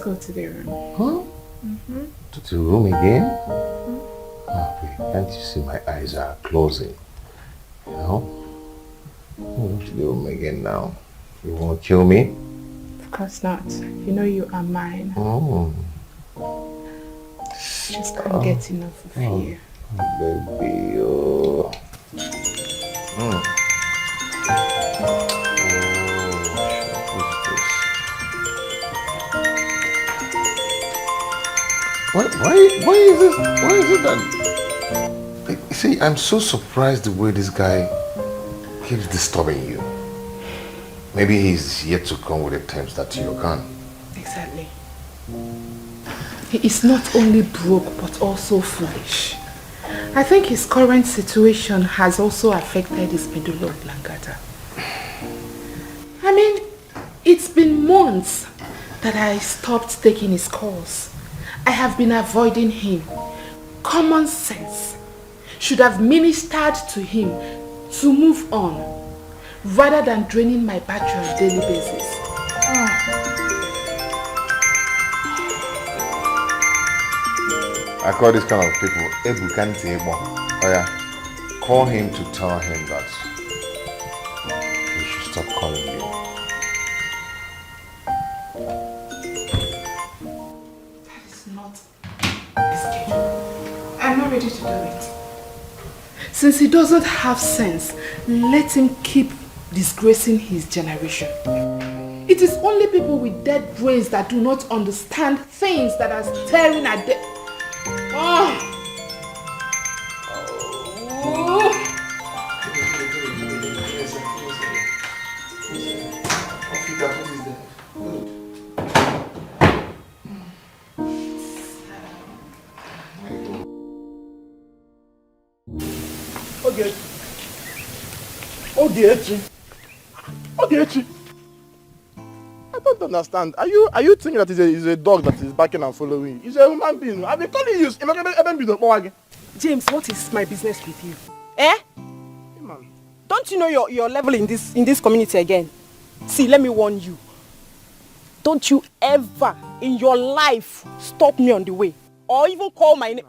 go to the room. Huh? To the room again? Oh, wait, can't you see my eyes are closing? You know? Go to the room again now. You won't kill me? Of course not. You know you are mine. Just can't get enough of you. Baby, oh. Why is this? Why is it that? See, I'm so surprised the way this guy keeps disturbing you. Maybe he's yet to come with the terms that you can. Exactly. He is not only broke but also foolish. I think his current situation has also affected his medulla oblongata. I mean, it's been months that I stopped taking his calls. I have been avoiding him. Common sense should have ministered to him to move on rather than draining my battery on a daily basis. I call this kind of people Ebukanti Ebo. Oh yeah, call him to tell him that he should stop calling you. That is not a schedule. I'm not ready to do it. Since he doesn't have sense, let him keep disgracing his generation. It is only people with dead brains that do not understand things that are staring at them. Ogechi. I don't understand. Are you thinking that it's a dog that is barking and following you? It's a human being. I've been calling you. James, what is my business with you? Eh? Hey, man. Don't you know your level in this community again? See, let me warn you. Don't you ever in your life stop me on the way or even call my name.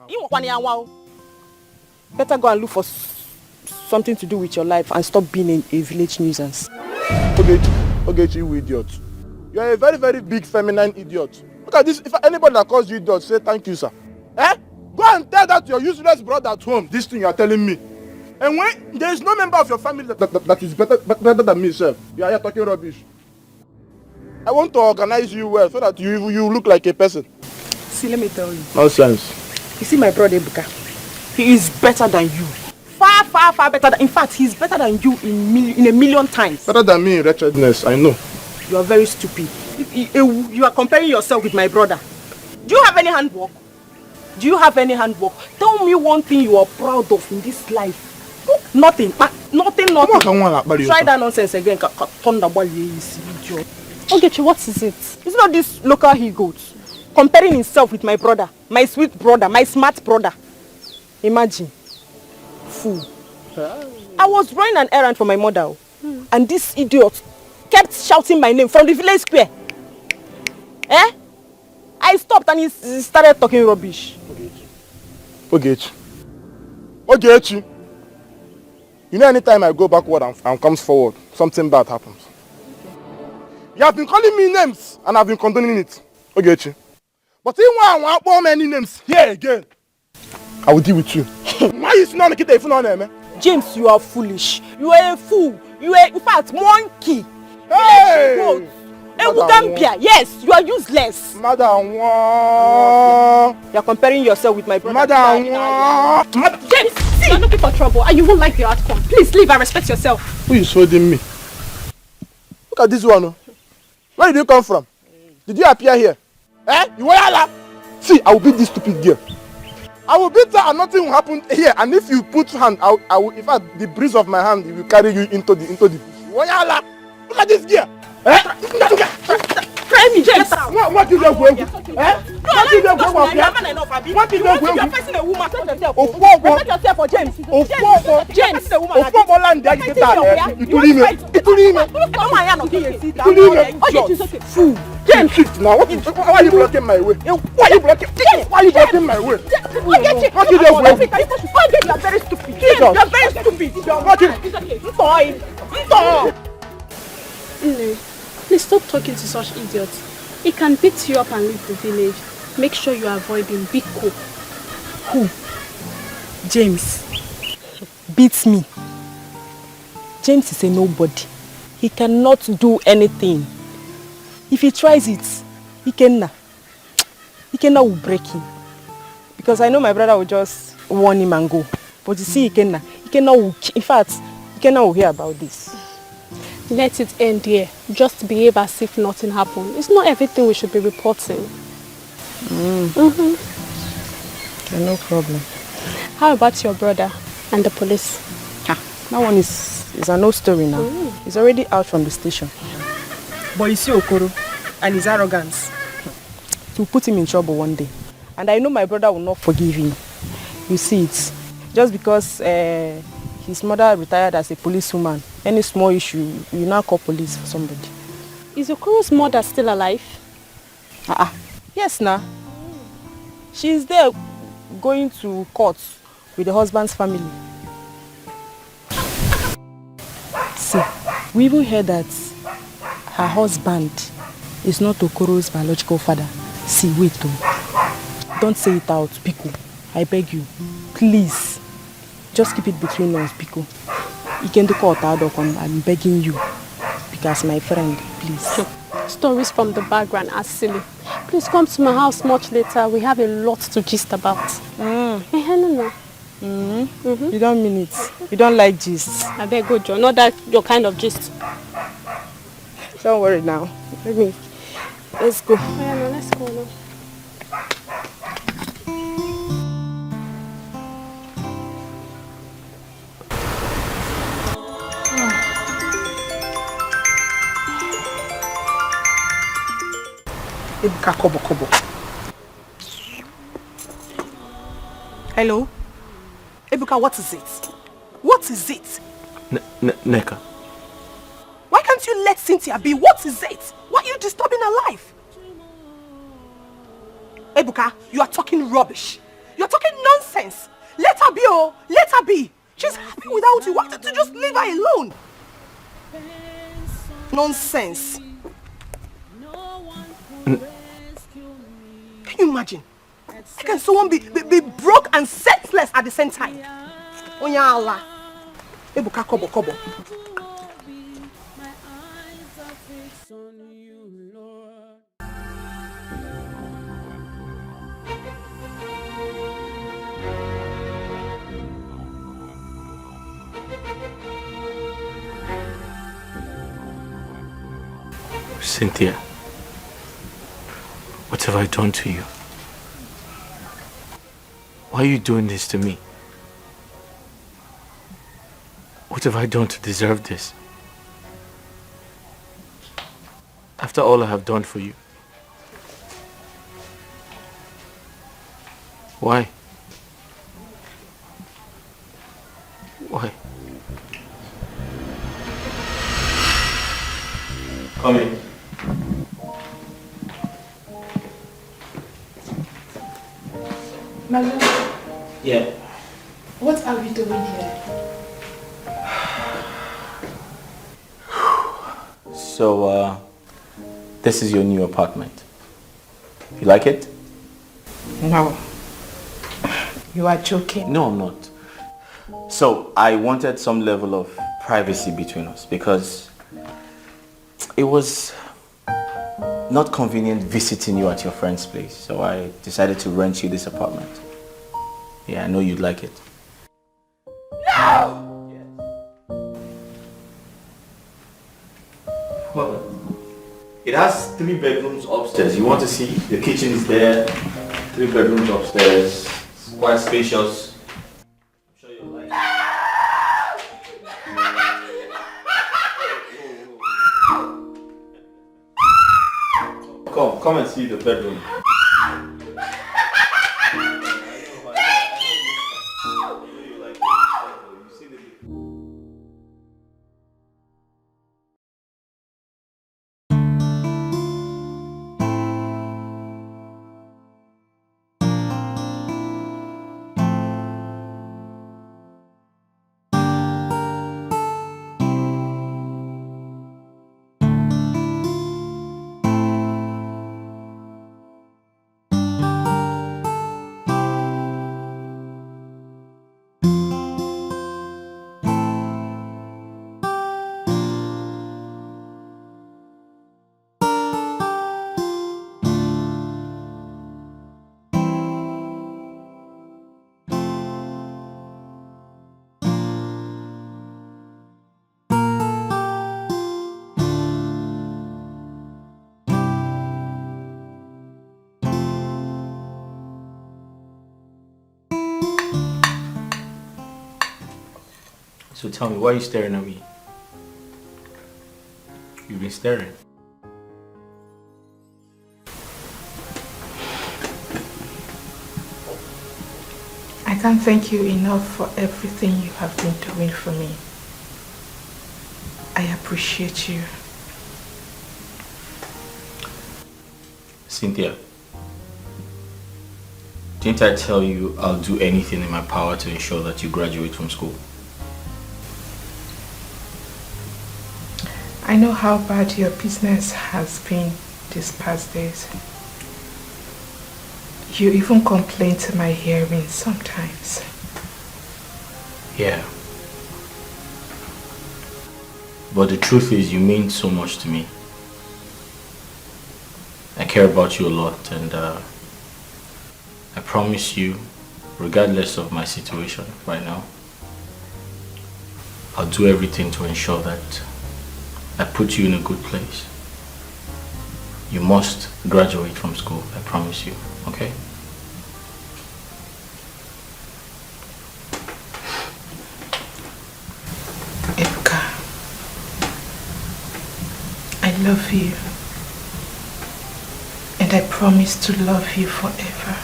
Better go and look for something to do with your life and stop being a village nuisance. Ogechi, you idiot. You are a very, very big feminine idiot. Look at this. If anybody that calls you idiot, say thank you, sir. Eh? Go and tell that to your useless brother at home. This thing you are telling me. And when there is no member of your family that is better than me, sir, you are here talking rubbish. I want to organize you well so that you look like a person. See, let me tell you. Nonsense. You see my brother Ebuka? He is better than you. Far, far, far better. In fact, he's better than you in a million times. Better than me in wretchedness, I know. You are very stupid. You are comparing yourself with my brother. Do you have any handwork? Do you have any handwork? Tell me one thing you are proud of in this life. Nothing. Nothing. Try that nonsense again. Okay, what is it? It's not this local he-goat comparing himself with my brother, my sweet brother, my smart brother. Imagine. Fool. I was running an errand for my mother, and this idiot kept shouting my name from the village square. Eh? I stopped and he started talking rubbish. Ogechi. You know, anytime I go backward and comes forward, something bad happens. You have been calling me names and I've been condoning it. Ogechi. But if I want more many names here again, I will deal with you. Why is not Nikita if not name? James, you are foolish. You are a fool. You are, in fact, monkey. Hey! Yes, you are useless. Madam, you are comparing yourself with my brother. Madam, James, see, you are looking for trouble and you won't like the outcome. Please leave and respect yourself. Who is holding me? Look at this one. Where did you come from? Did you appear here? Eh? You were See, I will beat this stupid girl. I will beat her and nothing will happen here. And if you put hand, I will. In fact, the breeze of my hand will carry you into the. Look at this girl. Eh? Try me, James. What is your way? Eh? What is your way? What is your way? You're facing a woman. Respect yourself for James. James. Fool. James. now? Why are you blocking my way? Why are you blocking? Why are you blocking my way? What you are very stupid. You are very stupid. You are blocking. It's okay. No, please stop talking to such idiots. He can beat you up and leave the village. Make sure you avoid him. Be cool. Who? James. Beats me. James is a nobody. He cannot do anything. If he tries it, Ikenna will break him. Because I know my brother will just warn him and go. But you see Ikenna will, in fact, Ikenna will hear about this. Let it end here. Just behave as if nothing happened. It's not everything we should be reporting. Okay, no problem. How about your brother and the police? That one is an old story now. He's already out from the station. But you see Okoro and his arrogance. It will put him in trouble one day. And I know my brother will not forgive him. You see it. Just because his mother retired as a policewoman, any small issue, you now call police for somebody. Is Okoro's mother still alive? Yes, now. She's there going to court with the husband's family. See, we even heard that her husband is not Okoro's biological father. See, wait though. Don't say it out, Biko. I beg you. Please. Just keep it between us, Biko. I'm begging you. Because my friend, please. Stories from the background are silly. Please come to my house much later. We have a lot to gist about. No. You don't mean it. You don't like gist. I beg go, John. Not that your kind of gist. Don't worry now. Let's go. Oh, yeah, no, let's go now. Hello? Ebuka, what is it? What is it? Neka. Why can't you let Cynthia be? What is it? Why are you disturbing her life? Ebuka, you are talking rubbish. You're talking nonsense. Let her be, oh. Let her be. She's happy without you. Why don't you just leave her alone? Nonsense. Can you imagine? How can someone be broke and senseless at the same time? Onya Allah. Ebuka, kobo. Cynthia, what have I done to you? Why are you doing this to me? What have I done to deserve this? After all I have done for you. Why? Why? Come in. My lord, Yeah. what are we doing here? So, this is your new apartment. You like it? No. You are joking. No, I'm not. So, I wanted some level of privacy between us because it was not convenient visiting you at your friend's place. So I decided to rent you this apartment. Yeah, I know you'd like it. No! Well, it has 3 bedrooms upstairs. You want to see? The kitchen is there. 3 bedrooms upstairs. It's quite spacious. I'm sure you'll like it. Come and see the bedroom. So tell me, why are you staring at me? You've been staring. I can't thank you enough for everything you have been doing for me. I appreciate you. Cynthia, didn't I tell you I'll do anything in my power to ensure that you graduate from school? I know how bad your business has been these past days. You even complain to my hearing sometimes. Yeah. But the truth is, you mean so much to me. I care about you a lot, and I promise you, regardless of my situation right now, I'll do everything to ensure that I put you in a good place. You must graduate from school, I promise you, okay? Ebuka, I love you. And I promise to love you forever.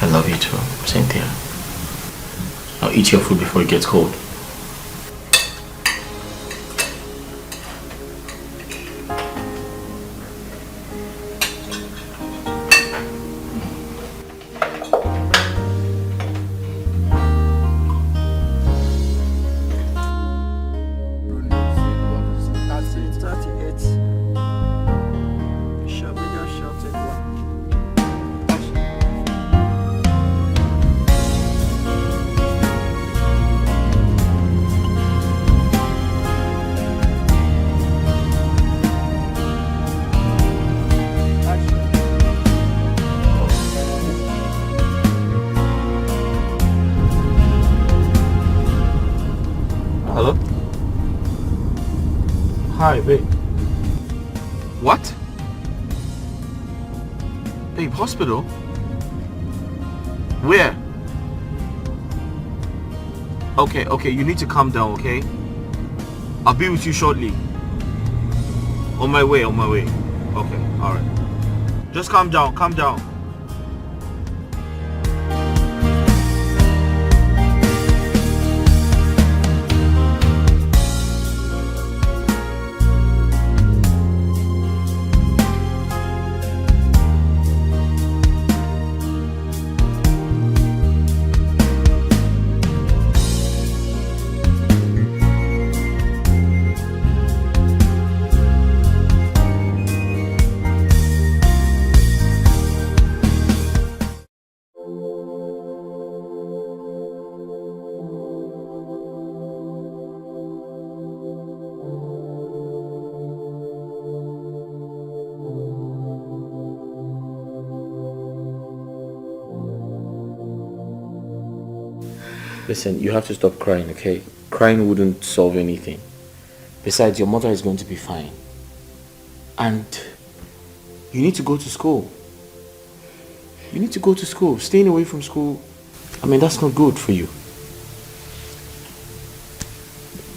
I love you too, Cynthia. Now eat your food before it gets cold. Hello? Hi, babe. What? Babe, hospital? Where? Okay, you need to calm down, okay? I'll be with you shortly. On my way. Okay, alright. Just calm down. Listen, you have to stop crying, okay? Crying wouldn't solve anything. Besides, your mother is going to be fine. And you need to go to school. Staying away from school, that's not good for you.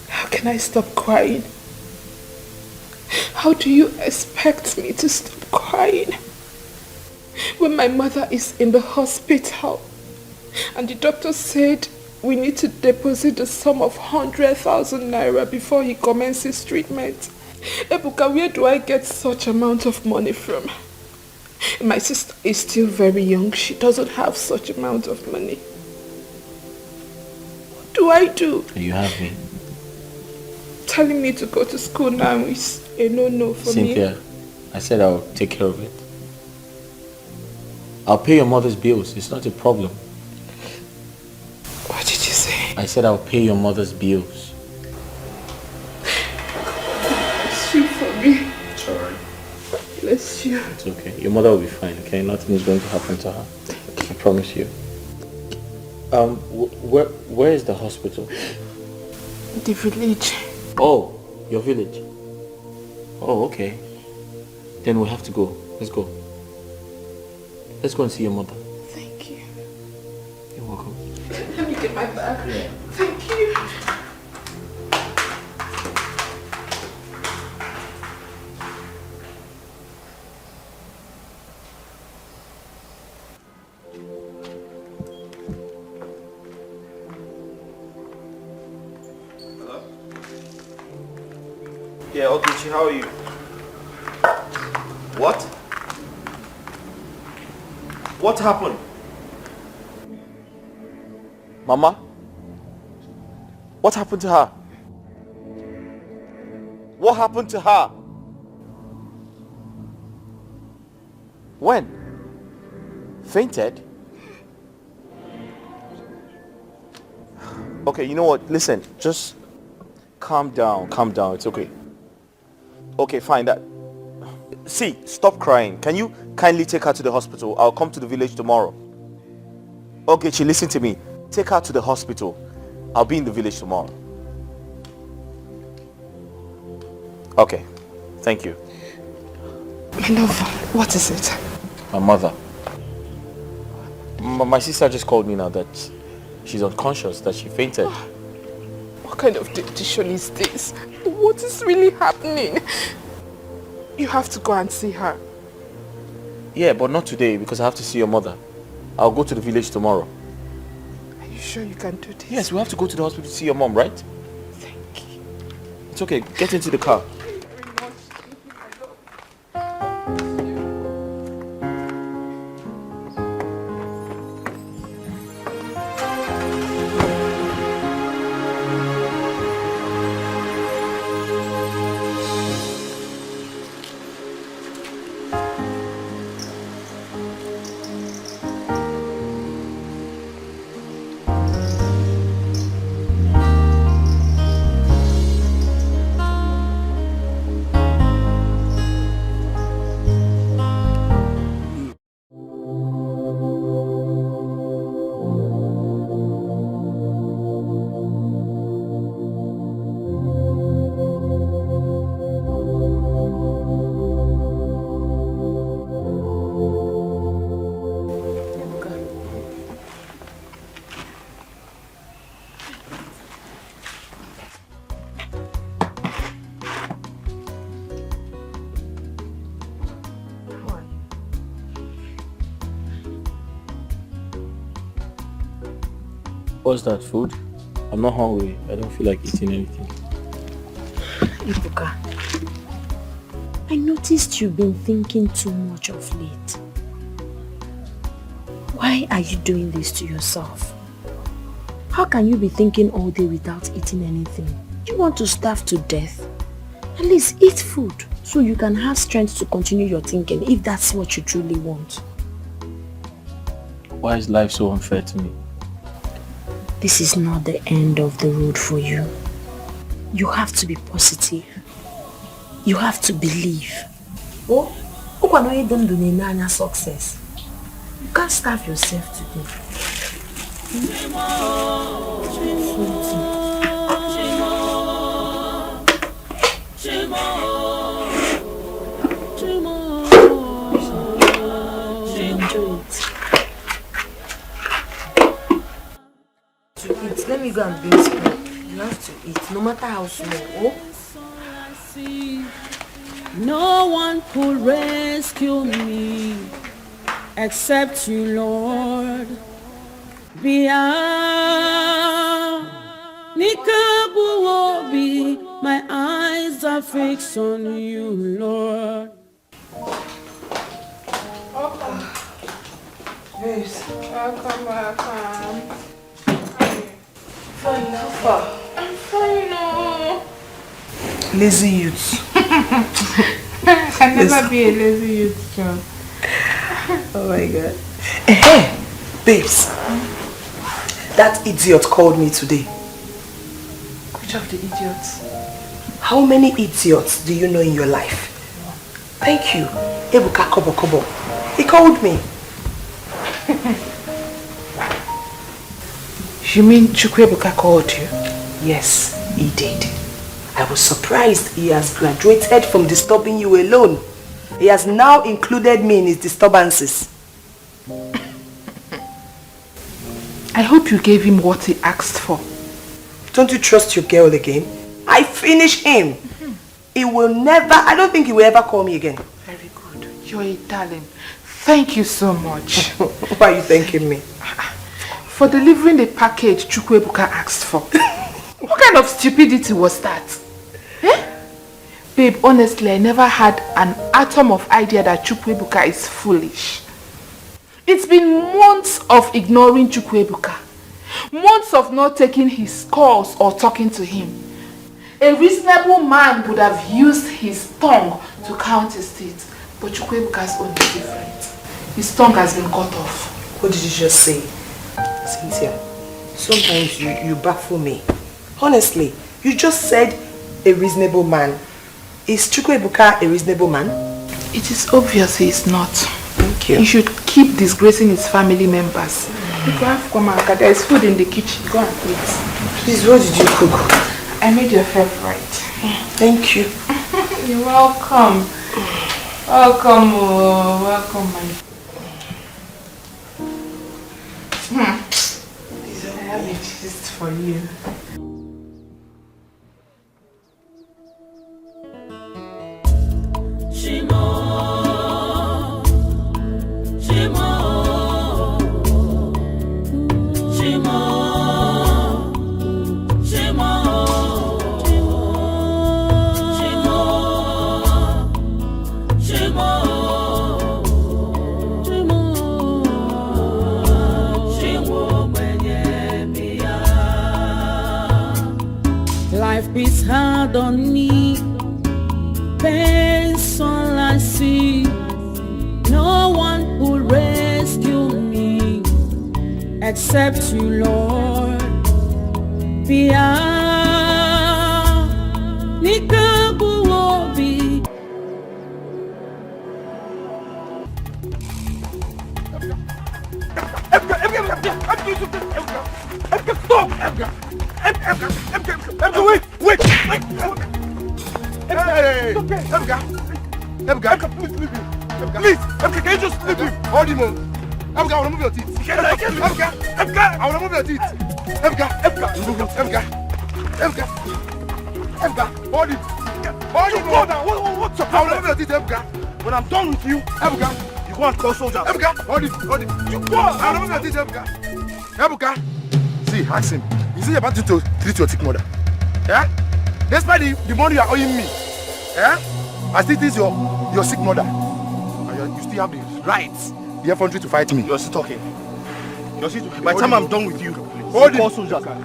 How can I stop crying? How do you expect me to stop crying when my mother is in the hospital and the doctor said we need to deposit the sum of 100,000 naira before he commences treatment? Ebuka, where do I get such amount of money from? My sister is still very young. She doesn't have such amount of money. What do I do? You have me. Telling me to go to school now is a no-no for Cynthia, me. I said I'll take care of it. I'll pay your mother's bills. It's not a problem. What did you say? I said I'll pay your mother's bills. Bless you for me. It's alright. Bless you. It's okay. Your mother will be fine, okay? Nothing is going to happen to her. I promise you. Where is the hospital? The village. Oh, your village. Oh, okay. Then we have to go. Let's go. Let's go and see your mother. Thank you. You're welcome. Let me get my bag. Yeah. Thank you. Hello? Yeah, Ogechi, how are you? What? What happened? Mama? What happened to her? What happened to her? When? Fainted? Okay, you know what? Listen, just calm down, it's okay. Okay, fine, See, stop crying. Can you kindly take her to the hospital? I'll come to the village tomorrow. Okay, listen to me. Take her to the hospital. I'll be in the village tomorrow. Okay, thank you. My love, what is it? My mother. My sister just called me now that she's unconscious, that she fainted. What kind of dictation is this? What is really happening? You have to go and see her. Yeah, but not today because I have to see your mother. I'll go to the village tomorrow. Are you sure you can do this? Yes, we have to go to the hospital to see your mom, right? Thank you. It's okay, get into the car. What's that, food? I'm not hungry. I don't feel like eating anything. Ibuka, I noticed you've been thinking too much of late. Why are you doing this to yourself? How can you be thinking all day without eating anything? Do you want to starve to death? At least eat food so you can have strength to continue your thinking if that's what you truly want. Why is life so unfair to me? This is not the end of the road for you. You have to be positive. You have to believe. Oh, success. You can't starve yourself today. Enjoy it. To eat, let me go and bring spoon. You have to eat, no matter how small. Oh? No one could rescue me except you, Lord. My eyes are fixed on you, Lord. Babes. Welcome. Fine, how far? I'm fine, no. Lazy youth. I can never be a lazy youth, John. Oh my god. Hey, babes. That idiot called me today. Which of the idiots? How many idiots do you know in your life? Thank you. Ebuka Kobo. He called me. You mean Chukwebuka called you? Yes, he did. I was surprised he has graduated from disturbing you alone. He has now included me in his disturbances. I hope you gave him what he asked for. Don't you trust your girl again? I finish him. He will never, I don't think he will ever call me again. Very good. You're a darling. Thank you so much. Why are you thanking me? For delivering the package Chukwuebuka asked for. What kind of stupidity was that? Eh? Babe, honestly, I never had an atom of idea that Chukwuebuka is foolish. It's been months of ignoring Chukwuebuka. Months of not taking his calls or talking to him. A reasonable man would have used his tongue to count his teeth. But Chukwuebuka's own is different. His tongue has been cut off. What did you just say? Cynthia, sometimes you baffle me. Honestly, you just said a reasonable man. Is Chukwuebuka a reasonable man? It is obvious he is not. Thank you. He should keep disgracing his family members. You go have Kwamaka, there is food in the kitchen. Go and eat. Please, what did you cook? I made your favorite. Thank you. You're welcome. Welcome, oh, welcome, my. I have a gist for you. Life is hard on me, pain's all I see. No one will rescue me except you, Lord. Pia Nikabu Obi. Wait! Hey! Emga, please leave him. Please, Emga, can you just leave him? Hold him on. Emga, I will remove your teeth. Emga, I will remove your teeth. Emga, hold him. Hold him on. What's your problem? I will remove your teeth, Emga. When I'm done with you, Emga, you go and call soldiers. Emga, hold him. You go. I will remove your teeth, Emga. See, ask him. Is he about to treat your sick mother? Yeah? Despite the money you are owing me, yeah? I still think your sick mother. And you still have the right, the effrontery to fight me. You're still talking. By the time I'm done with you, hold him.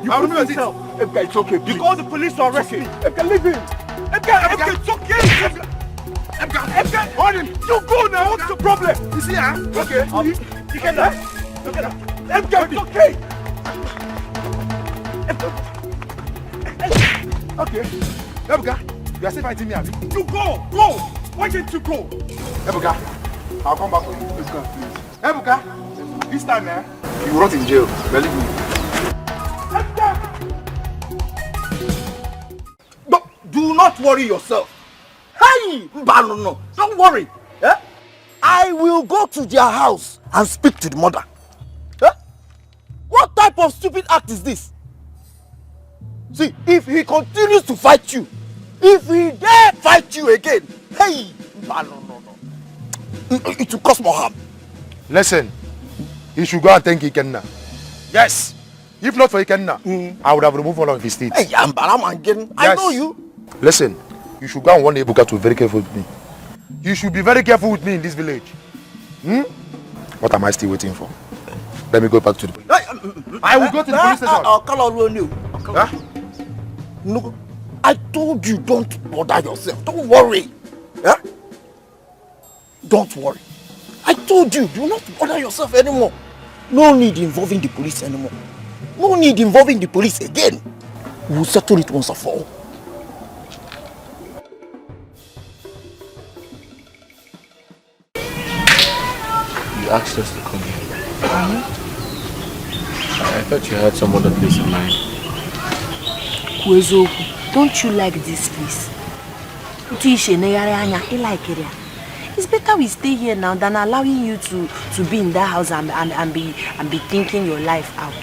You call me yourself. Ebka, it's okay. Please. You call the police to arrest me. Ebka, leave him. Ebka, it's okay. Ebka, hold him. You go now. What's the problem? You see, huh? Okay. You can die. Ebka, it's okay. Okay. Ebka, you are still fighting me, Abi. You go. Why didn't you go? Ebka, I'll come back for you. Let's go, please. Ebka, this time, you will rot in jail. Believe me. No, do not worry yourself. Hey, no, don't worry. Eh? I will go to their house and speak to the mother. Eh? What type of stupid act is this? See, if he continues to fight you, if he dare fight you again, hey, no. It will cause more harm. Listen, he should go and thank Ikenna. Yes. If not for Ikenna, I would have removed one of his teeth. Hey, yes. I know you. Listen, you should go and warn Ebuka to be very careful with me. You should be very careful with me in this village. What am I still waiting for? Let me go back to the police. I will go to the police station. I'll call on you. Huh? No, I told you don't bother yourself. Don't worry. Yeah? Don't worry. I told you, do not bother yourself anymore. No need involving the police anymore. No need involving the police again. We'll settle it once and for all. You asked us to come here. I thought you had some other place in mind. Don't you like this place? It's better we stay here now than allowing you to be in that house and be thinking your life out.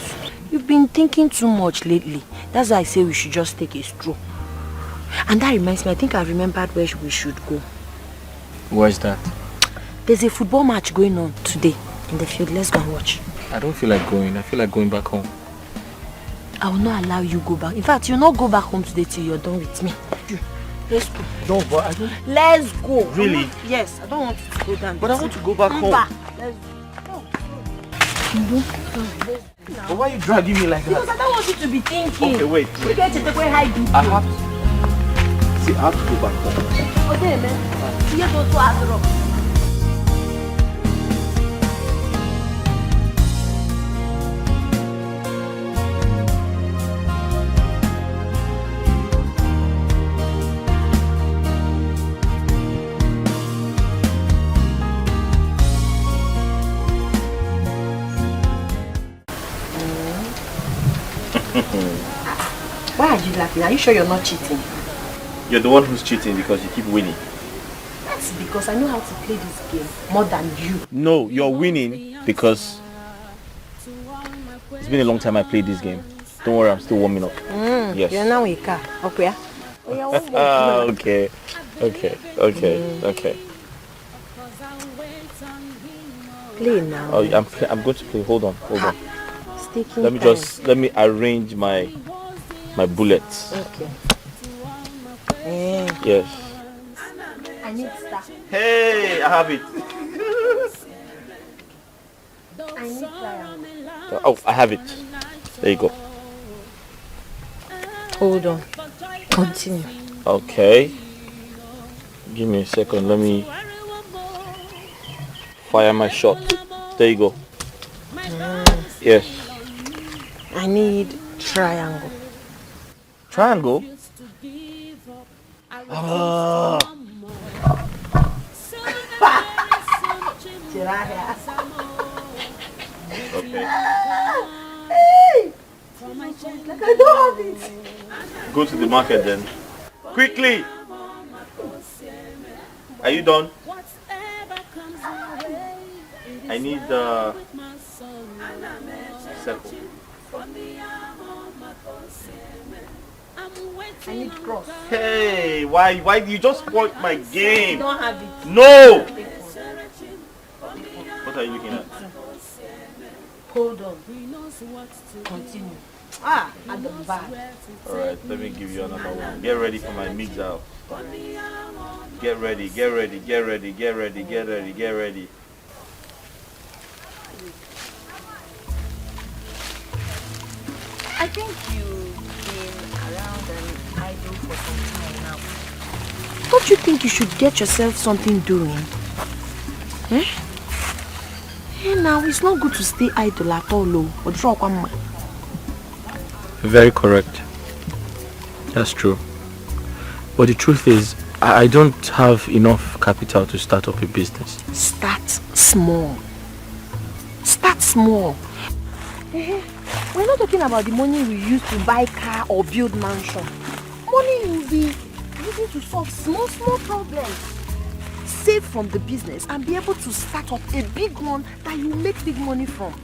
You've been thinking too much lately. That's why I say we should just take a stroll. And that reminds me, I think I remembered where we should go. Where's that? There's a football match going on today in the field. Let's go and watch. I don't feel like going. I feel like going back home. I will not allow you go back. In fact, you'll not go back home today till you're done with me. Let's go. No, but I don't... Let's go. Really? Yes, I don't want you to go down. But I want to go back home. Let's go. But why are you dragging me like that? Because I don't want you to be thinking. Okay, wait. You get to take away high BP. I have to... See, I have to go back home. Okay, man. You go to Azro. Why are you laughing? Are you sure you're not cheating? You're the one who's cheating because you keep winning. That's because I know how to play this game more than you. No, you're winning because it's been a long time I played this game. Don't worry, I'm still warming up. Yes. You're now a car. Okay. Okay. Play now. Oh, I'm going to play. Hold on. Let me arrange my bullets. Okay. Yes. I need stuff. Hey, I have it. I need triangle. Oh, I have it. There you go. Hold on. Continue. Okay. Give me a second. Let me fire my shot. There you go. Yes. I need triangle. Triangle? Okay. Like I don't have it. Go to the market then. Quickly! Are you done? I need the circle. I need cross. Hey, why do you just spoil my game? You don't have it. No! What are you looking at? Hold on. Continue. At the back. Alright, let me give you another one. Get ready for my mix out. Get ready. I think you've been around and idle for some time now. Don't you think you should get yourself something doing? Eh? Hey, now it's not good to stay idle at all. Very correct. That's true. But the truth is, I don't have enough capital to start up a business. Start small. Start small. We're not talking about the money we use to buy car or build mansion. Money you'll be using to solve small problems. Save from the business and be able to start up a big one that you make big money from.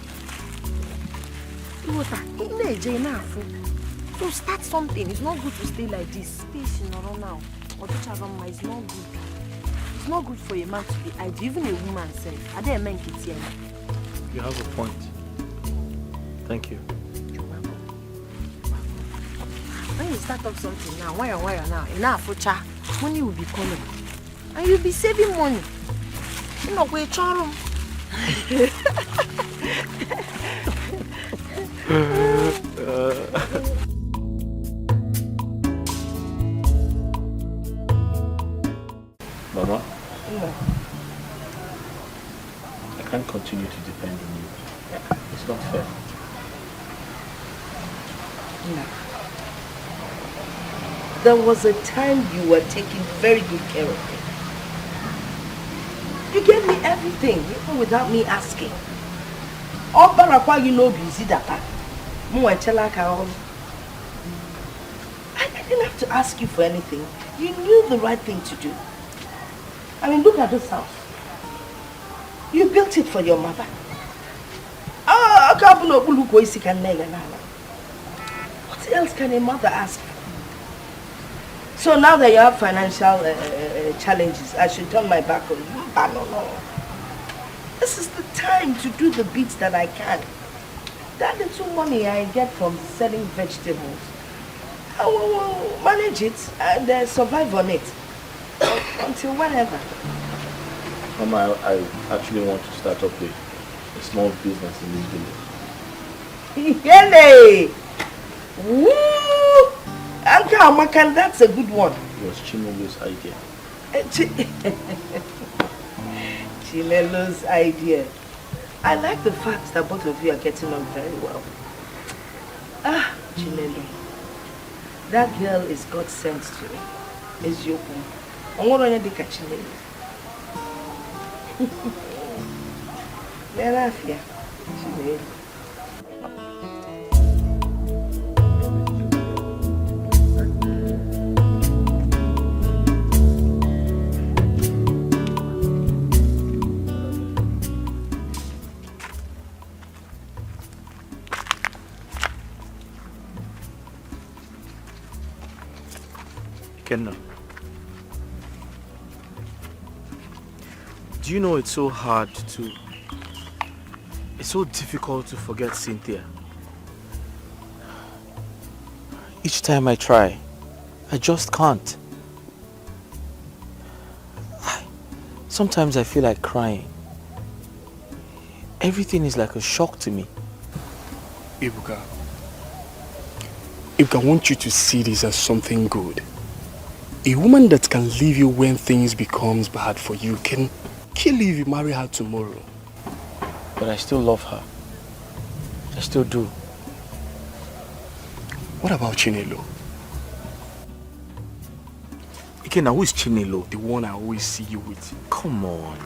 So start something. It's not good to stay like this. Space in around now. It's not good. It's not good for a man to be idle. Even a woman says. Are there men kids here? You have a point. Thank you. When you start up something now, wire now, enough money will be coming. And you'll be saving money. You know, we're charm. Mama? Yeah. I can't continue to depend on you. It's not fair. No. There was a time you were taking very good care of me. You gave me everything, even without me asking. All barakwa you know busy that. I didn't have to ask you for anything. You knew the right thing to do. I mean, look at this house. You built it for your mother. What else can a mother ask? So now that you have financial challenges, I should turn my back on you? No. This is the time to do the bits that I can. That little money I get from selling vegetables, I will manage it and survive on it until whenever. Mama, I actually want to start up a small business in this village. Yele! Woo! Anka, that's a good one. It was Chinelo's idea. Chinelo's idea. I like the fact that both of you are getting on very well. Ah, Chinelo. That girl is God sent to me. Is your home. I'm going to catch Chinelo. Chinelo. Kenna, do you know it's so difficult to forget Cynthia? Each time I try, I just can't. Sometimes I feel like crying. Everything is like a shock to me. Ibuka, I want you to see this as something good. A woman that can leave you when things becomes bad for you can kill you if you marry her tomorrow. But I still love her. I still do. What about Chinelo? Ikenna, who is Chinelo? The one I always see you with. Come on.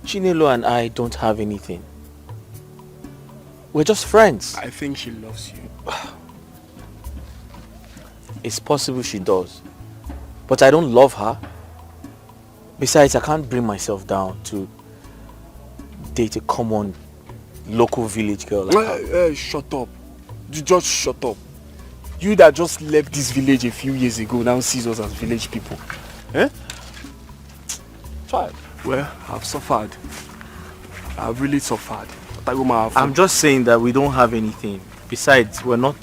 Chinelo and I don't have anything. We're just friends. I think she loves you. It's possible she does. But I don't love her. Besides, I can't bring myself down to date a common local village girl like her. Shut up. You just shut up. You that just left this village a few years ago now sees us as village people. Eh? Try. Well, I've suffered. I've really suffered. I'm just saying that we don't have anything. Besides, we're not...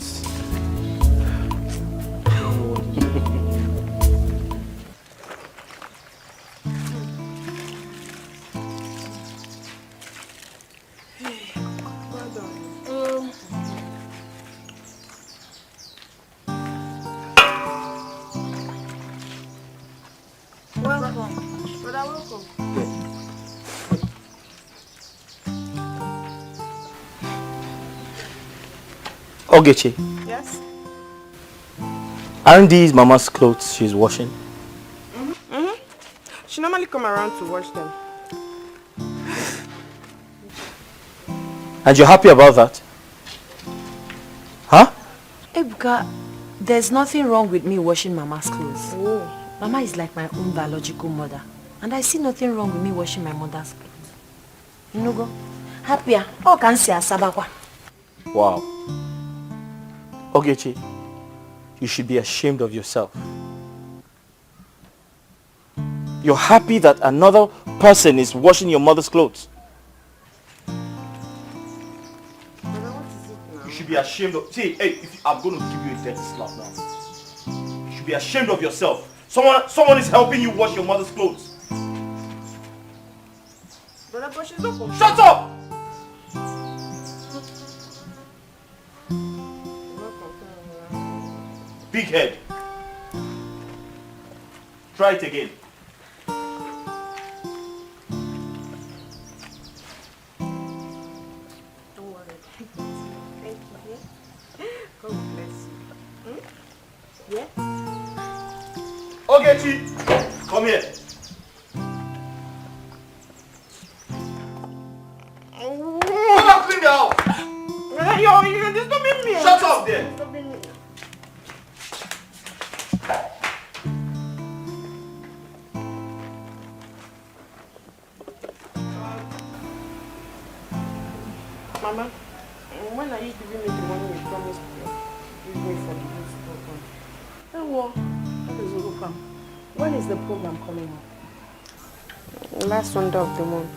Ogechi. Yes? Aren't these Mama's clothes she's washing? She normally come around to wash them. And you're happy about that? Huh? Ebuka, there's nothing wrong with me washing Mama's clothes. Oh. Mama is like my own biological mother. And I see nothing wrong with me washing my mother's clothes. You go. Happier. Oh, can see a sabakwa. Wow. Ogechi, you should be ashamed of yourself. You're happy that another person is washing your mother's clothes. You should be ashamed of... See, hey, I'm going to give you a death slap now. You should be ashamed of yourself. Someone is helping you wash your mother's clothes. Shut up! Big head. Try it again. Don't worry. Thank you. God bless you. Yeah? Ogechi, come here. Come and clean the house. You're disturbing me. Shut up there. When are you giving me the money you promised to give me for the youth program? Oh, well, when is the program coming up? Last Sunday of the month.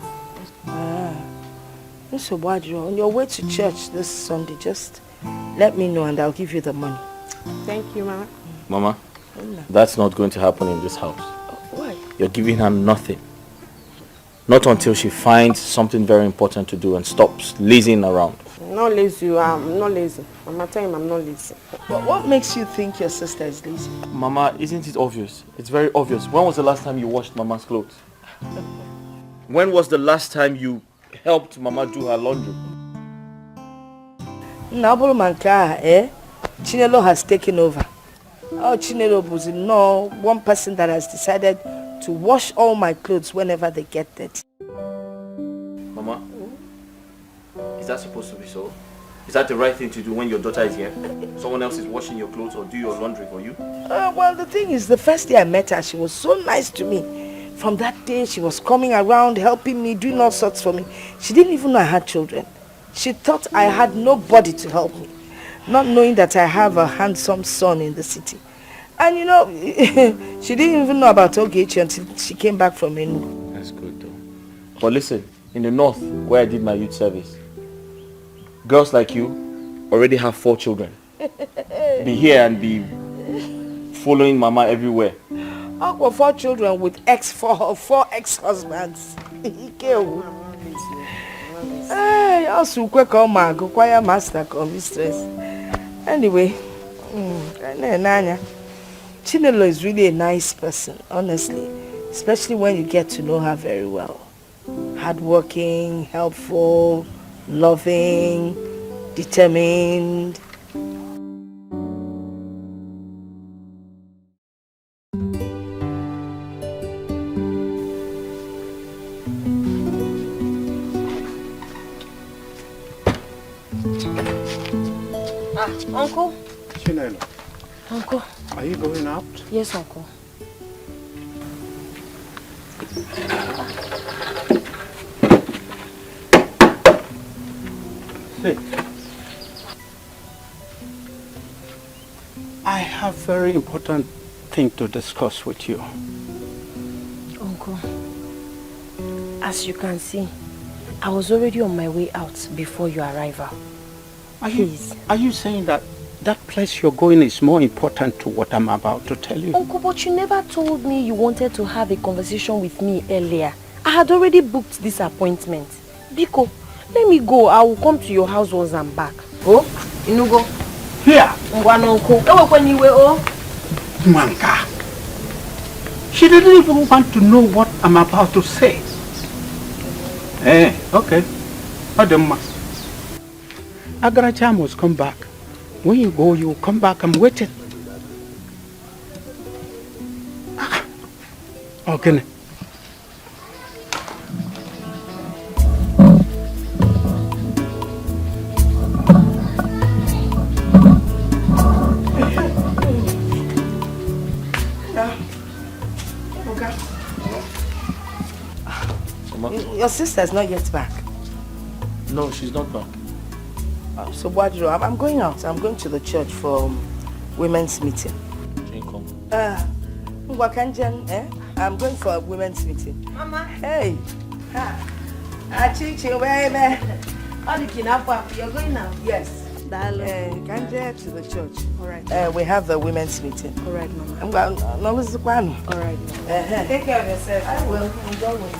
So, on your way to church this Sunday, just let me know and I'll give you the money. Thank you, Mama. Mama, that's not going to happen in this house. Why? You're giving her nothing. Not until she finds something very important to do and stops lazing around. I'm not lazy. I'm not lazy. Mama, tell him I'm not lazy. But what makes you think your sister is lazy? Mama, isn't it obvious? It's very obvious. When was the last time you washed Mama's clothes? When was the last time you helped Mama do her laundry? Nabolo Manka, Chinelo has taken over. Oh, Chinelo was one person that has decided to wash all my clothes whenever they get dirty. Mama, is that supposed to be so? Is that the right thing to do when your daughter is here? Someone else is washing your clothes or do your laundry for you? Well, the thing is, the first day I met her, she was so nice to me. From that day, she was coming around, helping me, doing all sorts for me. She didn't even know I had children. She thought I had nobody to help me, not knowing that I have a handsome son in the city. And you know, she didn't even know about Ogechi until she came back from Enugu. That's good though. But listen, in the north, where I did my youth service, girls like you already have 4 children. Be here and be following Mama everywhere. I've got 4 children with four ex-husbands. Hey, also quick choir master mistress. Anyway, Chinelo is really a nice person, honestly, especially when you get to know her very well. Hardworking, helpful, loving, determined. Uncle? Chinelo. Uncle? Are you going out? Yes, Uncle. Sit. I have very important thing to discuss with you. Uncle, as you can see, I was already on my way out before your arrival. Are you saying that place you're going is more important to what I'm about to tell you? Uncle, but you never told me you wanted to have a conversation with me earlier. I had already booked this appointment. Biko, let me go. I will come to your house once I'm back. Oh, Inugo. Here. Manka. She didn't even want to know what I'm about to say. Okay. Ademma. Agaracha must come back. When you go, you will come back. I'm waiting. Okay. Your sister's not yet back. No, she's not back. So what do you do? I'm going out. I'm going to the church for women's meeting. I'm going for a women's meeting. Mama. Hey. Chichi, where you're going now? Yes. Kanje to the church. All right. We have a women's meeting. All right, Mama. I'm going. No, Mr. Kwano. All right. Take care of yourself. I will. Enjoy it.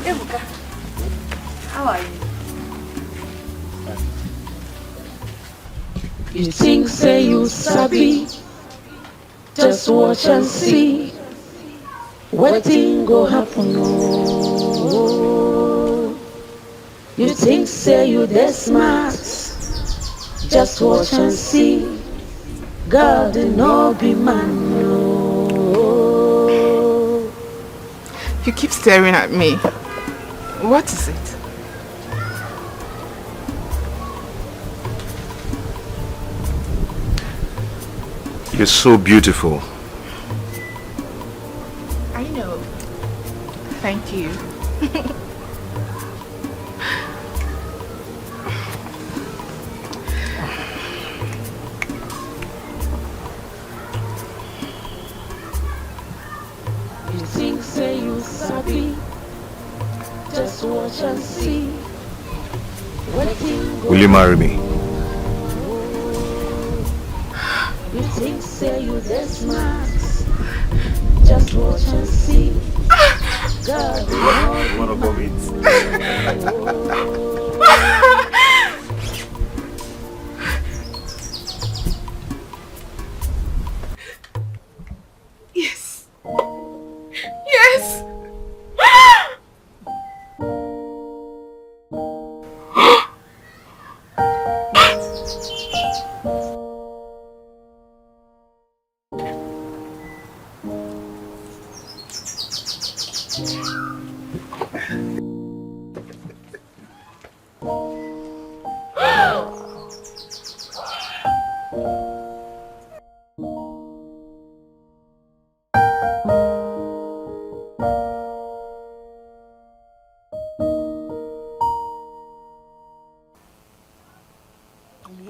Ebuka, how are you? You think say you sabi, just watch and see what thing go happen. Oh, you think say you that smart, just watch and see. God no be man. No. You keep staring at me. What is it? You're so beautiful. I know. Thank you. watch and see. Will you marry me? You think say you the smart. Just watch and see. God, You wanna go meet? Yes. Yes.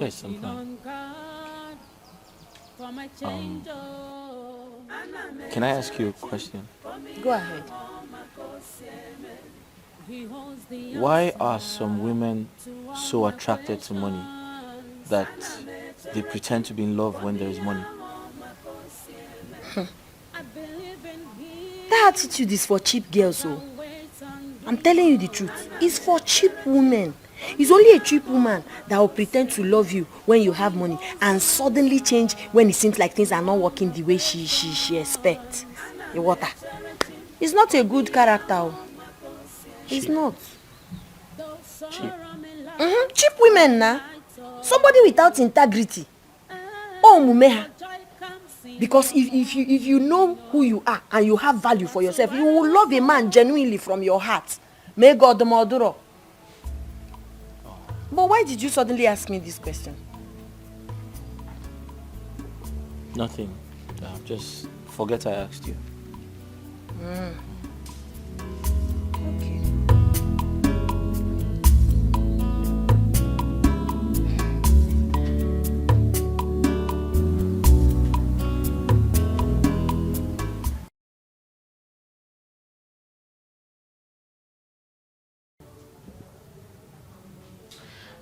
Yes, I'm fine. Can I ask you a question? Go ahead. Why are some women so attracted to money that they pretend to be in love when there is money? That attitude is for cheap girls, oh. I'm telling you the truth. It's for cheap women. It's only a cheap woman that will pretend to love you when you have money and suddenly change when it seems like things are not working the way she expects. The water. It's not a good character. Oh. It's not. Cheap. Cheap women now. Somebody without integrity. Oh, mumeha. Because if you know who you are and you have value for yourself, you will love a man genuinely from your heart. May God the Maduro. But why did you suddenly ask me this question? Nothing. Just forget I asked you. Okay.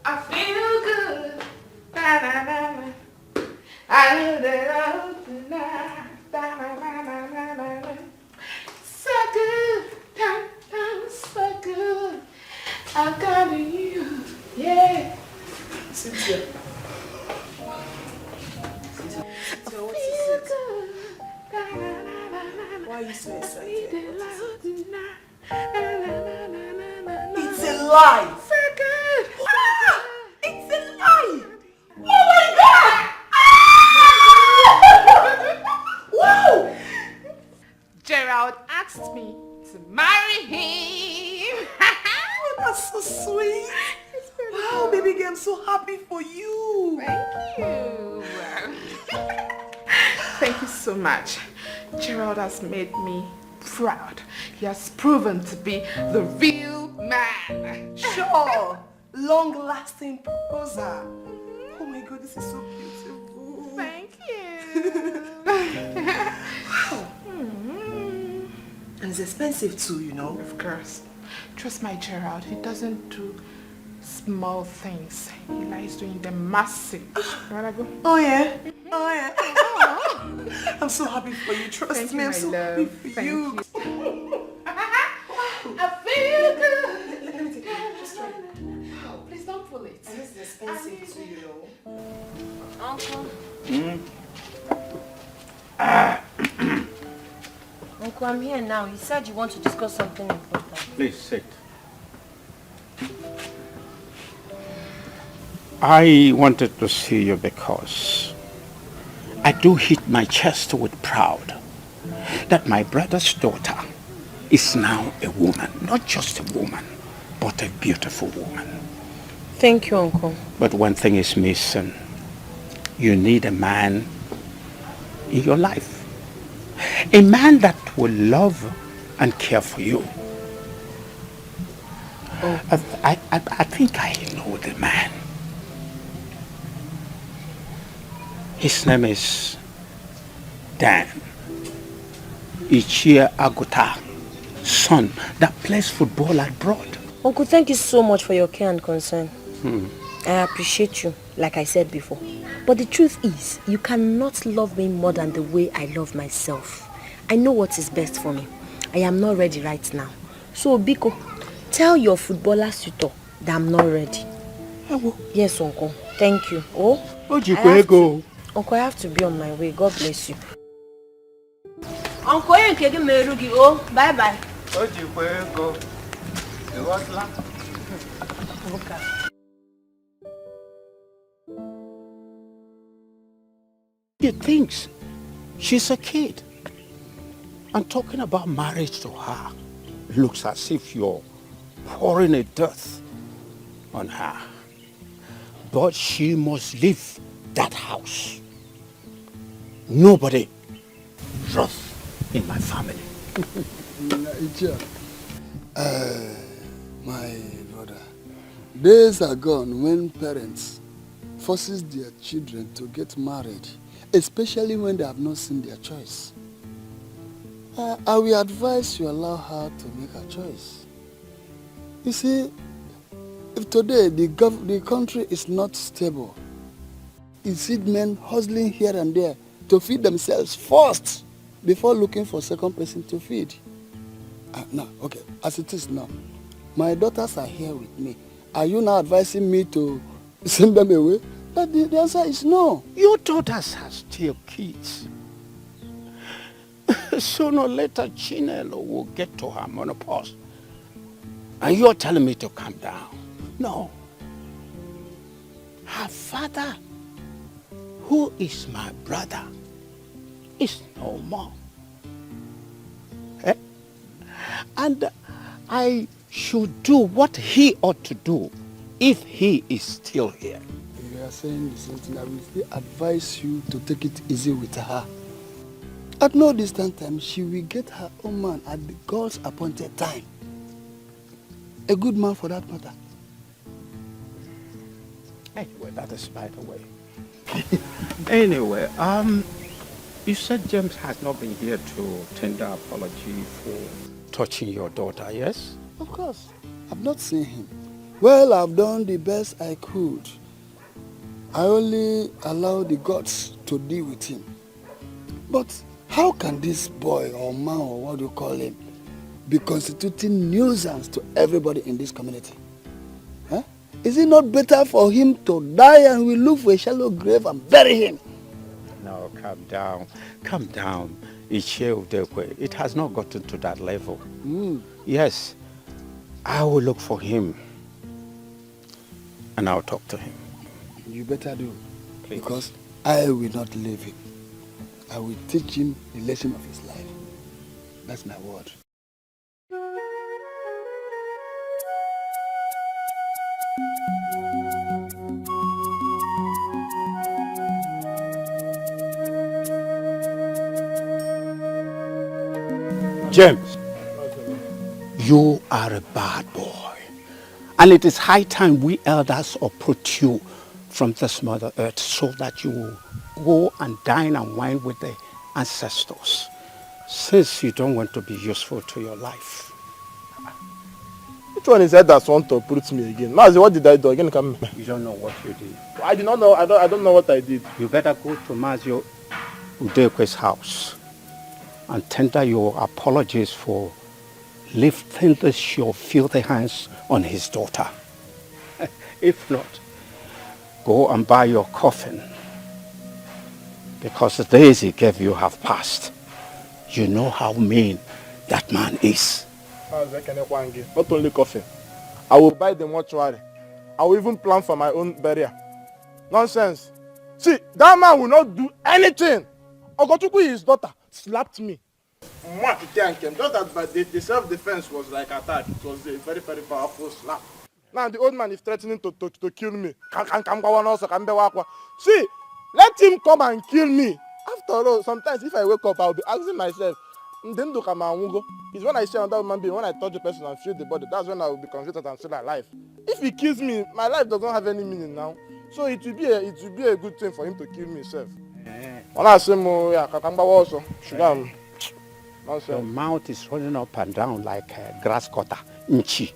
I feel good. Na, na, na, na. I live it up tonight. Na, na, na, na, na, na, na. So good. Da, da, so good. I got you. Yeah. Cynthia. Cynthia, what is it? Why are you so excited? It's a lie. So good. It's a lie. Oh my God. Wow. Gerald asked me to marry him. Oh, that's so sweet. Wow, baby girl, I'm so happy for you. Thank you. Thank you so much. Gerald has made me proud. He has proven to be the real man. Sure. Long-lasting proposal. Oh my God, this is so beautiful. Thank you. Wow. And it's expensive too, you know. Of course. Trust my Gerald. He doesn't do small things. He likes doing them massive. You wanna go? Oh yeah. Oh yeah. I'm so happy for you. Trust Thank me, you, I'm my so love. happy for Thank you. I feel good. Let me take it. Just try it. Oh, please don't pull it. And this is expensive too, you know. Uncle. Uncle, I'm here now. You said you want to discuss something important. Please sit. I wanted to see you because I do hit my chest with pride that my brother's daughter is now a woman. Not just a woman, but a beautiful woman. Thank you, Uncle. But one thing is missing. You need a man in your life. A man that will love and care for you. Oh. I think I know the man. His name is Dan Ichie Agota, son that plays football abroad. Uncle, thank you so much for your care and concern. I appreciate you, like I said before. But the truth is, you cannot love me more than the way I love myself. I know what is best for me. I am not ready right now. So, Biko, tell your footballer suitor that I'm not ready. Yes, Uncle. Thank you. Uncle, I have to be on my way. God bless you. Uncle, bye bye. He thinks she's a kid. And talking about marriage to her looks as if you're pouring a death on her. But she must leave that house. Nobody rough in my family. Naija, my brother, days are gone when parents forces their children to get married, especially when they have not seen their choice. I will advise you allow her to make her choice. You see, if today the country is not stable, you see men hustling here and there to feed themselves first before looking for a second person to feed. Now, okay, as it is now, my daughters are here with me. Are you now advising me to send them away? But the answer is no. Your daughters are still kids. Sooner or later, Chinelo will get to her menopause. And you're telling me to calm down. No. Her father, who is my brother, is no more. And I should do what he ought to do if he is still here. You are saying the same thing. I will still advise you to take it easy with her. At no distant time, she will get her own man at the God's appointed time. A good man for that matter. Anyway, that is by the way. Anyway, you said James has not been here to tender apology for touching your daughter, yes? Of course. I've not seen him. Well, I've done the best I could. I only allow the gods to deal with him. But how can this boy or man or what do you call him be constituting nuisance to everybody in this community? Huh? Is it not better for him to die and we look for a shallow grave and bury him? No, calm down. Calm down. It has not gotten to that level. Yes, I will look for him and I'll talk to him. You better do. Please. Because I will not leave him. I will teach him the lesson of his life. That's my word. James, you are a bad boy. And it is high time we elders uproot you from this Mother Earth so that you will go and dine and wine with the ancestors, since you don't want to be useful to your life. Which one is that that want to uproot me again? Mazi, what did I do? Again, come. You don't know what you did. I did not know. I don't know what I did. You better go to Mazio Udekwe's house and tender your apologies for lifting your filthy hands on his daughter. If not, go and buy your coffin, because the days he gave you have passed. You know how mean that man is. Not only coffin, I will buy the mortuary. I will even plan for my own burial. Nonsense. See, that man will not do anything. Ogochukwu, his daughter, slapped me. Just that the self-defense was like attack. It was a very, very powerful slap. Now the old man is threatening to kill me. See, let him come and kill me. After all, sometimes if I wake up, I'll be asking myself, it's when I see another human being, when I touch the person and feel the body, that's when I will be convinced that I'm still alive. If he kills me, my life does not have any meaning now. So it will be a good thing for him to kill me himself. When I say your mouth is running up and down like a grass cutter. Nchi.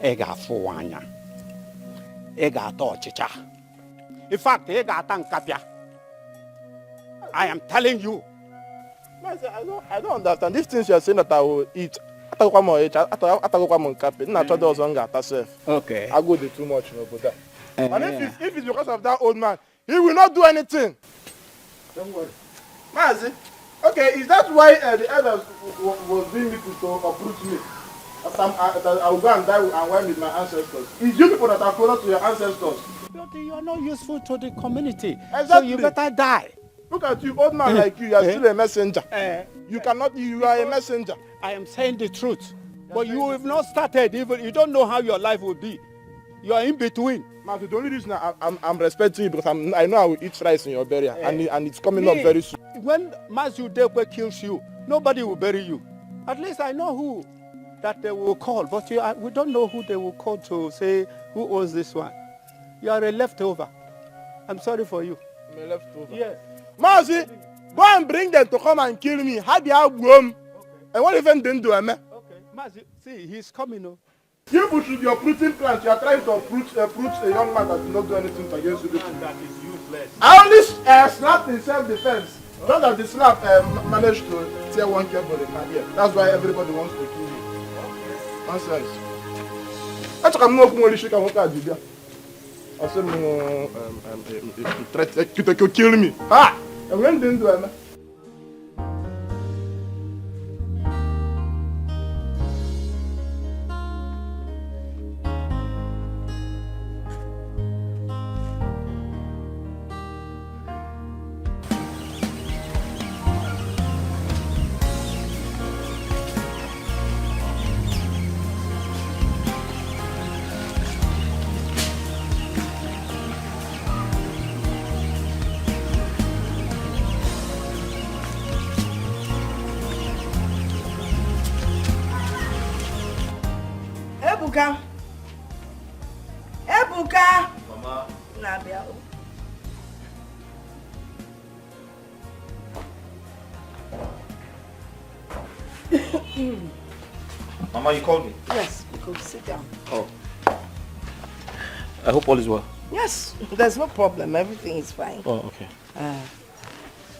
Ega fuanya. Ega to chicha. In fact, ega tankapia. I am telling you. I don't understand. These things you are saying that I will eat. Okay. I go do too much, but and if it's because of that old man, he will not do anything. Don't worry. Mazi, okay, is that why the elders was being me to uproot me? I will go and die and wine with my ancestors. It's you people that are closer to your ancestors. But you are not useful to the community. Exactly. So you better die. Look at you, old man like you are still a messenger. You are a messenger. I am saying the truth. But you have not started even, you don't know how your life will be. You are in between. Man, the only reason I'm respecting you because I know I will eat rice in your burial and it's coming up very soon. When Mazu Dekwe kills you, nobody will bury you. At least I know who that they will call, but we don't know who they will call to say who owns this one. You are a leftover. I'm sorry for you. I'm a leftover? Yes. Mazi, go and bring them to come and kill me. How do you have room? And what even didn't do, man? Okay, Mazi, see, he's coming. Oh. You push your fruiting plant. You are trying to uproot a young man that did not do anything against you. That is useless. I only snapped in self-defense. Not that the snap managed to tear one cable in my ear. That's why everybody wants to kill me. Nonsense. That's why I'm not going to shake and walk. I said, you kill me. Ah! And when didn't do it, Ebuka. Mama. Nabia. Mama, you called me? Yes, you could sit down. Oh. I hope all is well. Yes, there's no problem. Everything is fine. Oh, okay.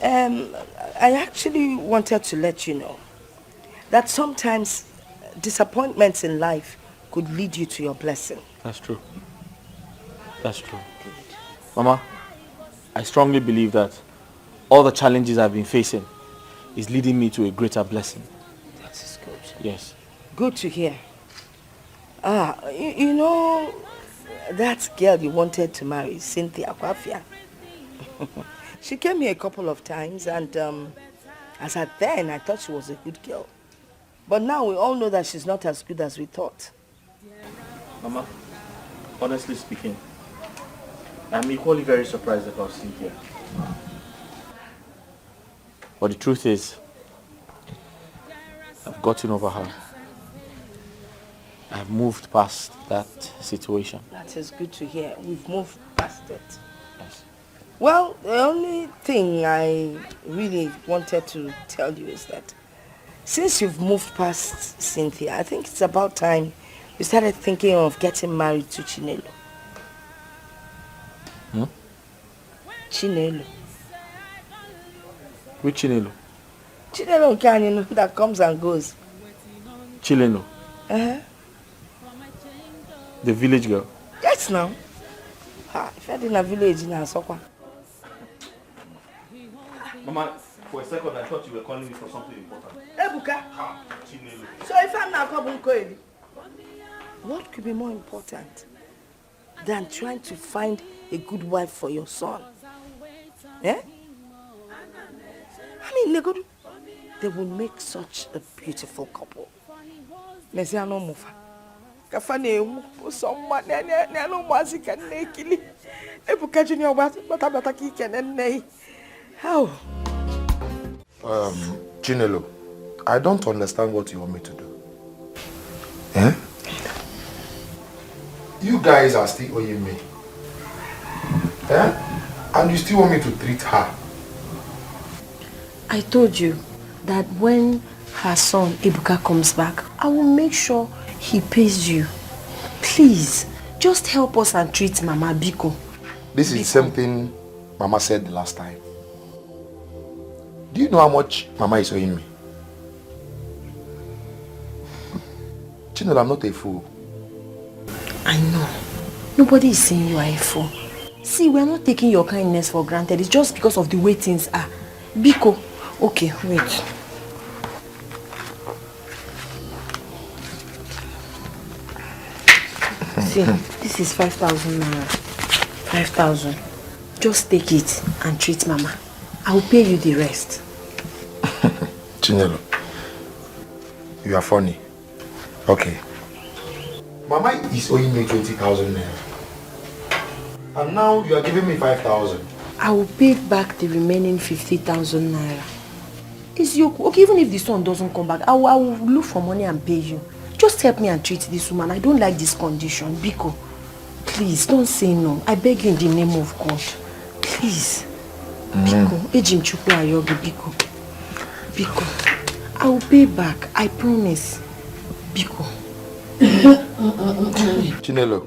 I actually wanted to let you know that sometimes disappointments in life could lead you to your blessing. That's true. That's true. Good. Mama, I strongly believe that all the challenges I've been facing is leading me to a greater blessing. That is good. Yes. Good to hear. You know, that girl you wanted to marry, Cynthia Kwafia. She came here a couple of times and as at then, I thought she was a good girl. But now we all know that she's not as good as we thought. Mama, honestly speaking, I'm equally very surprised about Cynthia. But the truth is, I've gotten over her. I've moved past that situation. That is good to hear. We've moved past it. Yes. Well, the only thing I really wanted to tell you is that since you've moved past Cynthia, I think it's about time you started thinking of getting married to Chinelo. Hmm? Chinelo. Which Chinelo? Chinelo Canyon that comes and goes. Chileno. Uh-huh. The village girl. Yes, now. If I didn't have village in Asokwa. Mama, for a second I thought you were calling me for something important. Ebuka. Chinelo. So if I'm not coming, what could be more important than trying to find a good wife for your son? Eh? I mean, they will make such a beautiful couple. Mesiano Mufa. Kafane someone no music and naked. Ebuka Junior but abataki can nay. How? Chinelo, I don't understand what you want me to do. Eh? You guys are still owing me. Eh? And you still want me to treat her. I told you that when her son Ebuka comes back, I will make sure he pays you. Please, just help us and treat Mama Biko. This is the same thing Mama said the last time. Do you know how much Mama is owing me? Chinelo, I'm not a fool. I know. Nobody is saying you are a fool. See, we are not taking your kindness for granted. It's just because of the way things are. Biko, okay, wait. See, this is 5,000 naira. 5,000. Just take it and treat Mama. I will pay you the rest. Chinelo, you are funny. Okay. Mama is owing me 20,000 naira. And now you are giving me 5,000. I will pay back the remaining 50,000 naira. It's your okay, even if the son doesn't come back, I will look for money and pay you. Just help me and treat this woman. I don't like this condition. Biko, please don't say no. I beg you in the name of God. Please. Biko, Ejim Chukwu Ayogi, Biko. Biko, I will pay back. I promise. Biko. Chinelo,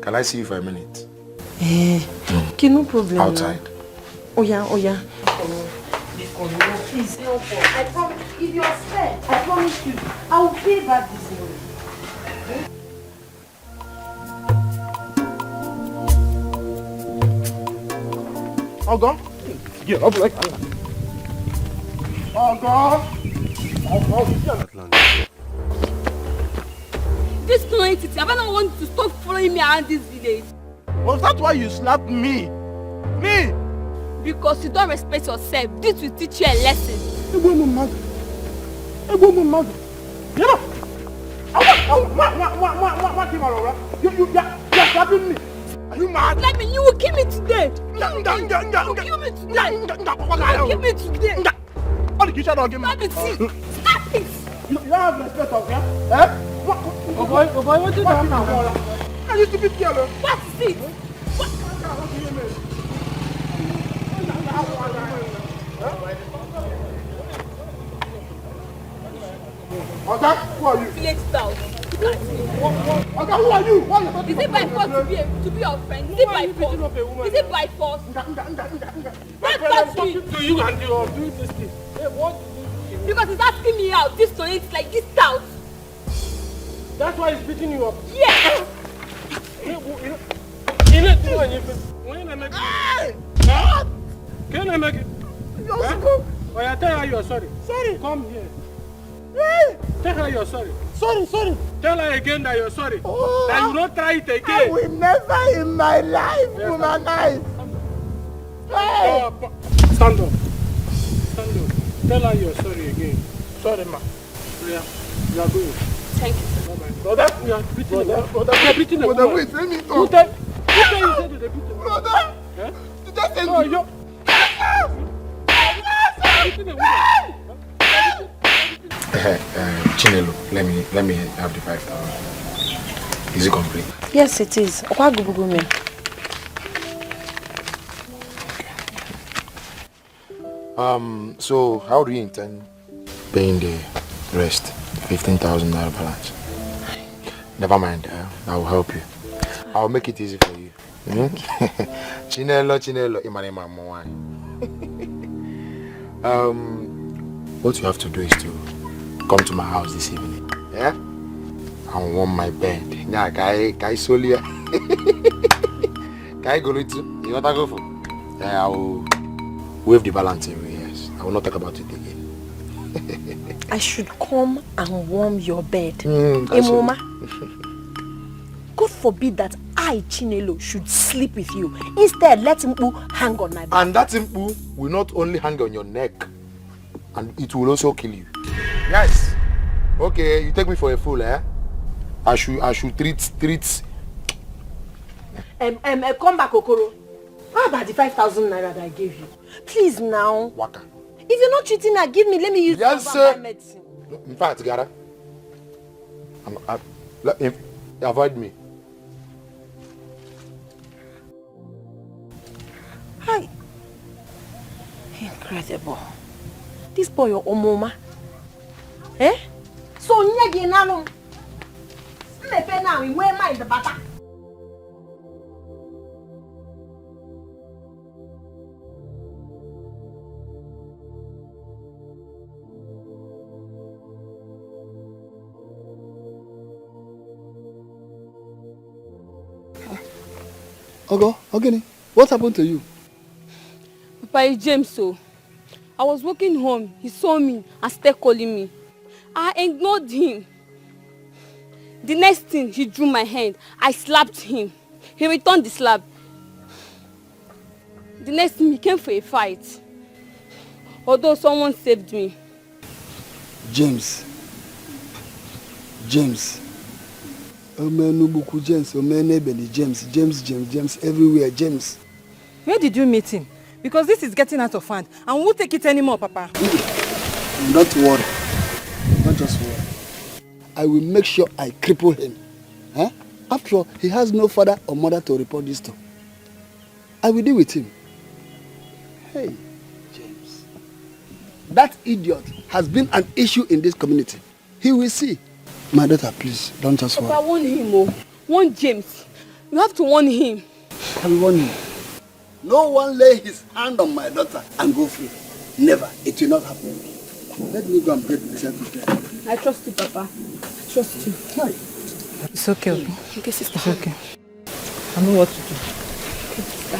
can I see you for a minute? Okay, no problem. Outside. Oh yeah. Biko, no, please help us. I promise. If you're fair, I promise you, I will pay back this money. Ogo? Yeah, I'll be like Ogo! This entity, I don't want you to stop following me around this village. Was that why you slapped me? Me? Because you don't respect yourself. This will teach you a lesson. You know, you're slapping me. Are you mad? Let me, you will kill me today. You will kill me today. What did you try to give me? Stop it. You don't have respect of me, eh? Oh boy, what did you do now? I used to be here. What is it? Oga, who are you? Village style. Oga, who are you? What are you? Is it by force to be your friend? Is it by force? Is it by force? What touch me? To you and you are doing this thing. Hey, what? Because he's asking me out. This tonight is like this stout. That's why he's beating you up. Yeah. Can I make it? Oh, I tell her you're sorry. Sorry. Come here. Tell her you're sorry. Sorry. Tell her again that you're sorry. Oh, that you don't try it again. I will never in my life womanize. Hey. Stand up. Tell her you're sorry again. Sorry, ma. Yeah. You are going. Thank you. Brother, we are beating the woman. Brother, wait, let me talk. Who tell you said to the beat the woman? Brother, eh? Just tell me. Oh, you. Beating the woman. Chinelo, let me have the 5,000. Is it complete? Yes, it is. So how do you intend paying the rest? 15,000 naira balance. Never mind, I will help you. I will make it easy for you. Chinelo, Imanema Mwani. What you have to do is to come to my house this evening. Yeah? And warm my bed. Yeah, kai solia. Kai go to you want to go for? Yeah, I will waive the balance away, yes. I will not talk about it again. I should come and warm your bed. Emoma. God forbid that I, Chinelo, should sleep with you. Instead, let Mpu hang on my back. And that Mpu will not only hang on your neck, and it will also kill you. Yes. Okay, you take me for a fool, eh? I should treat. Come back, Okoro. How about the 5,000 naira that I gave you? Please now. Waka. If you're not treating her, give me. Let me use yes, medicine. In fact, Gara, avoid me. Hi. Incredible. This boy, your Omoma. Eh? So nyagi nanu. Mepe now we wear mind the butter. Ogo, Ogini, what happened to you? Papa, it's James, so I was walking home. He saw me and started calling me. I ignored him. The next thing, he drew my hand. I slapped him. He returned the slap. The next thing, he came for a fight. Although someone saved me. James. Omenubuku James, Omenebeli James, everywhere, James. Where did you meet him? Because this is getting out of hand and we won't take it anymore, Papa. Don't worry. Don't just worry. I will make sure I cripple him. Huh? After all, he has no father or mother to report this to. I will deal with him. Hey, James. That idiot has been an issue in this community. He will see. My daughter, please, don't just worry. Papa, warn him, oh. Warn James. You have to warn him. I will warn him. No one lay his hand on my daughter and go free. Never. It will not happen. Let me go and break myself with them. I trust you, Papa. I trust you. Hi. It's okay, okay. Okay, sister. It's okay. I know what to do. Okay, sister.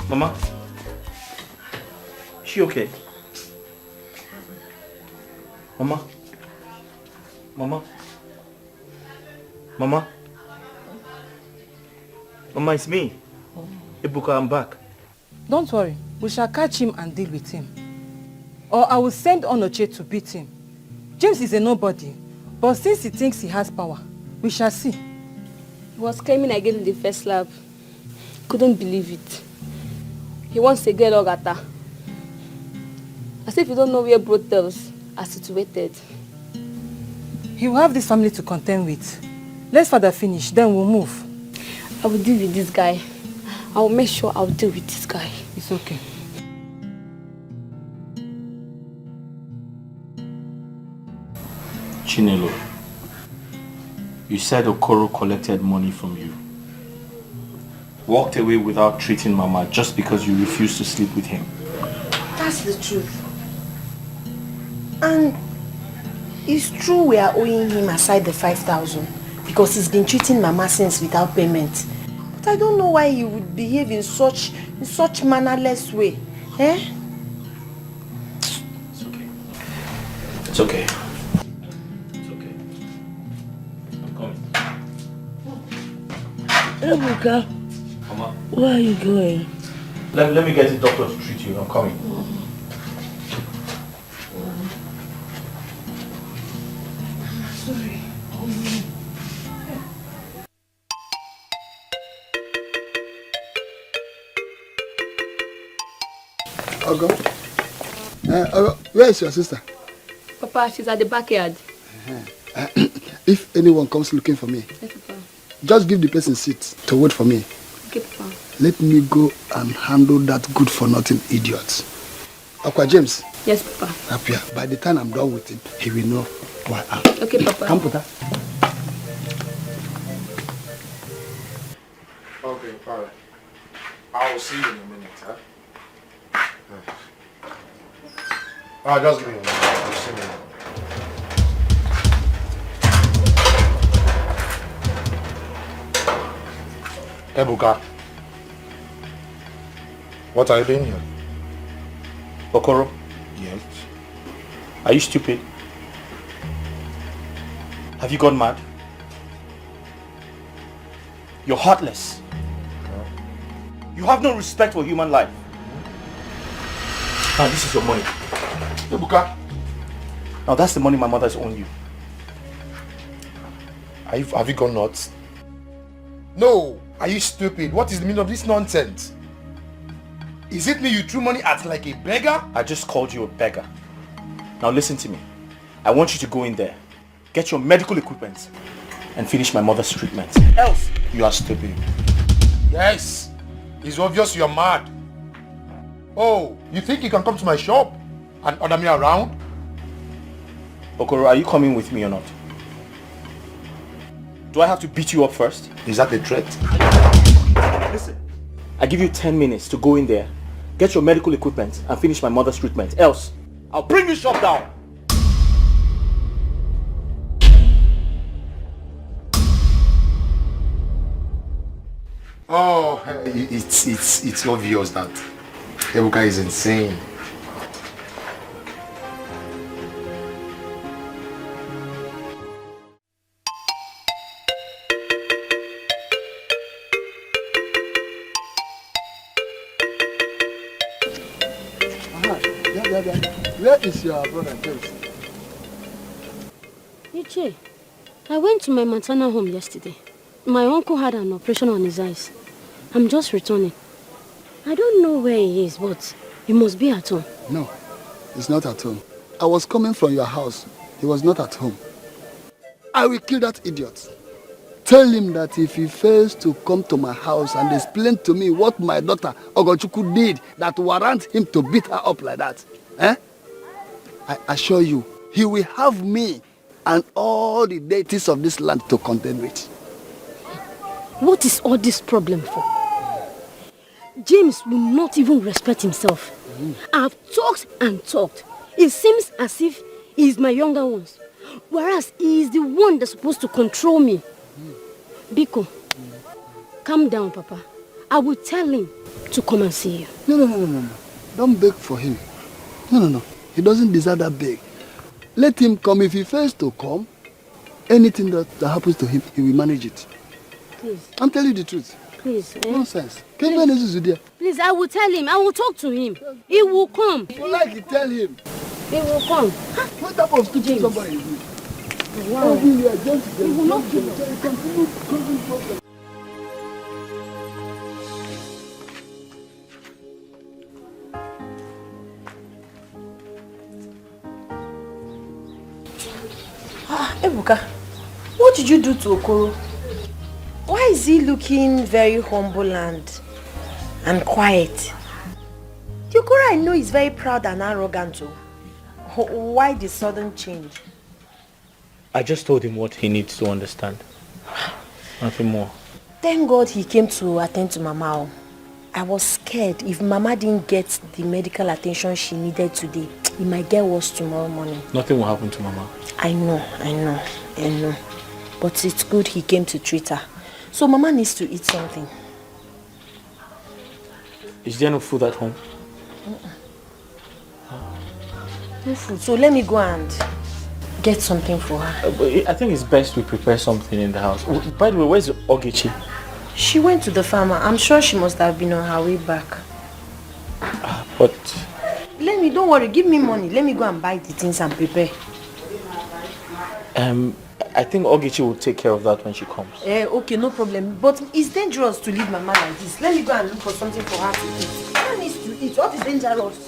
Mama? Is she okay? Mama? Mama? Mama? Mama, it's me. Ibuka, I'm back. Don't worry. We shall catch him and deal with him. Or I will send Onoche to beat him. James is a nobody. But since he thinks he has power, we shall see. He was claiming I gave him the first slap. Couldn't believe it. He wants a girl Ogata. As if you don't know where brothels are situated. He will have this family to contend with. Let's father finish, then we'll move. I will deal with this guy. I will make sure I will deal with this guy. It's okay. Chinelo, you said Okoro collected money from you. Walked away without treating Mama just because you refused to sleep with him. That's the truth. And it's true we are owing him aside the 5,000 because he's been treating Mama since without payment. But I don't know why he would behave in such mannerless way. Eh? It's okay. It's okay. I'm coming. Ebuka, Mama. where are you going? Let me get the doctor to treat you. I'm coming. Sorry. Ogo. Ogo, where is your sister? Papa, she's at the backyard. If anyone comes looking for me, Yes, Papa. just give the person seat to wait for me. Okay, Papa. Let me go and handle that good-for-nothing idiot. Aqua James. Yes, Papa. Up here. By the time I'm done with him, he will know who I am. Okay, Papa. Come, Puta. Okay, alright. I will see you in a minute, huh? Just give me a minute. I'll see you. Ebuka, what are you doing here? Okoro, Yes. are you stupid? Have you gone mad? You're heartless. You have no respect for human life. Now this is your money. Ebuka. Now that's the money my mother's owed you. Have you gone nuts? No. Are you stupid? What is the meaning of this nonsense? Is it me you threw money at like a beggar? I just called you a beggar. Now listen to me. I want you to go in there, get your medical equipment, and finish my mother's treatment. Else, you are stupid. Yes. It's obvious you're mad. Oh, you think you can come to my shop and order me around? Okoro, are you coming with me or not? Do I have to beat you up first? Is that a threat? Listen, I give you 10 minutes to go in there, get your medical equipment, and finish my mother's treatment. Else, I'll bring your shop down. Oh, it's obvious that Ebuka is insane. Where is your brother James? Iche, I went to my maternal home yesterday. My uncle had an operation on his eyes. I'm just returning. I don't know where he is, but he must be at home. No, he's not at home. I was coming from your house. He was not at home. I will kill that idiot. Tell him that if he fails to come to my house and explain to me what my daughter Ogochukwu did that warrant him to beat her up like that, I assure you, he will have me and all the deities of this land to contend with. What is all this problem for? James will not even respect himself. I've talked and talked. It seems as if he is my younger ones, whereas he is the one that's supposed to control me. Biko, calm down, Papa. I will tell him to come and see you. No. Don't beg for him. No. He doesn't deserve that beg. Let him come. If he fails to come, anything that happens to him, he will manage it. Please. I'm telling you the truth. Please. Nonsense. Please, I will tell him. I will talk to him. He will come. If you like it, tell him. He will come. What type of stupid somebody is this? Wow. He will not kill him. Ebuka, what did you do to Okoro? Why is he looking very humble and quiet? The Okoro I know is very proud and arrogant too. Why the sudden change? I just told him what he needs to understand. Nothing more. Thank God he came to attend to Mama. I was scared if Mama didn't get the medical attention she needed today, it might get worse tomorrow morning. Nothing will happen to Mama. I know. But it's good he came to treat her. So Mama needs to eat something. Is there no food at home? No food. So let me go and get something for her. I think it's best we prepare something in the house. By the way, where's Ogechi? She went to the farmer. I'm sure she must have been on her way back. But... Don't worry, give me money. Let me go and buy the things and prepare. I think Ogechi will take care of that when she comes. Okay, no problem. But it's dangerous to leave Mama like this. Let me go and look for something for her to eat. Mama needs to eat. What is dangerous?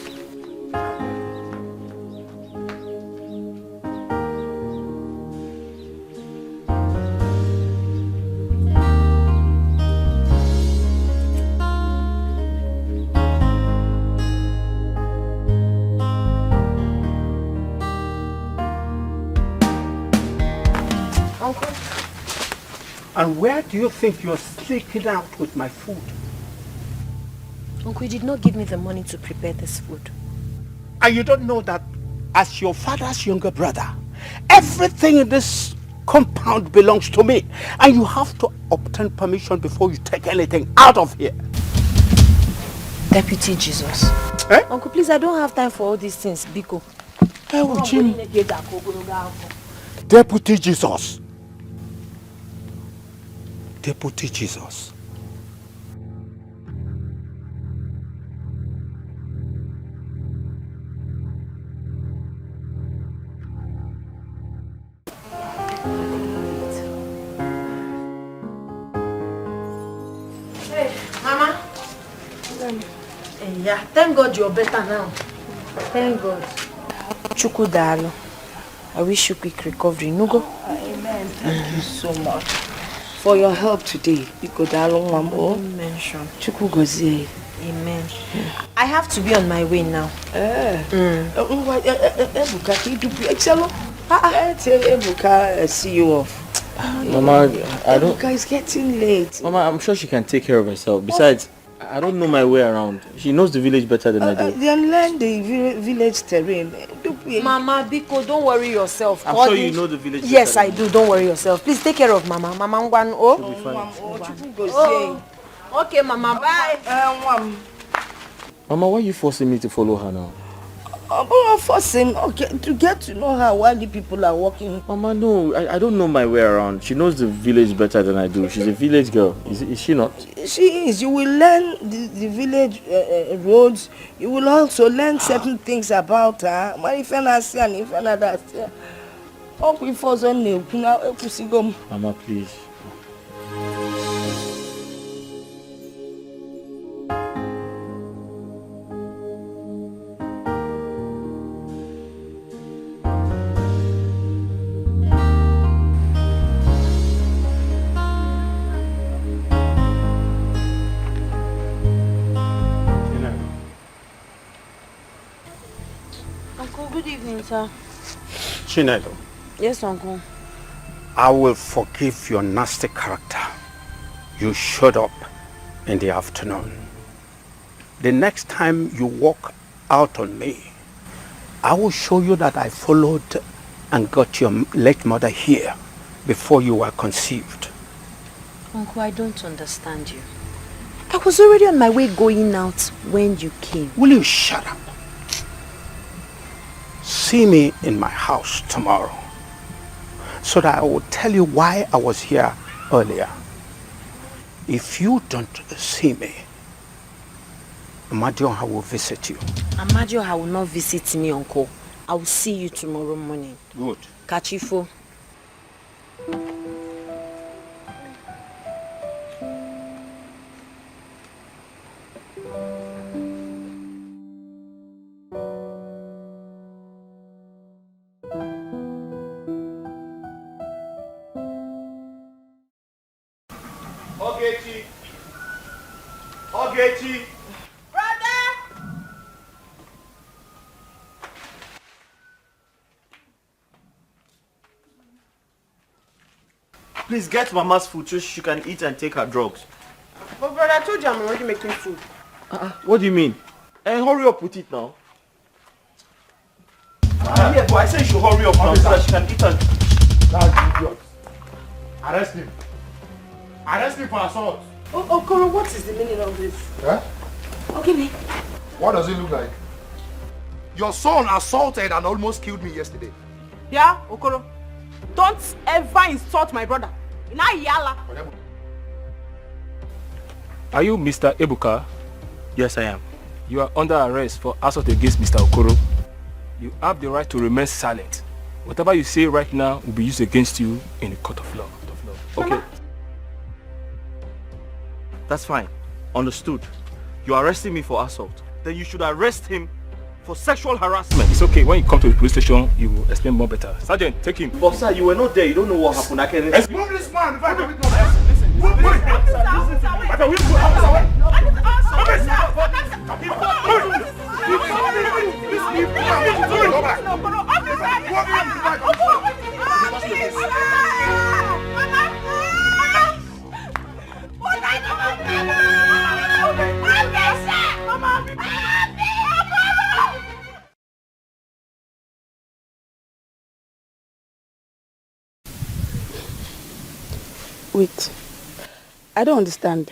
And where do you think you're sneaking out with my food? Uncle, you did not give me the money to prepare this food. And you don't know that as your father's younger brother, everything in this compound belongs to me. And you have to obtain permission before you take anything out of here. Deputy Jesus. Uncle, please, I don't have time for all these things, Biko. Oh, Jim. Deputy Jesus. Deputy Jesus. Hey, Mama. Yeah, thank God you're better now. Thank God. Chukudalo. I wish you quick recovery. Nugo. Amen. Thank you so much for your help today. Mention. Chukugozie. Amen. I have to be on my way now. Ebuka, see you off. Mama, I don't... Ebuka is getting late. Mama, I'm sure she can take care of herself. Besides, I don't know my way around. She knows the village better than I do. Then learn the village terrain. Mama, Biko, don't worry yourself. I'm sure you know the village better. Yes, I do. Don't worry yourself. Please take care of Mama. Mama Ngwan. She'll be fine. Okay, Mama. Bye. Mama, why are you forcing me to follow her now? I'm not forcing, okay, to get to know her while the people are walking. Mama, no, I don't know my way around. She knows the village better than I do. She's a village girl. Is she not? She is. You will learn the village roads. You will also learn certain things about her. Mama, please. Good evening, sir. Chinedu, Yes, Uncle. I will forgive your nasty character. You showed up in the afternoon. The next time you walk out on me, I will show you that I followed and got your late mother here before you were conceived. Uncle, I don't understand you. I was already on my way going out when you came. Will you shut up? See me in my house tomorrow so that I will tell you why I was here earlier. If you don't see me, Amadioha will visit you. Amadioha will not visit me, Uncle. I will see you tomorrow morning. Good. Kachifo. Ogechi. Brother! Please get Mama's food so she can eat and take her drugs. But brother, I told you I'm already making food. What do you mean? Hurry up with it now. Yeah, but I said you should hurry up now so that she can eat and... That's idiot. Arrest him. Arrest him for assault. Oh, Koro, what is the meaning of this? Huh? Okay, me. What does it look like? Your son assaulted and almost killed me yesterday. Yeah, Okoro. Don't ever insult my brother. Yala. Are you Mr. Ebuka? Yes, I am. You are under arrest for assault against Mr. Okoro. You have the right to remain silent. Whatever you say right now will be used against you in the court of law. Okay. That's fine. Understood. You are arresting me for assault. Then you should arrest him for sexual harassment. It's okay. When you come to the police station, you will explain more better. Sergeant, take him. But sir, you were not there. You don't know what happened. I can... Let's move this man. Listen. Wait, I don't understand.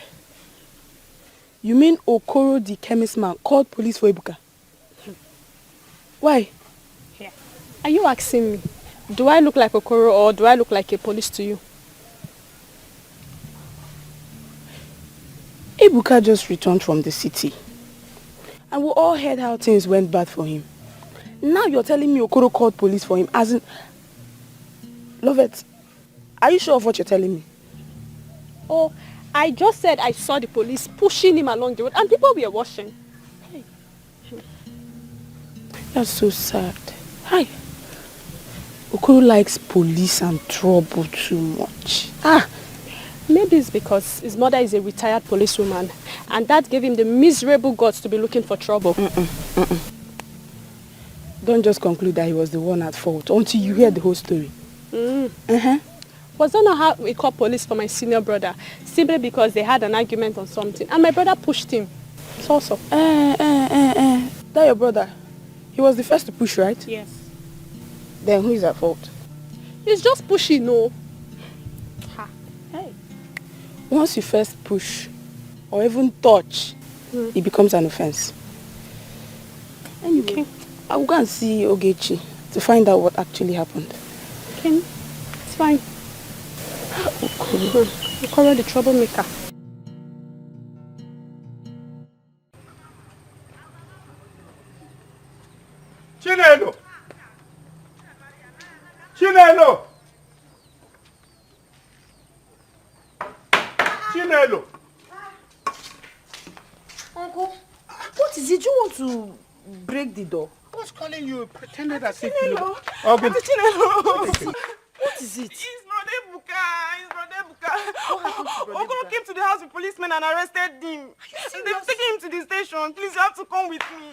You mean Okoro the chemist man called police for Ebuka? Why? Yeah. Are you asking me, do I look like Okoro or do I look like a police to you? Ebuka just returned from the city. And we all heard how things went bad for him. Now you're telling me Okoro called police for him as in... Lovett, are you sure of what you're telling me? Oh, I just said I saw the police pushing him along the road and people were watching. Hey. That's so sad. Hi. Okoro likes police and trouble too much. Maybe it's because his mother is a retired policewoman and that gave him the miserable guts to be looking for trouble. Don't just conclude that he was the one at fault until you hear the whole story. Was that not how we called police for my senior brother? Simply because they had an argument on something and my brother pushed him. It's also. That your brother? He was the first to push, right? Yes. Then who is at fault? He's just pushing, no. Hey. Once you first push or even touch, it becomes an offense. Anyway, I will go and see Ogechi to find out what actually happened. Okay, it's fine. Okoro the troublemaker. Chinelo! Chinelo! Chinelo! Uncle, what is it? You want to break the door? I was calling you, pretended as if Chinelo! you know. Chinelo! What is it? It's Brother Ebuka. It's Brother Ebuka. Okoro came to the house with policemen and arrested him. And they've taken him to the station. Please, you have to come with me.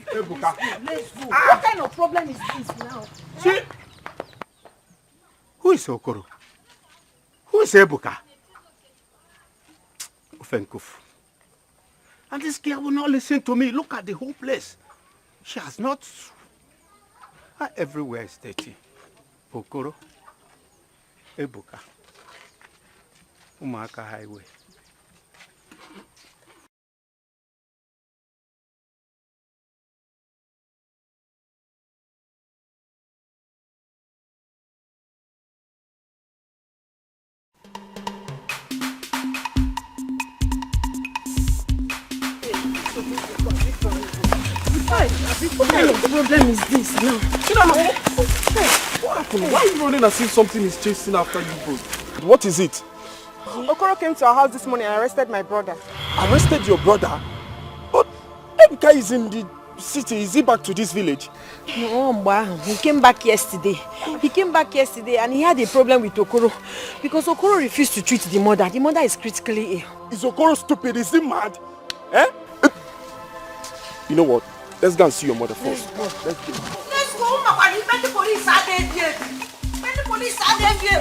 Ebuka. Let's go. What kind of problem is this now? See? Who is Okoro? Who is Ebuka? Ofenkofu. And this girl will not listen to me. Look at the whole place. She has not... Everywhere is dirty. Okoro. Ebuka. Umaka Highway. What kind of problem is this now? What happened? Why are you running as if something is chasing after you both? What is it? Okoro came to our house this morning and arrested my brother. Arrested your brother? But Ebuka is in the city. Is he back to this village? No, he came back yesterday. And he had a problem with Okoro. Because Okoro refused to treat the mother. The mother is critically ill. Is Okoro stupid? Is he mad? Eh? You know what? Let's go and see your mother first. Let's go. Let's go, Mama. When the police are there,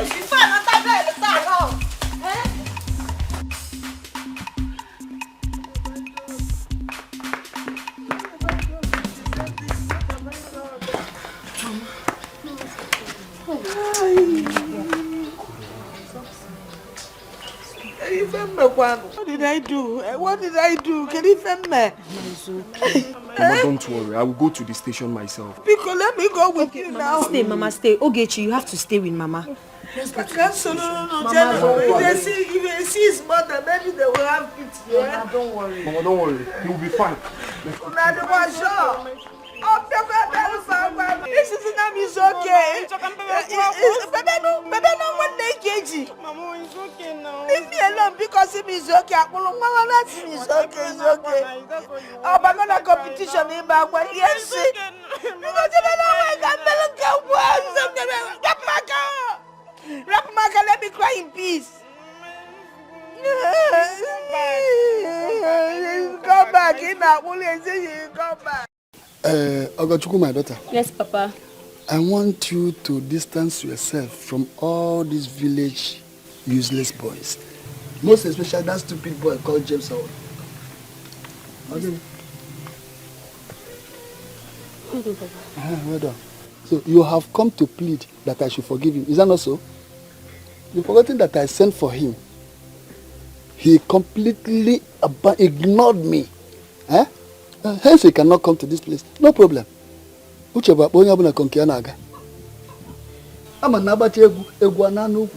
before another bed start out. What did I do? Can you defend me? Mama, don't worry. I will go to the station myself. Because let me go with you now. Stay, Mama, stay. Ogechi, you have to stay with Mama. I can't If they see his mother, maybe they will have pity. Mama, don't worry. Mama, don't worry. He will be fine. This is not is okay. Baby, no one kg. Mama, it's okay now. Leave me alone because it is okay. Mama, that's it's okay. It's okay. Oh, but not a competition in back when yes. Because you don't know Rapmaka, let me cry in peace. Come back in that will say you come back. Ogachuku, my daughter. Yes, Papa. I want you to distance yourself from all these village useless boys. Most especially that stupid boy called James Howard. Okay. Well done. So you have come to plead that I should forgive him. Is that not so? You've forgotten that I sent for him. He completely ignored me. Eh? Hence he cannot come to this place. No problem. Whichever boy abuna konkianaga. Ama nabati egwu ananu.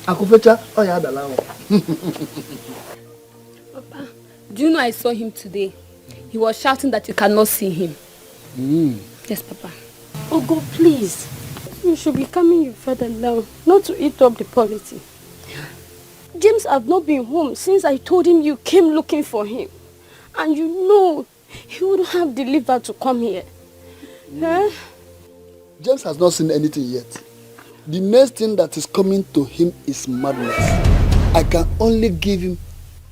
Akufecha, oh yeah, Dalawa. Papa, do you know I saw him today? He was shouting that you cannot see him. Yes, Papa. Oh God, please. You should be calming your father now, not to eat up the policy. James have not been home since I told him you came looking for him. And you know, he wouldn't have the liver to come here. Huh? James has not seen anything yet. The next thing that is coming to him is madness. I can only give him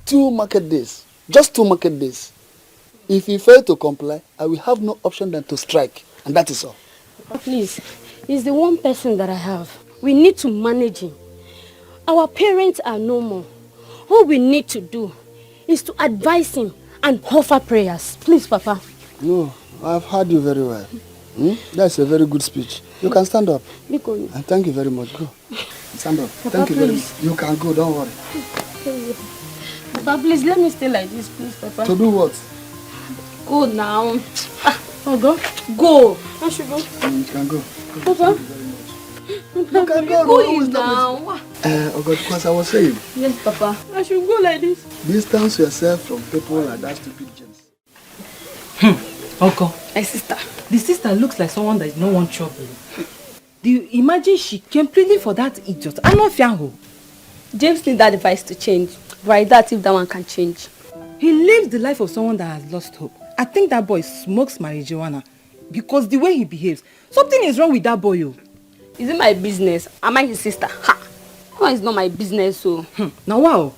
2 market days. Just 2 market days. If he fails to comply, I will have no option than to strike. And that is all. Please, he's the one person that I have. We need to manage him. Our parents are no more. All we need to do is to advise him and offer prayers. Please, Papa. No, I've heard you very well. That's a very good speech. You can stand up. And thank you very much. Go. Stand up. Papa, thank you very please. much. You can go, don't worry. Papa, please let me stay like this, please, Papa. To do what? Go now. Go. Go. I should go. You can go. Papa. You can go. Go now. Oh God, because I was saying, Yes, Papa. I should go like this. distance yourself from people like that stupid James. Uncle, My sister. the sister looks like someone that is no want trouble. Do you imagine she came pleading for that idiot? I'm not fiango. James needs that advice to change. Right, that if that one can change. He lives the life of someone that has lost hope. I think that boy smokes marijuana because the way he behaves, something is wrong with that boy. Oh. Is it my business? Am I his sister? Ha! No, it's not my business, so. Now wow.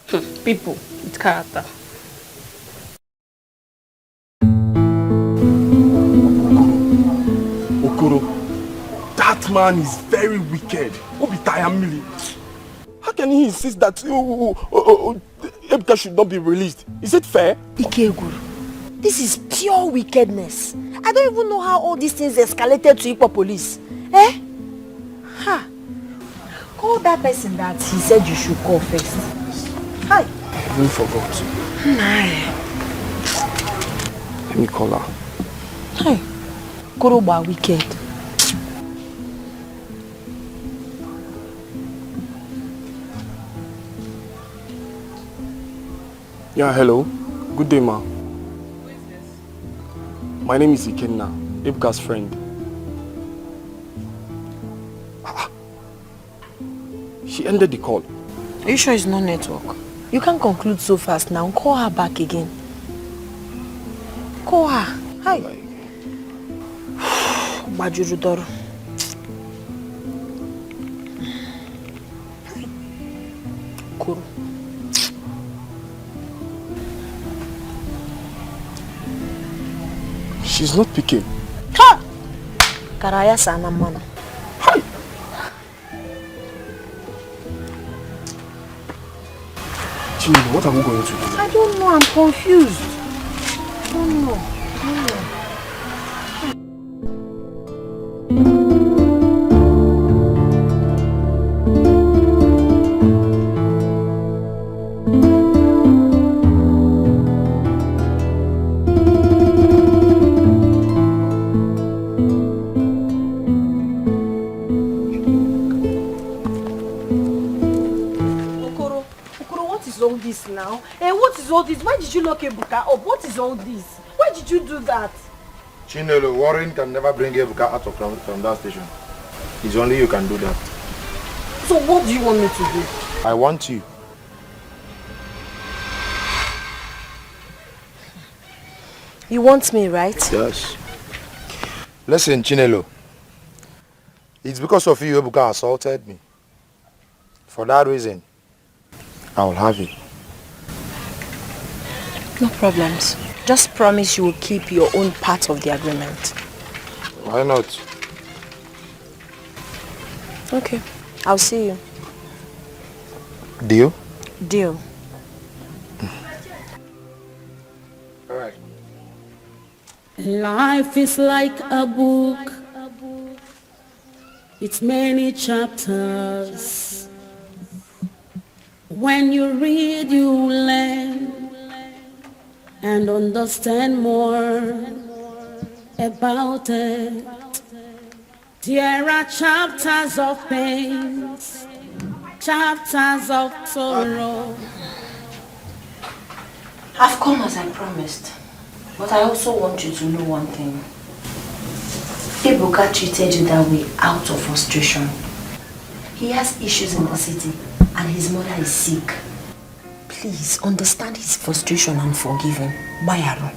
People with character. Okoro, that man is very wicked. Obitayamili. How can he insist that Ebuka should not be released? Is it fair? Ikeguru, this is pure wickedness. I don't even know how all these things escalated to Ipo police. Eh? Ha! Call that person that he said you should call first. Hi. I even forgot. Let me call her. Hi. Koroba wicked. Yeah, hello. Good day, ma. My name is Ikenna, Ebuka's friend. She ended the call. Are you sure it's not network? You can't conclude so fast now. Call her back again. Call her. Hi. Bajurudoro. Kuru. She's not picking. Ha! Karaya sana mana. Chino, what are we going to do? I don't know, I'm confused. I don't know. Now, what is all this? Why did you lock Ebuka up? What is all this? Why did you do that? Chinelo, Warren can never bring Ebuka out from that station. It's only you can do that. So what do you want me to do? I want you. You want me, right? Yes. Listen, Chinelo. It's because of you Ebuka assaulted me. For that reason, I will have you. No problems. Just promise you will keep your own part of the agreement. Why not? Okay. I'll see you. Deal? Deal. Alright. Life is like a book. It's many chapters. When you read, you learn and understand more about it. There are chapters of pains chapters of sorrow. I've come as I promised. But I also want you to know one thing. Ebuka treated you that way out of frustration. He has issues in the city and his mother is sick. Please understand his frustration and forgive him. Bayaro.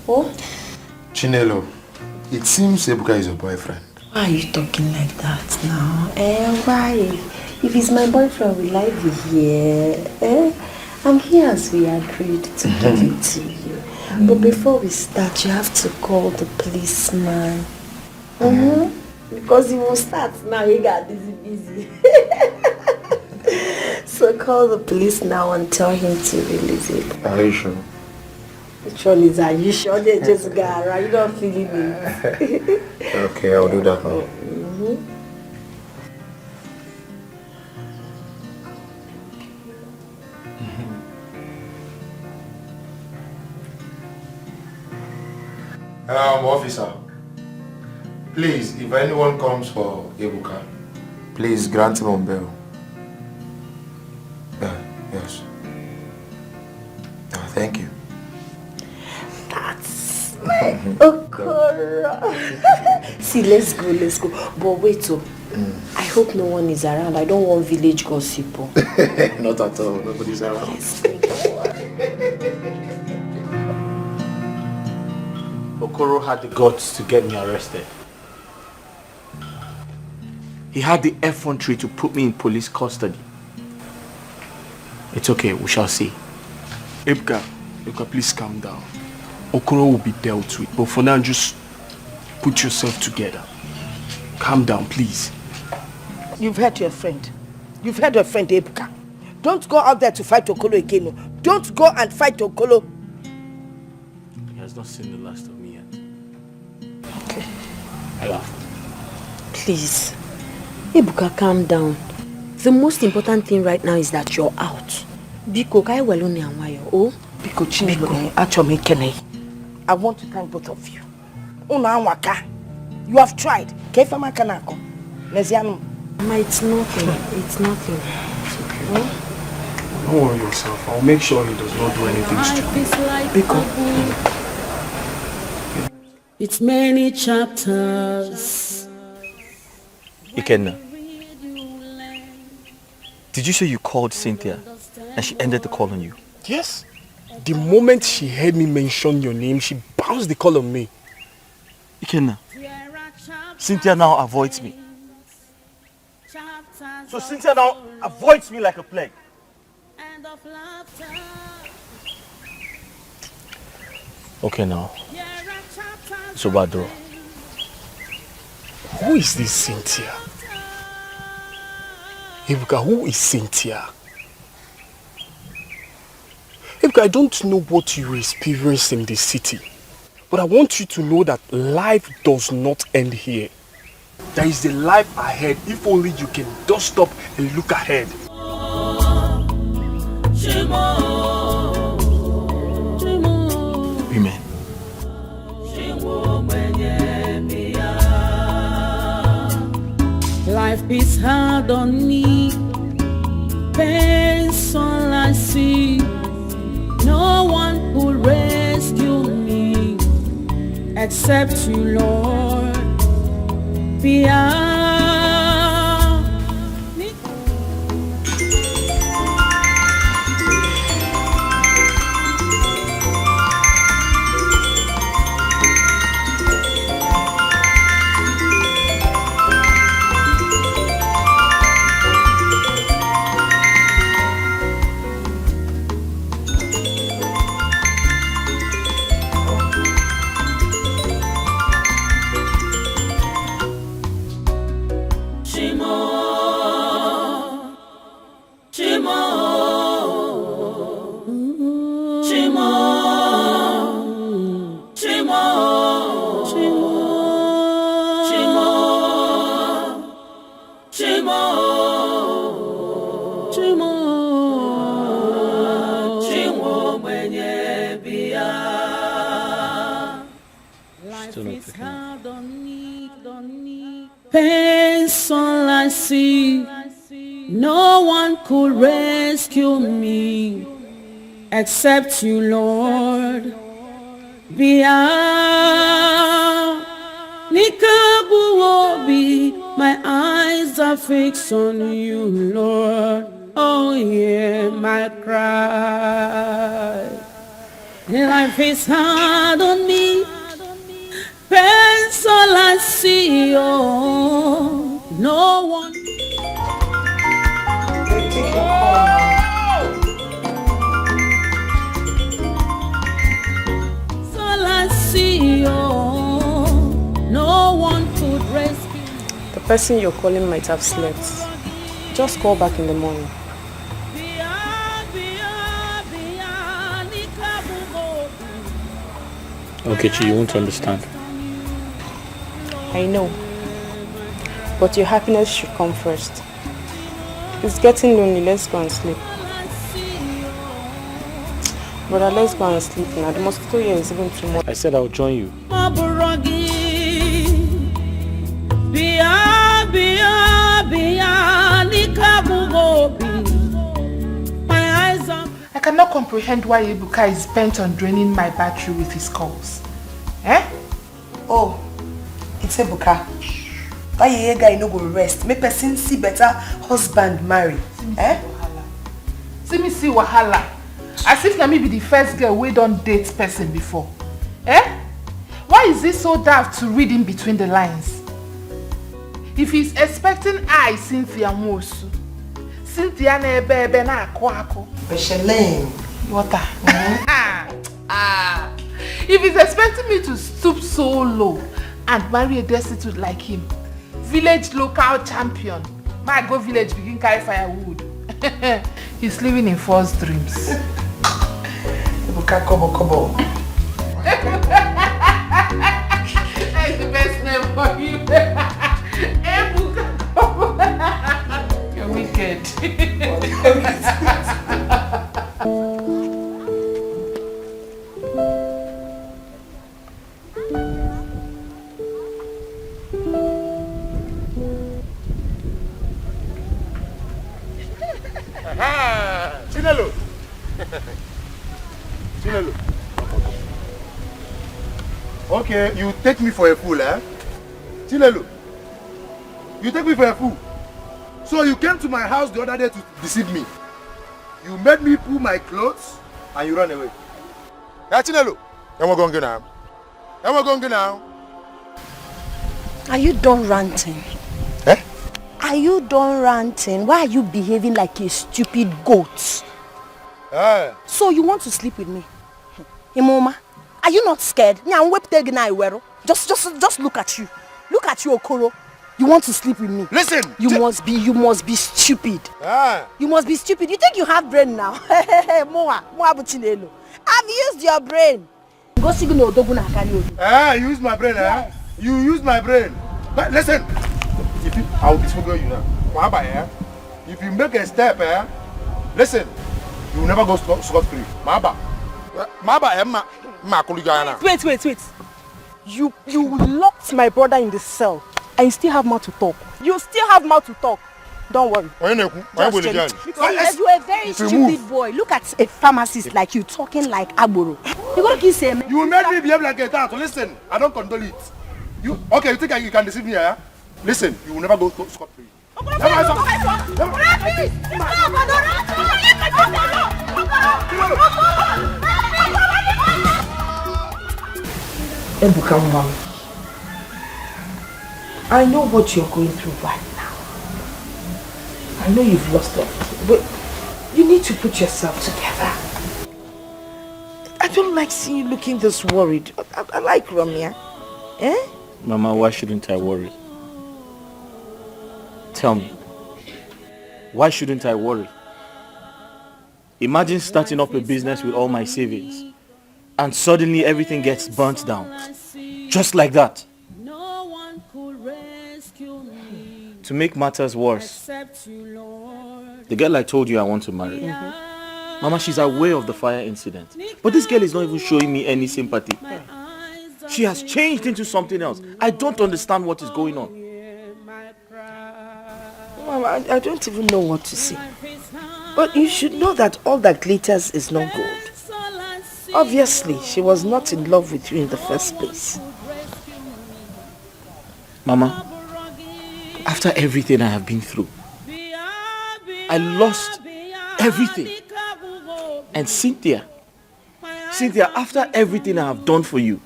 Oh? Chinelo, it seems Ebuka is your boyfriend. Why are you talking like that now? Why? If he's my boyfriend, will I be here? I'm here as we agreed to give it to you. But before we start, you have to call the policeman. Because he will start now. He got busy. So call the police now and tell him to release it. Are you sure? Which one is are you sure? They just got right. You're not feeling it. Okay, I'll do that now. Officer, please, if anyone comes for Ebuka, please grant him on bail. Yes. Thank you. That's Okoro. See, let's go. But wait, I hope no one is around. I don't want village gossip. Not at all. Nobody's around. Yes, Okoro had the guts to get me arrested. He had the effrontery to put me in police custody. It's okay, we shall see. Ebuka, please calm down. Okoro will be dealt with, but for now, just put yourself together. Calm down, please. You've hurt your friend. You've hurt your friend, Ebuka. Don't go out there to fight Okolo again. No. Don't go and fight Okolo. He has not seen the last of me yet. Okay. I laugh. Please. Ebuka, calm down. The most important thing right now is that you're out. Biko, kai welone anwayo. Oh? Biko, Chinelo, Achome Kene. I want to thank both of you. Una anwaka. You have tried. Kefa makanako. Neziano. Ma, it's nothing. It's nothing. It's okay. Oh? Don't worry yourself. I'll make sure he does not do anything stupid. Biko. It's many chapters. Ikenna, did you say you called Cynthia and she ended the call on you? Yes. The moment she heard me mention your name, she bounced the call on me. Ikenna, Cynthia now avoids me. So Cynthia now avoids me like a plague. Okay now. Subadro. Who is this Cynthia? Ebuka, who is Cynthia? Ebuka, I don't know what you experience in the city, but I want you to know that life does not end here. There is a life ahead if only you can dust up and look ahead. Amen. Life is hard on me, pain's all I see. No one will rescue me except you, Lord. Beyond me. Pain's all I see. No one could rescue me except you, Lord. Beyond Nikabuobi, my eyes are fixed on you, Lord. Oh yeah, my cry. Life is hard on me. Pain's all I see. Oh, no one. All I see. Oh, no one could rescue. The person you're calling might have slept. Just call back in the morning. Okay, Chi, you won't understand. I know. But your happiness should come first. It's getting lonely. Let's go and sleep. Brother, let's go and sleep now. The mosquito here is even too much. I said I'll join you. I cannot comprehend why Ebuka is bent on draining my battery with his calls. Eh? Oh, it's Ebuka. Why you guy no go rest? Make person see better husband marry. See me see wahala. As if na me be the first girl we don't date person before. Eh? Why is he so daft to read in between the lines? If he's expecting I, Cynthia Mosu, Cynthia na ebe na ako. Beshelene. Water. If he's expecting me to stoop so low and marry a destitute like him, village local champion, my go village begin carry firewood. He's living in false dreams. Ebuka Kobo. That's the best name for you. Ebuka Kobo. You're wicked. Chinelo. Chinelo. Okay, you take me for a fool, eh? Chinelo. You take me for a fool. So you came to my house the other day to deceive me. You made me pull my clothes and you run away. Hey, Chinelo. We're going now. We're going now. Are you done ranting? Eh? Are you done ranting? Why are you behaving like a stupid goat? So you want to sleep with me? Imoma, are you not scared? Just look at you. Look at you, Okoro. You want to sleep with me? Listen! You must be stupid. You must be stupid. You think you have brain now? Moa Buchinelo. I've used your brain. Go signal Doguna Kanyo. You use my brain, yes. You use my brain. But listen, I will disfigure you now. If you make a step, listen, you will never go scot-free. Wait. You locked my brother in the cell and you still have mouth to talk. Don't worry. Because you're a very stupid boy. Look at a pharmacist like you talking like Agboro. You gonna kiss him? You made me behave like a tat. Listen, I don't condole it. You think you can deceive me, eh? Listen, you will never go scot-free. Ebuka, I know what you're going through right now. I know you've lost everything, but you need to put yourself together. I don't like seeing you looking this worried. I like Ramya. Eh? Mama, why shouldn't I worry? Tell me, why shouldn't I worry? Imagine starting up a business with all my savings and suddenly everything gets burnt down. Just like that. To make matters worse, the girl I told you I want to marry. Mama, she's aware of the fire incident. But this girl is not even showing me any sympathy. She has changed into something else. I don't understand what is going on. I don't even know what to say. But you should know that all that glitters is not gold. Obviously, she was not in love with you in the first place. Mama, after everything I have been through, I lost everything. And Cynthia, after everything I have done for you,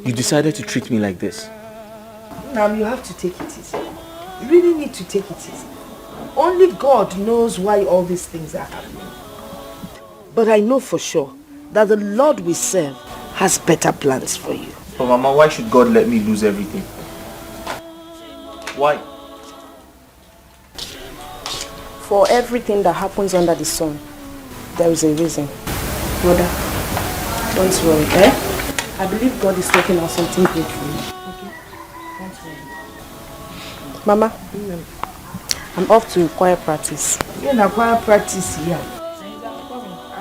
you decided to treat me like this. Now you have to take it easy. You really need to take it easy. Only God knows why all these things are happening. But I know for sure that the Lord we serve has better plans for you. But Mama, why should God let me lose everything? Why? For everything that happens under the sun, there is a reason. Brother, don't worry, eh? I believe God is working on something good for you. Okay? Don't worry. Mama, I'm off to choir practice. You're in a choir practice here.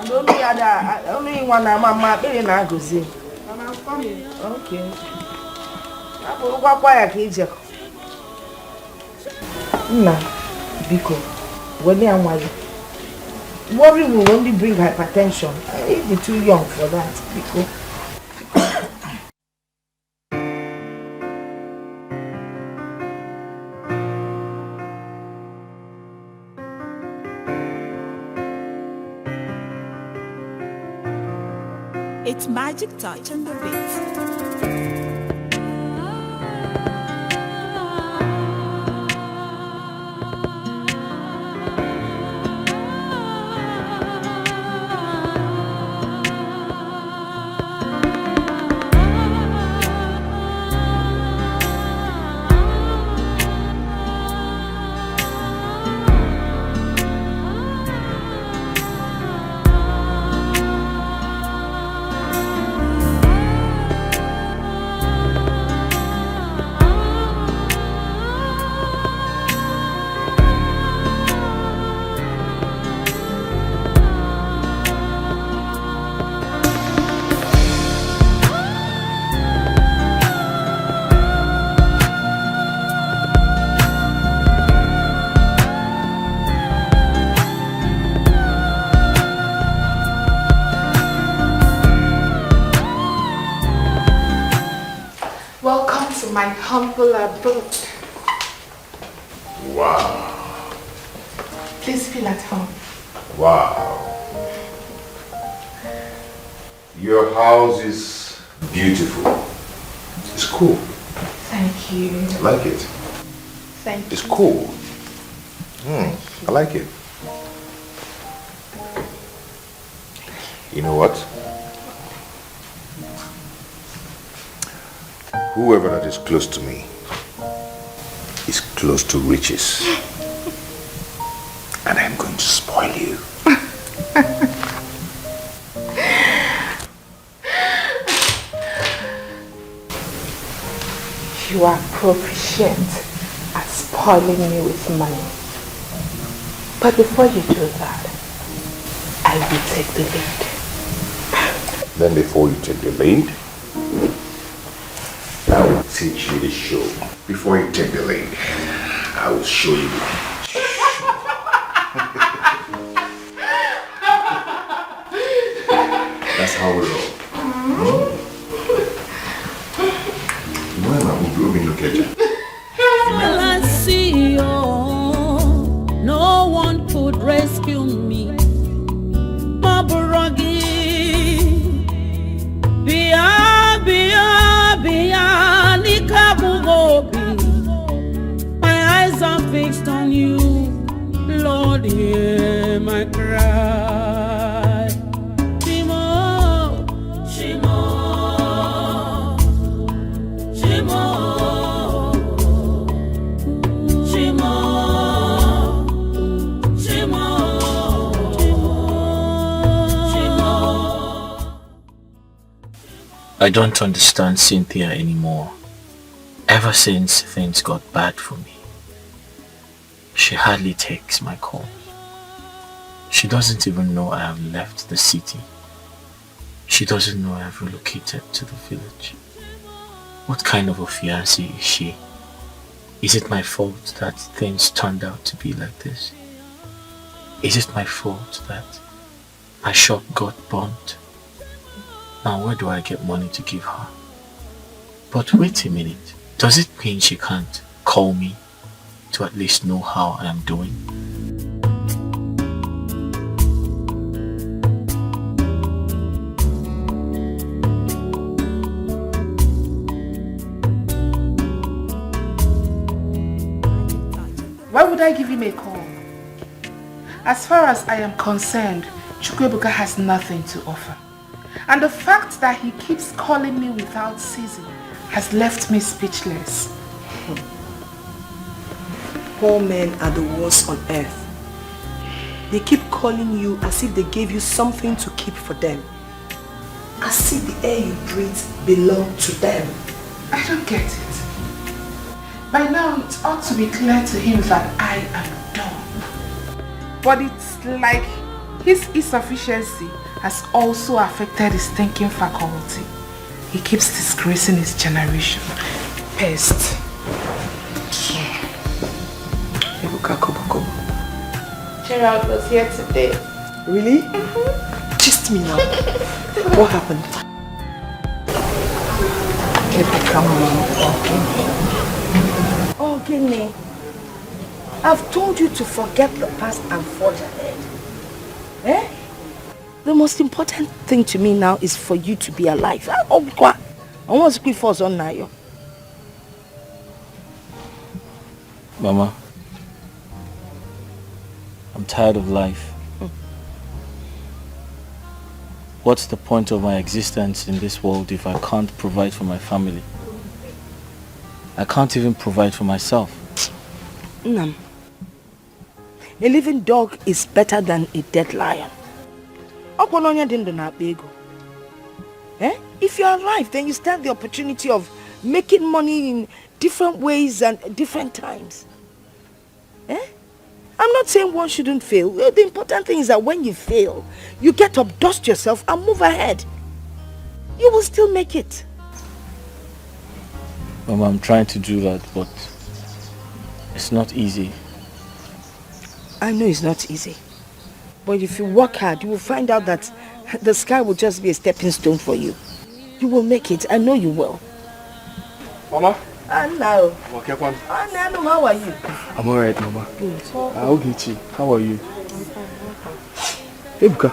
And only one Mama, Billionaire goes in. Mama, I'm coming. Okay. I'm going to choir cage. Nah, Biko, when they are worry will only bring hypertension. You're too young for that, Biko. It's Magic Touch on the beat. Welcome to my humble abode. Wow. Please feel at home. Wow. Your house is beautiful. It's cool. Thank you. I like it. Thank you. It's cool. I like it. You know what? Whoever that is close to me is close to riches. And I'm going to spoil you. You are proficient at spoiling me with money. But before you do that, I will take the lead. Then before you take the lead, I will teach you the show. Before you take the lead, I will show you. That's how we roll. We'll be looking at you. All I see, oh, no one could rescue me. Maburagi, Bia, Nikabugobi. My eyes are fixed on you, Lord, hear my cry. Shimo, Shimo, Shimo. I don't understand Cynthia anymore. Ever since things got bad for me, she hardly takes my calls. She doesn't even know I have left the city. She doesn't know I have relocated to the village. What kind of a fiancé is she? Is it my fault that things turned out to be like this? Is it my fault that my shop got burnt? Now where do I get money to give her? But wait a minute, does it mean she can't call me to at least know how I am doing? Why would I give him a call? As far as I am concerned, Chukwuebuka has nothing to offer. And the fact that he keeps calling me without ceasing has left me speechless. Poor men are the worst on earth. They keep calling you as if they gave you something to keep for them. As if the air you breathe belonged to them. I don't get it. By now it ought to be clear to him that I am done. But it's like his insufficiency has also affected his thinking faculty. He keeps disgracing his generation. Pest. Gerald was here today. Really? Just me now. What happened? Oh, Gini. I've told you to forget the past and forge ahead. Eh? The most important thing to me now is for you to be alive. I want to speak first on Nayo. Mama, I'm tired of life. What's the point of my existence in this world if I can't provide for my family? I can't even provide for myself. Nam, a living dog is better than a dead lion. Eh? If you're alive, then you stand the opportunity of making money in different ways and different times. Eh? I'm not saying one shouldn't fail. The important thing is that when you fail, you get up, dust yourself and move ahead. You will still make it. Mama, I'm trying to do that, but it's not easy. I know it's not easy. But if you work hard, you will find out that the sky will just be a stepping stone for you. You will make it. I know you will. Mama? Hello. How are you? I'm alright, Mama. Good. Ogechi, how are you? Ebuka.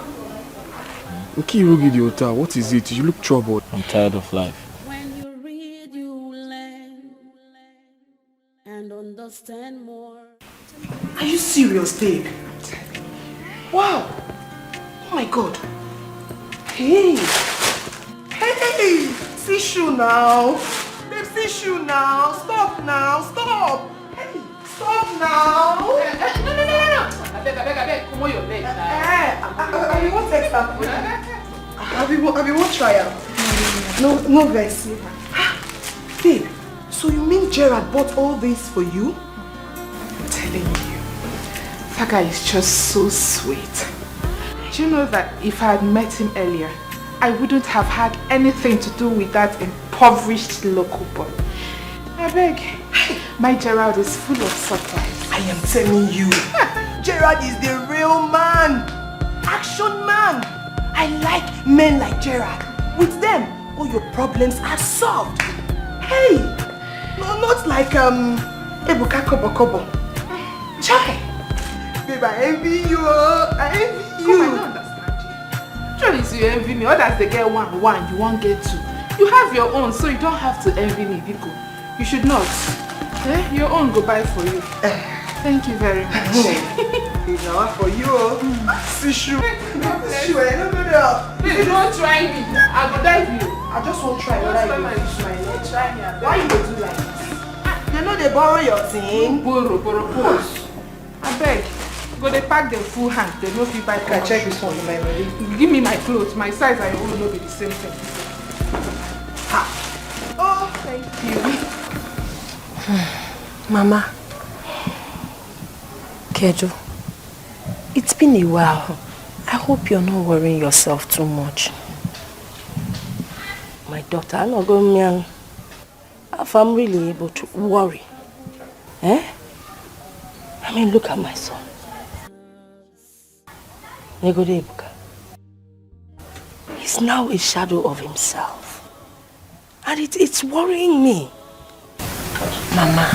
Okay, Rugi the hotel. What is it? You look troubled. I'm tired of life. When you read, you learn and understand more. Are you serious, babe? Wow. Oh my God. Hey. Hey. See shoe now. Babe, see shoe now. Stop now. Stop. Hey. Stop now. No. I beg. Come on your leg now. I won't take that. I won't try out. No vex. Babe, so you mean Gerard bought all this for you? I'm telling you, that guy is just so sweet. Do you know that if I had met him earlier, I wouldn't have had anything to do with that impoverished local boy. I beg, my Gerard is full of surprise. I am telling you, Gerard is the real man. Action man. I like men like Gerard. With them, all your problems are solved. Hey, no, not like Ebuka Kobo. Chai. Babe, I envy you. I envy you. I don't understand you. Sure is you envy me. Others they get one, you won't get two. You have your own, so you don't have to envy me, Biko. You should not. Eh? Your own go buy for you. Thank you very much. It's now for you. See shoe. No. Please don't try me. I will dive you. I just won't try. Try me. Why you go do like this? You know they borrow your thing. Borrow, pose. I beg. Go they pack them full hand. They no fit buy. Can I check this one in my money? Give me my clothes. My size and your own will be the same thing. Oh, thank you. Mama. Kejo, it's been a while. I hope you're not worrying yourself too much. My daughter, I'm not going to if I'm really able to worry. Eh? I mean, look at my son. Negode Ebuka. He's now a shadow of himself. And it's worrying me. Mama,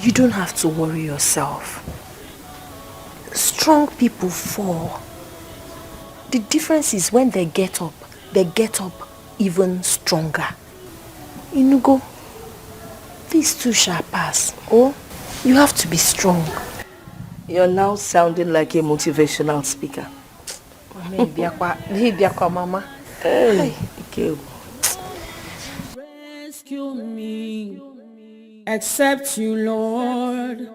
you don't have to worry yourself. Strong people fall. The difference is when they get up even stronger. Inugo, these too shall pass. Oh, you have to be strong. You're now sounding like a motivational speaker. Mama. Hey, okay. Rescue me, accept you, Lord.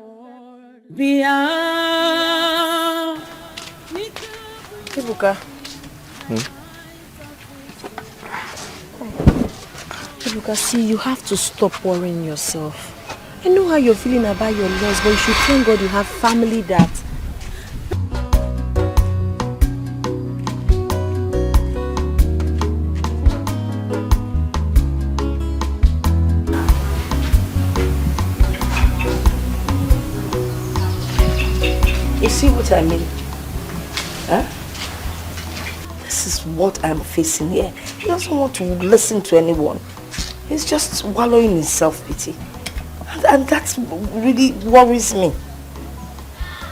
Beyond. Ibuka. Ibuka, see, you have to stop worrying yourself. I know how you're feeling about your loss, but you should thank God you have family that... You see what I mean? Huh? This is what I'm facing here. He doesn't want to listen to anyone. He's just wallowing in self-pity. And that really worries me.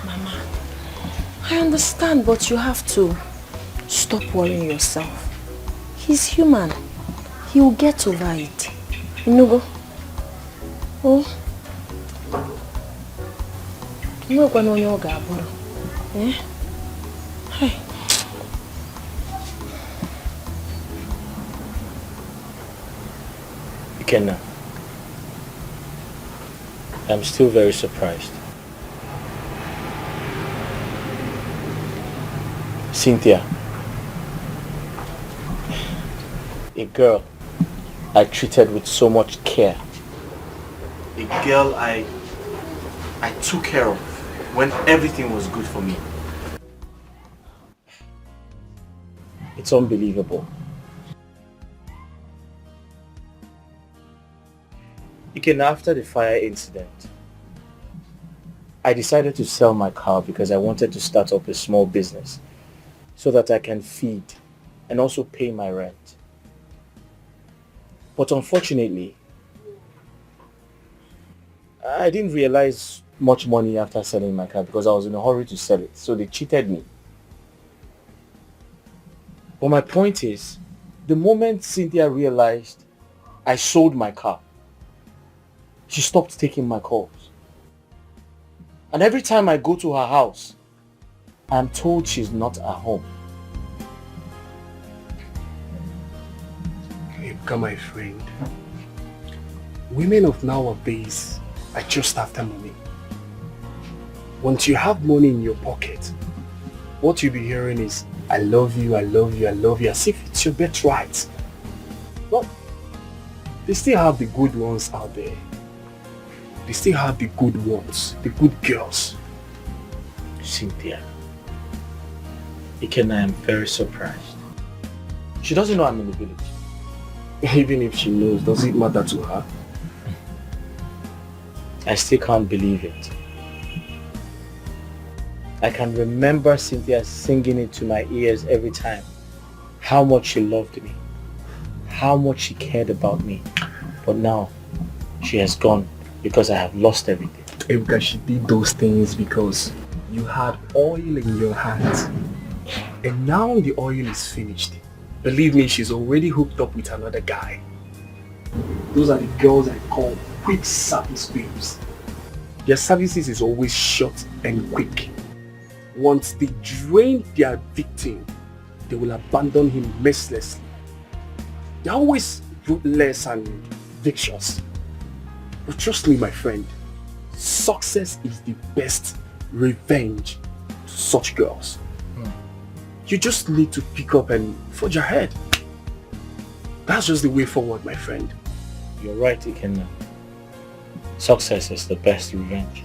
Mama, I understand, but you have to stop worrying yourself. He's human. He will get over it. Inugo? Oh? No one on your gaboro. Eh? Hey. Ikenna, I'm still very surprised. Cynthia, a girl I treated with so much care. A girl I took care of when everything was good for me. It's unbelievable. Again, after the fire incident, I decided to sell my car because I wanted to start up a small business so that I can feed and also pay my rent. But unfortunately, I didn't realize much money after selling my car because I was in a hurry to sell it. So they cheated me. But my point is, the moment Cynthia realized I sold my car, she stopped taking my calls. And every time I go to her house, I'm told she's not at home. Ebuka, my friend, women of nowadays are just after money. Once you have money in your pocket, what you'll be hearing is, I love you, I love you, I love you, as if it's your birthright. Well, they still have the good ones out there. They still have the good ones, the good girls. Cynthia, Ikenna, I am very surprised. She doesn't know I'm in the village. Even if she knows, does it matter to her? I still can't believe it. I can remember Cynthia singing it to my ears every time. How much she loved me. How much she cared about me. But now, she has gone because I have lost everything. Ebuka, she did those things because you had oil in your hands. And now the oil is finished. Believe me, she's already hooked up with another guy. Those are the girls I call quick service babes. Their services is always short and quick. Once they drain their victim, they will abandon him mercilessly. They're always ruthless and vicious. But trust me, my friend, success is the best revenge to such girls. You just need to pick up and forge ahead. That's just the way forward, my friend. You're right, Ikenna. Success is the best revenge.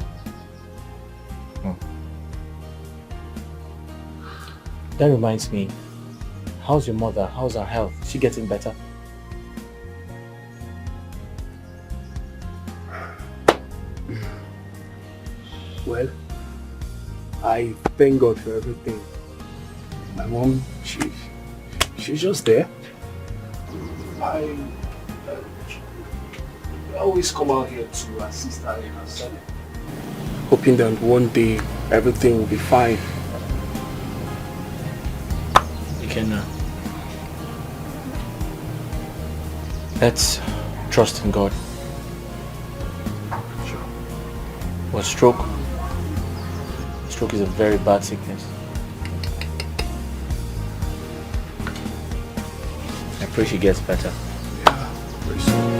That reminds me, how's your mother? How's her health? Is she getting better? I thank God for everything. My mom, she's just there. I always come out here to assist her in her study. Hoping that one day everything will be fine. You can let's trust in God. Sure. What stroke? Stroke is a very bad sickness. I pray she gets better. Yeah, very soon.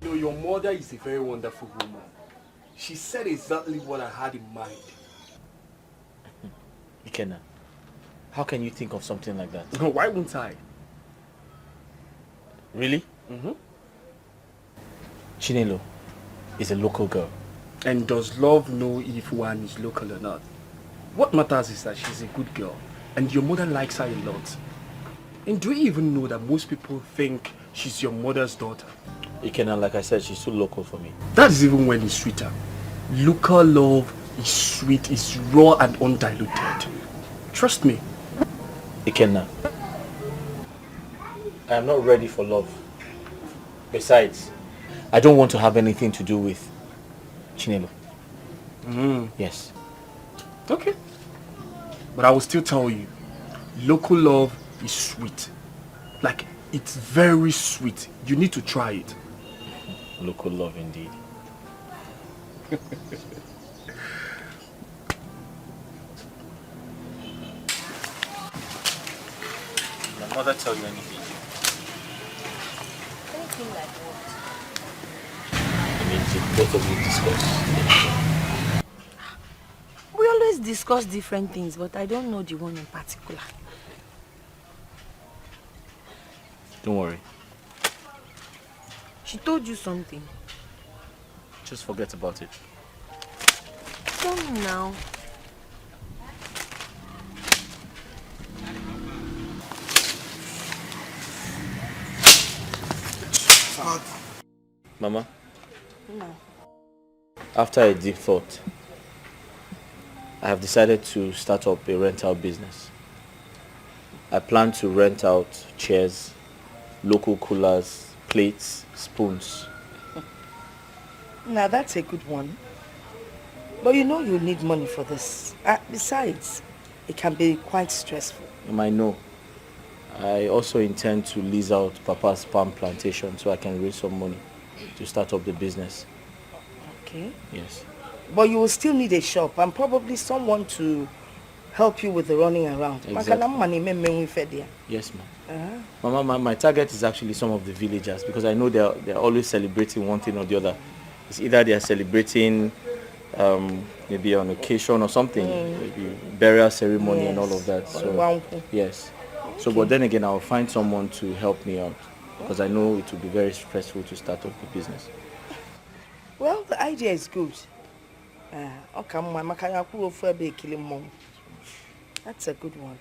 You know, your mother is a very wonderful woman. She said exactly what I had in mind. Ikenna, how can you think of something like that? Why won't I? Really? Mm-hmm. Chinelo is a local girl. And does love know if one is local or not? What matters is that she's a good girl. And your mother likes her a lot. And do you even know that most people think she's your mother's daughter? Ikenna, like I said, she's too local for me. That is even when it's sweeter. Local love is sweet, is raw and undiluted. Trust me. Ikenna, I am not ready for love. Besides, I don't want to have anything to do with Chinelo. Yes. Okay. But I will still tell you, local love is sweet. Like, it's very sweet. You need to try it. Local love indeed. My mother tell you anything? Anything like what? I mean, did both of you discuss? We always discuss different things, but I don't know the one in particular. Don't worry. She told you something. Just forget about it. Tell me now. Mama, No. after a deep thought, I have decided to start up a rental business. I plan to rent out chairs, local coolers, plates, spoons. Now that's a good one. But you know you need money for this. Besides, it can be quite stressful. I know. I also intend to lease out Papa's palm plantation so I can raise some money to start up the business. Okay. Yes. But you will still need a shop and probably someone to help you with the running around. Exactly. Yes, ma'am. Mama, my target is actually some of the villagers because I know they're always celebrating one thing or the other. It's either they are celebrating maybe an occasion or something, maybe burial ceremony and all of that. So yes. Okay. So, but then again, I'll find someone to help me out because I know it will be very stressful to start up the business. Well, the idea is good. That's a good one.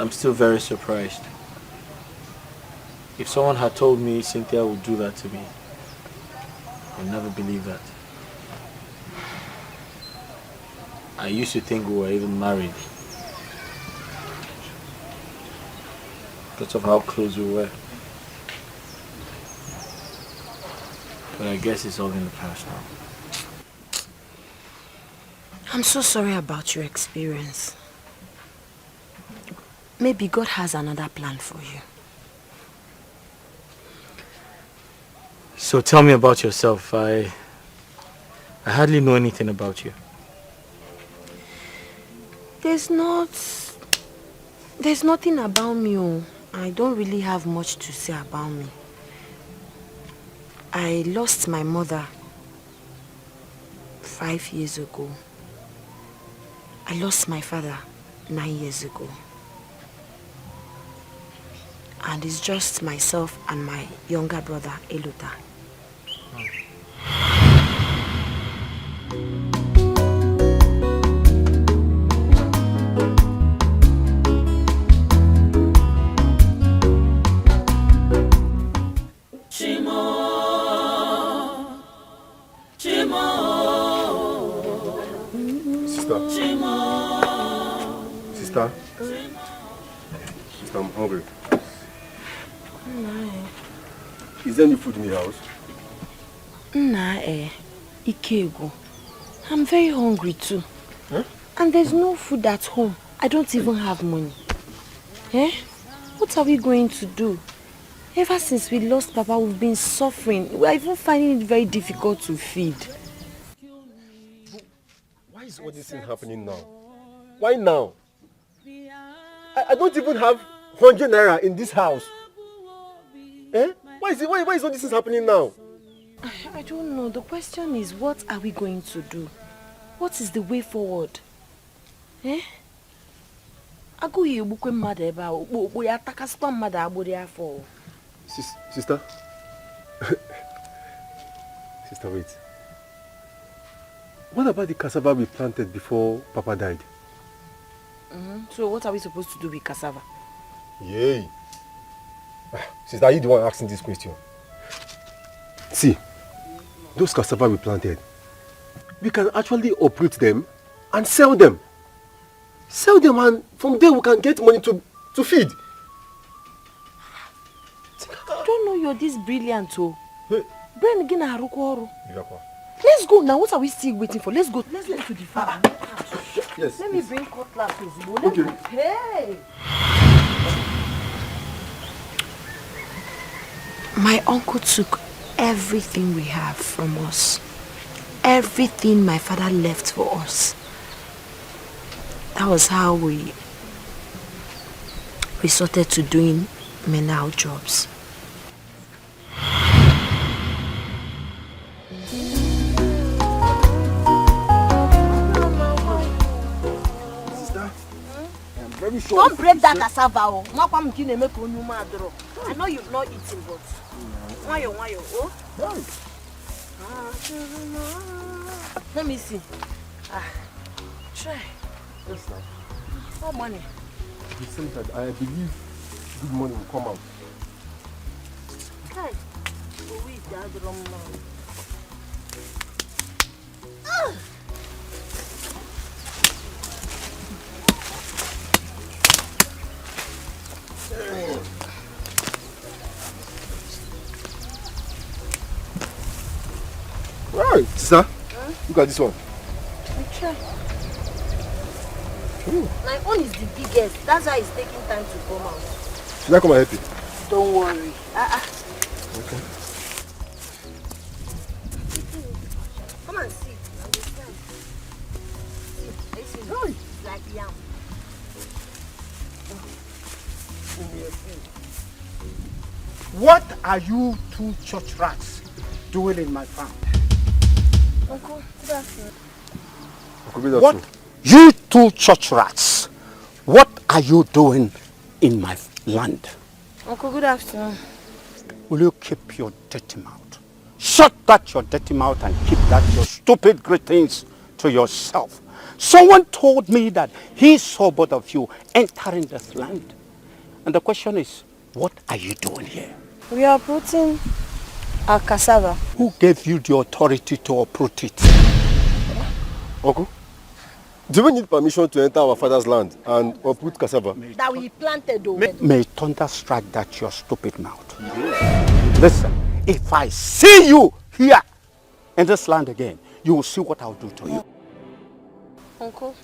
I'm still very surprised. If someone had told me Cynthia would do that to me, I would never believe that. I used to think we were even married because of how close we were. But I guess it's all in the past now. I'm so sorry about your experience. Maybe God has another plan for you. So tell me about yourself. I hardly know anything about you. There's nothing about me. Oh. I don't really have much to say about me. I lost my mother 5 years ago. I lost my father 9 years ago. And it's just myself and my younger brother, Eluta. Chimo Sister, I'm hungry. Is there any food in the house? Ikego. I'm very hungry too. Huh? And there's no food at home. I don't even have money. What are we going to do? Ever since we lost Papa, we've been suffering. We're even finding it very difficult to feed. Why is all this thing happening now? Why now? I don't even have 100 naira in this house. Why is all this thing happening now? I don't know. The question is, what are we going to do? What is the way forward? Sister? Sister, wait. What about the cassava we planted before Papa died? So what are we supposed to do with cassava? Yay! Sister, are you the one asking this question? See, those cassava we planted, we can actually uproot them and sell them. Sell them, and from there we can get money to feed. I don't know you're this brilliant, oh. Brain again, let's go now. What are we still waiting for? Let's go. Let's get to the farm. Yes. Let me bring cutlass. Okay. Hey. My uncle took everything we have from us. Everything my father left for us. That was how we resorted to doing menial jobs. Very sure. Don't break that cassava. I know you've not eaten, but why oh? Let me see. Try. Yes, sir. What money? He said that I believe good money will come out. Hey. We got wrong now. Right, sister. Look at this one. We try. My own is the biggest. That's why it's taking time to come out. Should I come and help you? Don't worry. Okay. Come and see. Understand? See, this is like yam. What are you two church rats doing in my farm? Uncle, good afternoon. What? You two church rats, what are you doing in my land? Uncle, good afternoon. Will you keep your dirty mouth? Shut that your dirty mouth and keep that your stupid greetings to yourself. Someone told me that he saw both of you entering this land. And the question is, what are you doing here? We are uprooting our cassava. Who gave you the authority to uproot it? Uncle, do we need permission to enter our father's land and uproot cassava? That we planted though. May thunder strike that your stupid mouth. Listen, if I see you here in this land again, you will see what I'll do to you. Uncle,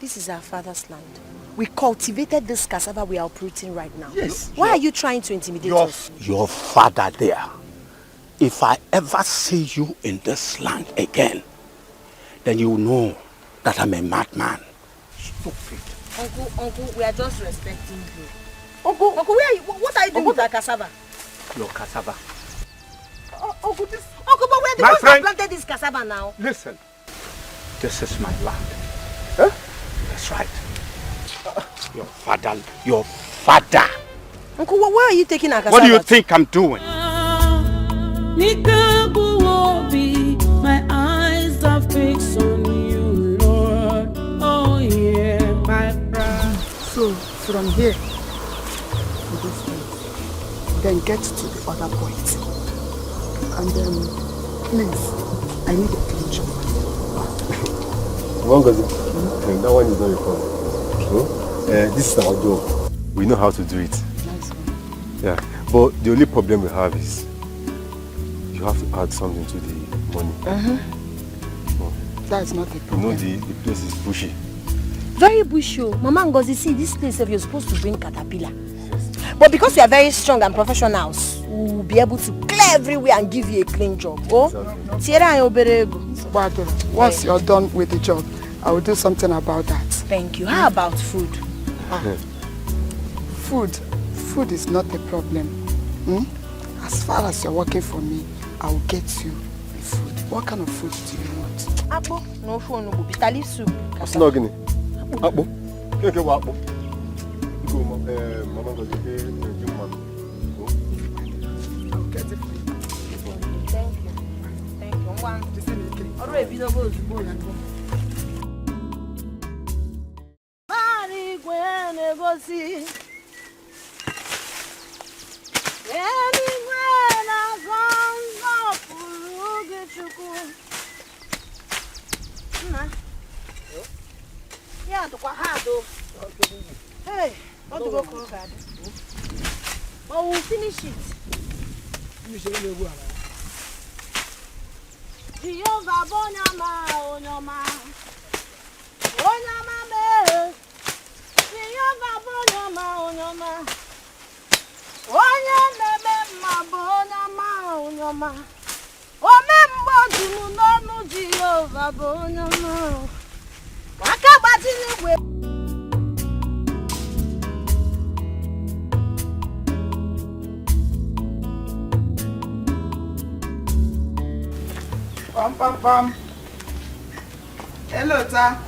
this is our father's land. We cultivated this cassava we are uprooting right now. Yes. Why are you trying to intimidate us? Your father there. If I ever see you in this land again, then you know that I'm a madman. Stupid. Uncle, we are just respecting you. Uncle, where are you? What are you doing with that cassava? Your cassava. Uncle, but we're the ones that planted this cassava now. Listen, this is my land. Huh? That's right. Your father. Uncle, where are you taking our cassava? What do you think I'm doing? My eyes are fixed on you, Lord. Oh yeah, my bride. So, from here to this point, then get to the other point. And then, please, I I need a clean job. That one is not your problem. This is our job. We know how to do it. Nice one. Yeah, but the only problem we have is you have to add something to the money. That's not a You problem. know the place is bushy. Very bushy. Mama Ngozi, see this place if you're supposed to bring caterpillar. But because you are very strong and professionals, we'll be able to clear everywhere and give you a clean job. Oh, Once you're done with the job, I will do something about that. Thank you. How about food? Food is not a problem. As far as you're working for me, I will get you food. What kind of food do you want? Apple, no phone, no bitter leaf soup. Snogini. Apple. Okay, what apple? Go, Mama goes to give money. I'll get it for you. Thank you. Thank you. Alright, we don't go to go. Mari gwene gosi. Eni gwena gongo purugi chuku. Yeah, to Kwahado. Hey, want to go for that? Oh, we'll finish it. Jehovah Bonyama, Onyama. Onyama me. Jehovah Bonyama, Onyama. Onyama Bonyama, Onyama. Omembo Junu no Jehovah Bonyama. Pam. Hello, ta.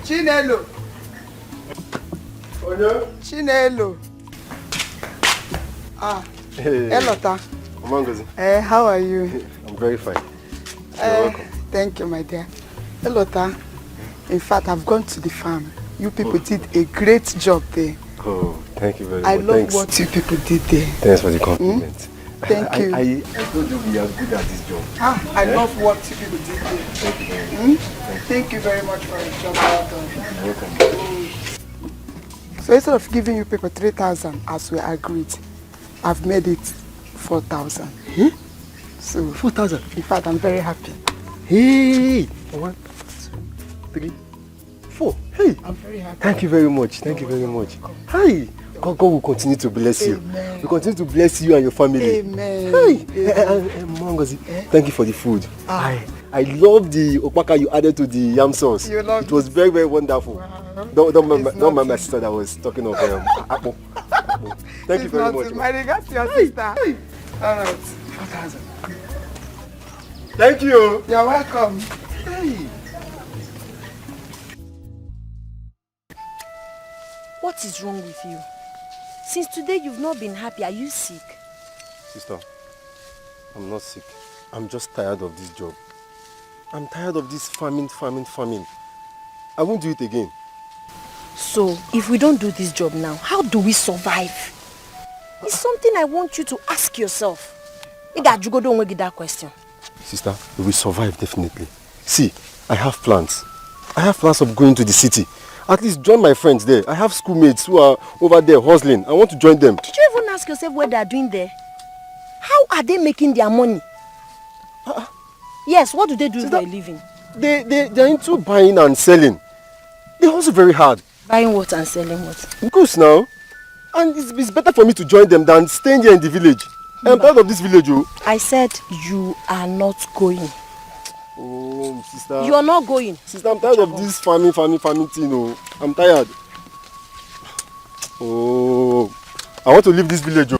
Chinelo. Chinelo. Hey. Hello, ta. How are you? I'm very fine. You're welcome. Thank you, my dear. Hello, ta. In fact, I've gone to the farm. You people did a great job there. Oh, thank you very much. I love what you people did there. Thanks for the compliment. Thank you. I told you we are good at this job. I love what you people did there. Thank you very much. Thank you very much for the job well done. You're welcome. So instead of giving you people 3,000 as we agreed, I've made it 4,000. So 4,000? In fact, I'm very happy. Hey! 1, 2, 3, 4. Hey! I'm very happy. Thank you very much. Thank you very much. Hi! God will continue to bless you. Amen. We continue to bless you and your family. Amen. Hey! Mwangozi, thank you for the food. I love the opaka you added to the yam sauce. It was very, very wonderful. Wow. Don't mind my sister that was talking of apple. Thank you very much. My regards to your sister. All right. 4,000. Thank you. You're welcome. Hey. What is wrong with you? Since today you've not been happy. Are you sick? Sister, I'm not sick. I'm just tired of this job. I'm tired of this farming. I won't do it again. So, if we don't do this job now, how do we survive? It's something I want you to ask yourself. You don't get that question. Sister, we will survive definitely. See, I have plans. I have plans of going to the city. At least join my friends there. I have schoolmates who are over there hustling. I want to join them. Did you even ask yourself what they are doing there? How are they making their money? Yes, what do they do for a living? They're into buying and selling. They hustle very hard. Buying what and selling what? Goods now. And it's better for me to join them than staying here in the village. I'm proud of this village. I said you are not going. Oh, sister. You are not going. Sister, I'm tired of this farming thing. I'm tired. Oh, I want to leave this village.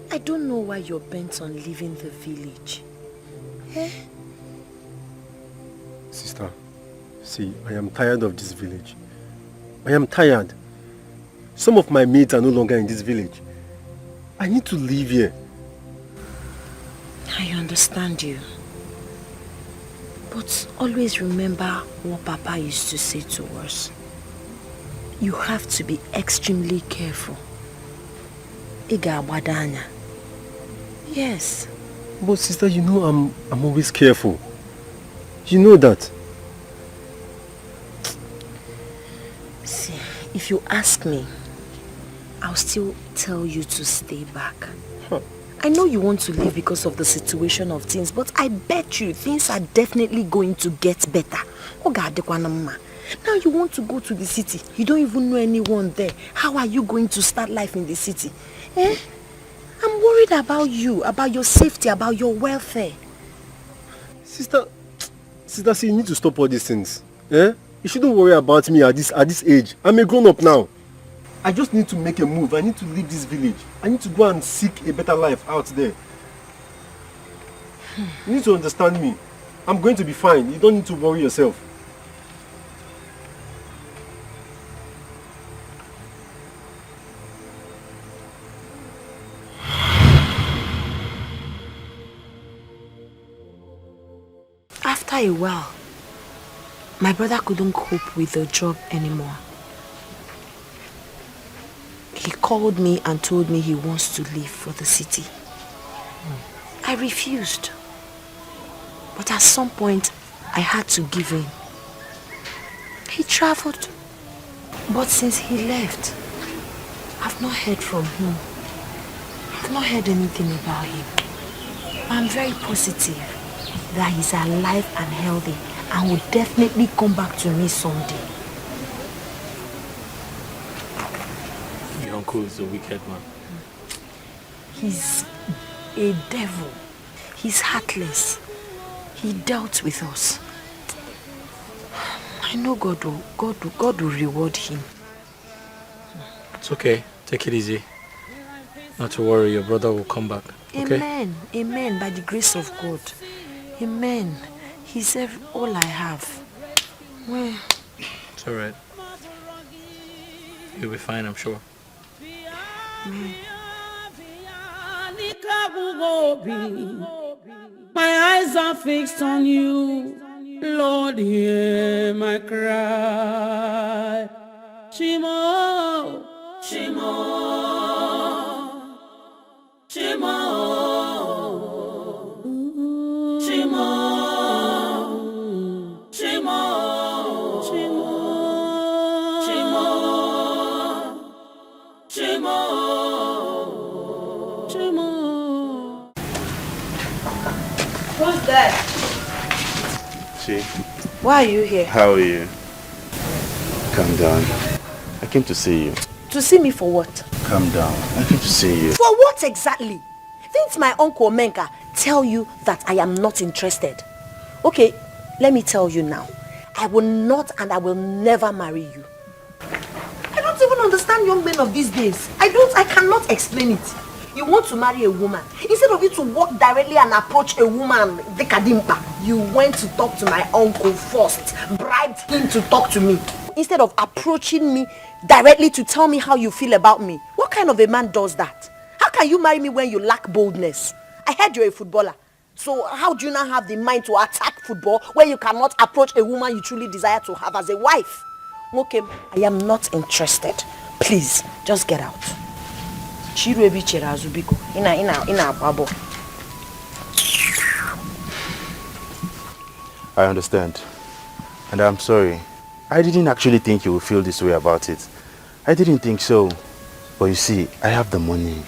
I don't know why you're bent on leaving the village. Eh? Sister, see, I am tired of this village. I am tired. Some of my mates are no longer in this village. I need to leave here. I understand you. But always remember what Papa used to say to us. You have to be extremely careful. Iga wadanya. Yes. But sister, you know I'm always careful. You know that. See, if you ask me, I'll still tell you to stay back. I know you want to leave because of the situation of things, but I bet you things are definitely going to get better. Now you want to go to the city. You don't even know anyone there. How are you going to start life in the city? I'm worried about you, about your safety, about your welfare. Sister, see, you need to stop all these things. You shouldn't worry about me at this age. I'm a grown-up now. I just need to make a move. I need to leave this village. I need to go and seek a better life out there. You need to understand me. I'm going to be fine. You don't need to worry yourself. After a while, my brother couldn't cope with the job anymore. He called me and told me he wants to leave for the city. I refused. But at some point, I had to give in. He traveled. But since he left, I've not heard from him. I've not heard anything about him. I'm very positive that he's alive and healthy and will definitely come back to me someday. Your uncle is a wicked man. He's a devil. He's heartless. He dealt with us. I know God will reward him. It's okay. Take it easy. Not to worry, your brother will come back. Okay? Amen. Amen. By the grace of God. Amen. He's all I have. Well, it's alright. You'll be fine, I'm sure. My eyes are fixed on you. Lord, hear my cry. Shimo, Shimo, Shimo, Shimo, Shimo, Shimo, Shimo, Shimo, Shimo. Who's that? Chi. Why are you here? How are you? Calm down. I came to see you. To see me for what? Calm down. I came to see you. For what exactly? Didn't my uncle Menka tell you that I am not interested? Okay, let me tell you now. I will not and I will never marry you. I don't even understand young men of these days. I cannot explain it. You want to marry a woman. Instead of you to walk directly and approach a woman, you went to talk to my uncle first, bribed him to talk to me. Instead of approaching me directly to tell me how you feel about me. What kind of a man does that? How can you marry me when you lack boldness? I heard you're a footballer. So how do you now have the mind to attack football when you cannot approach a woman you truly desire to have as a wife? Okay, I am not interested. Please, just get out. I understand. And I'm sorry. I didn't actually think you would feel this way about it. I didn't think so. But you see, I have the money.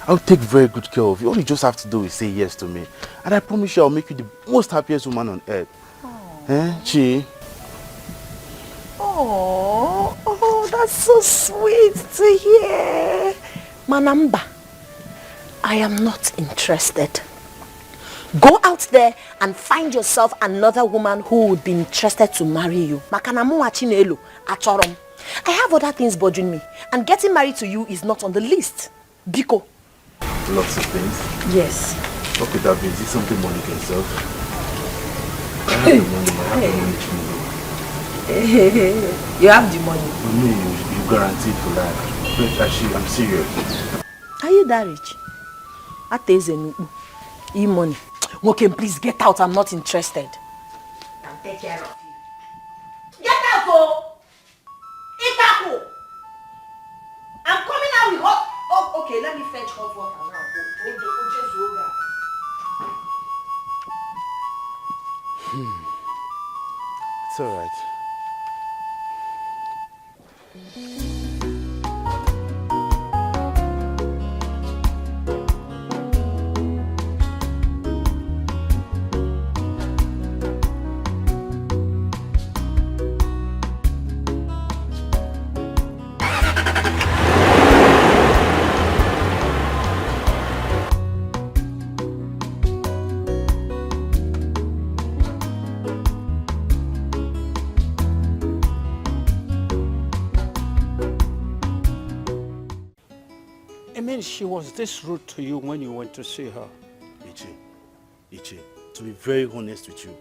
I'll take very good care of you. All you just have to do is say yes to me. And I promise you I'll make you the most happiest woman on earth. Chi? Oh, that's so sweet to hear. Manamba, I am not interested. Go out there and find yourself another woman who would be interested to marry you. I have other things bothering me, and getting married to you is not on the list. Biko. Lots of things? Yes. What could that be? Is it something money can solve? I have the money. You have the money. No, you guaranteed for that. But actually, I'm serious. Are you that rich? E-money. Okay, please get out. I'm not interested. I'll take care of you. Get out, oh! Okay, let me fetch hot water now. It's all right. She was this rude to you when you went to see her. Iche, to be very honest with you,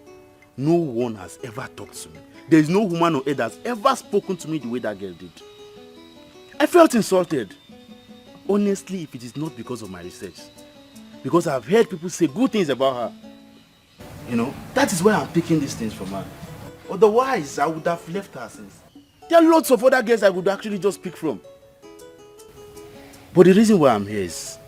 no one has ever talked to me. There is no woman on earth that's ever spoken to me the way that girl did. I felt insulted. Honestly, if it is not because of my research, because I've heard people say good things about her, you know, that is why I'm picking these things from her. Otherwise, I would have left her since. There are lots of other girls I would actually just pick from. But the reason why I'm here is,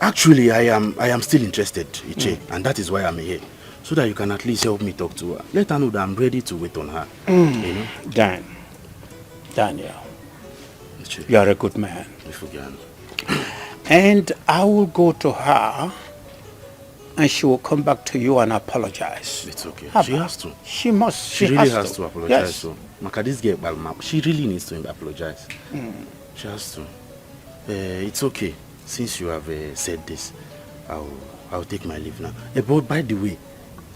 actually, I am still interested, Iche, and that is why I'm here. So that you can at least help me talk to her. Let her know that I'm ready to wait on her. You know? Daniel, you are a good man. Forget. And I will go to her and she will come back to you and apologize. It's okay. How She about- has to. She must. She really has to apologize. Yes. So, Maka, this girl, she really needs to apologize. She has to. It's okay. Since you have said this, I'll take my leave now. But by the way,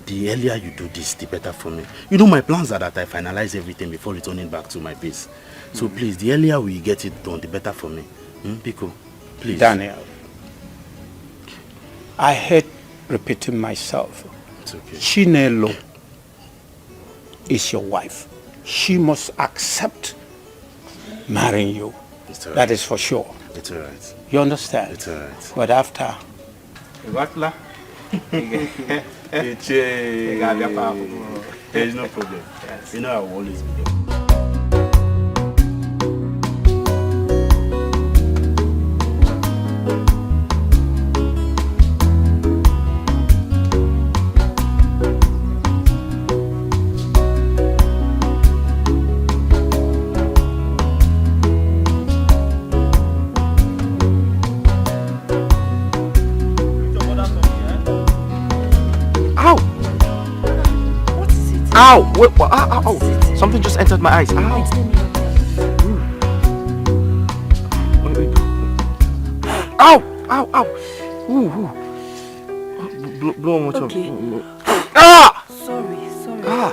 the earlier you do this, the better for me. You know, my plans are that I finalize everything before returning back to my base. So please, the earlier we get it done, the better for me. Pico, please. Daniel, I hate repeating myself. It's okay. Chinelo is your wife. She must accept marrying you. It's all right. That is for sure. It's all right. You understand? It's all right. But after... There is no problem. You know I will always be there. Ow! Wait, what? Ow, ow, ow! Something just entered my eyes. Ow! Wait. Ow! Ow! Ow! Ooh! Blow one more time. Okay. Ah! Sorry. Ah!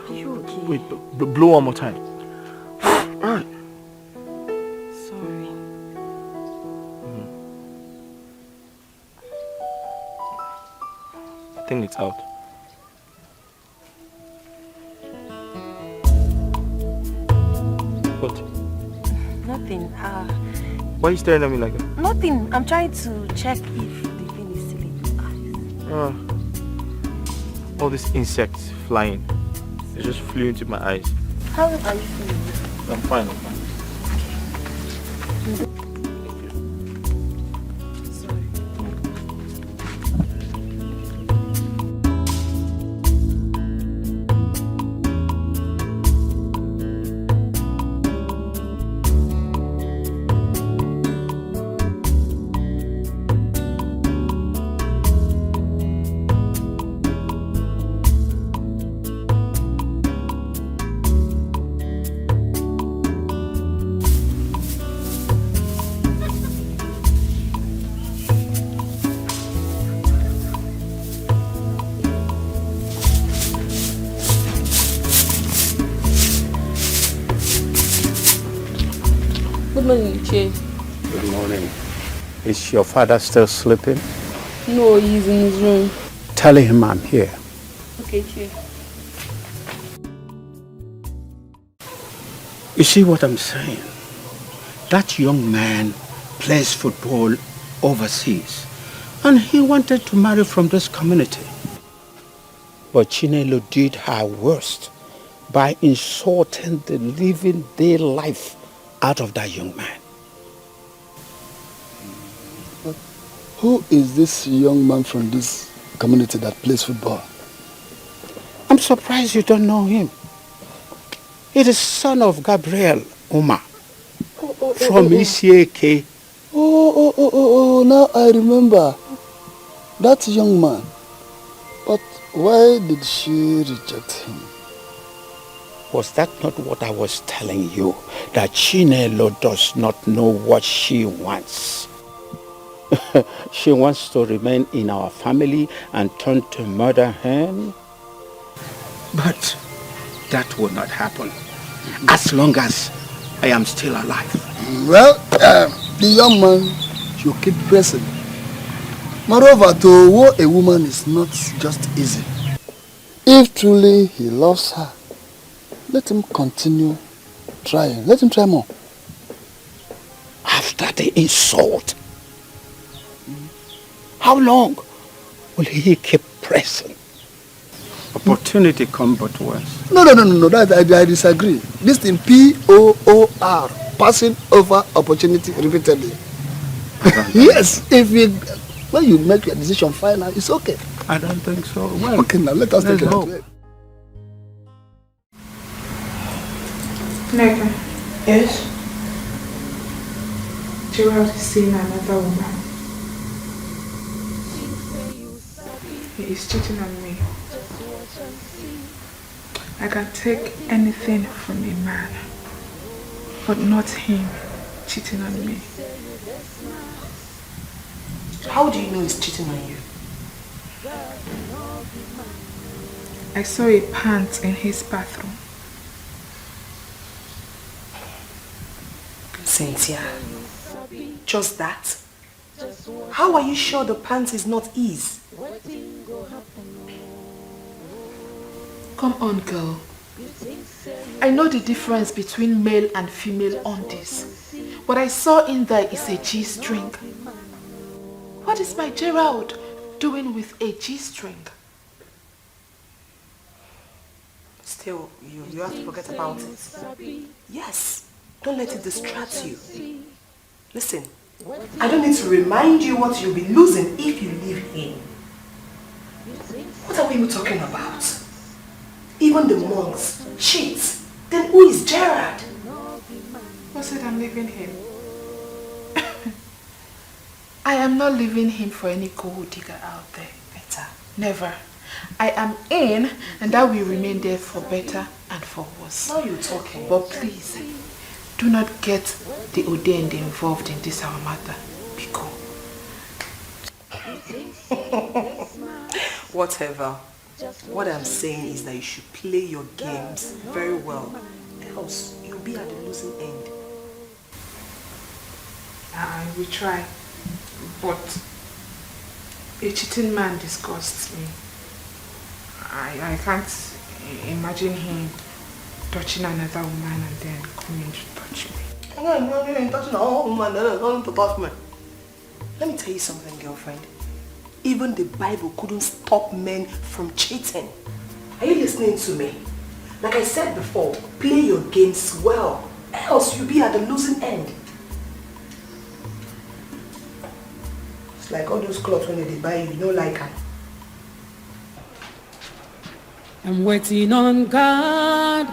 Are you okay? Wait, blow one more time. Ah! Sorry. I think it's out. What? Nothing. Why are you staring at me like that? Nothing. I'm trying to check if the thing is still in your eyes. All these insects flying. They just flew into my eyes. How are you feeling? I'm fine. Good morning, Che. Good morning. Is your father still sleeping? No, he's in his room. Tell him I'm here. Okay, Che. You see what I'm saying? That young man plays football overseas and he wanted to marry from this community. But Chinelo did her worst by insulting the living day life out of that young man. Who is this young man from this community that plays football? I'm surprised you don't know him. He is son of Gabriel Uma from Isieke. Oh, now I remember. That young man. But why did she reject him? Was that not what I was telling you? That Chinelo does not know what she wants. She wants to remain in our family and turn to mother hen. But that will not happen as long as I am still alive. Well, the young man should keep pressing. Moreover, to woo a woman is not just easy. If truly he loves her, let him continue trying. Let him try more. After the insult, how long will he keep pressing? Opportunity come but once. No. That I disagree. This thing POOR, passing over opportunity repeatedly. Yes, when you make your decision final, it's okay. I don't think so. Well, okay, now let us take it hope. away. Neka. Yes? Gerald is seeing another woman. He is cheating on me. I can take anything from a man, but not him cheating on me. How do you know he's cheating on you? I saw a pant in his bathroom. Cynthia, just that? How are you sure the pants is not his? Come on, girl. I know the difference between male and female undies. What I saw in there is a G-string. What is my Gerald doing with a G-string? Still, you have to forget about it. Yes, don't let it distract you. Listen, I don't need to remind you what you'll be losing if you leave him. What are we even talking about? Even the monks cheat. Then who is Gerard? Who said I'm leaving him? I am not leaving him for any gold digger out there. Better. Never. I am in, and that will remain there for better and for worse. Now you're talking. But please, do not get the ordained involved in this our matter. Be cool. Whatever. What I'm saying is that you should play your games very well. Else, you'll be at the losing end. I will try. But a cheating man disgusts me. I can't imagine him touching another woman and then coming to touch me. Let me tell you something, girlfriend. Even the Bible couldn't stop men from cheating. Are you listening to me? Like I said before, play your games well. Else you'll be at the losing end. It's like all those clothes when they buy you don't like them. I'm waiting on God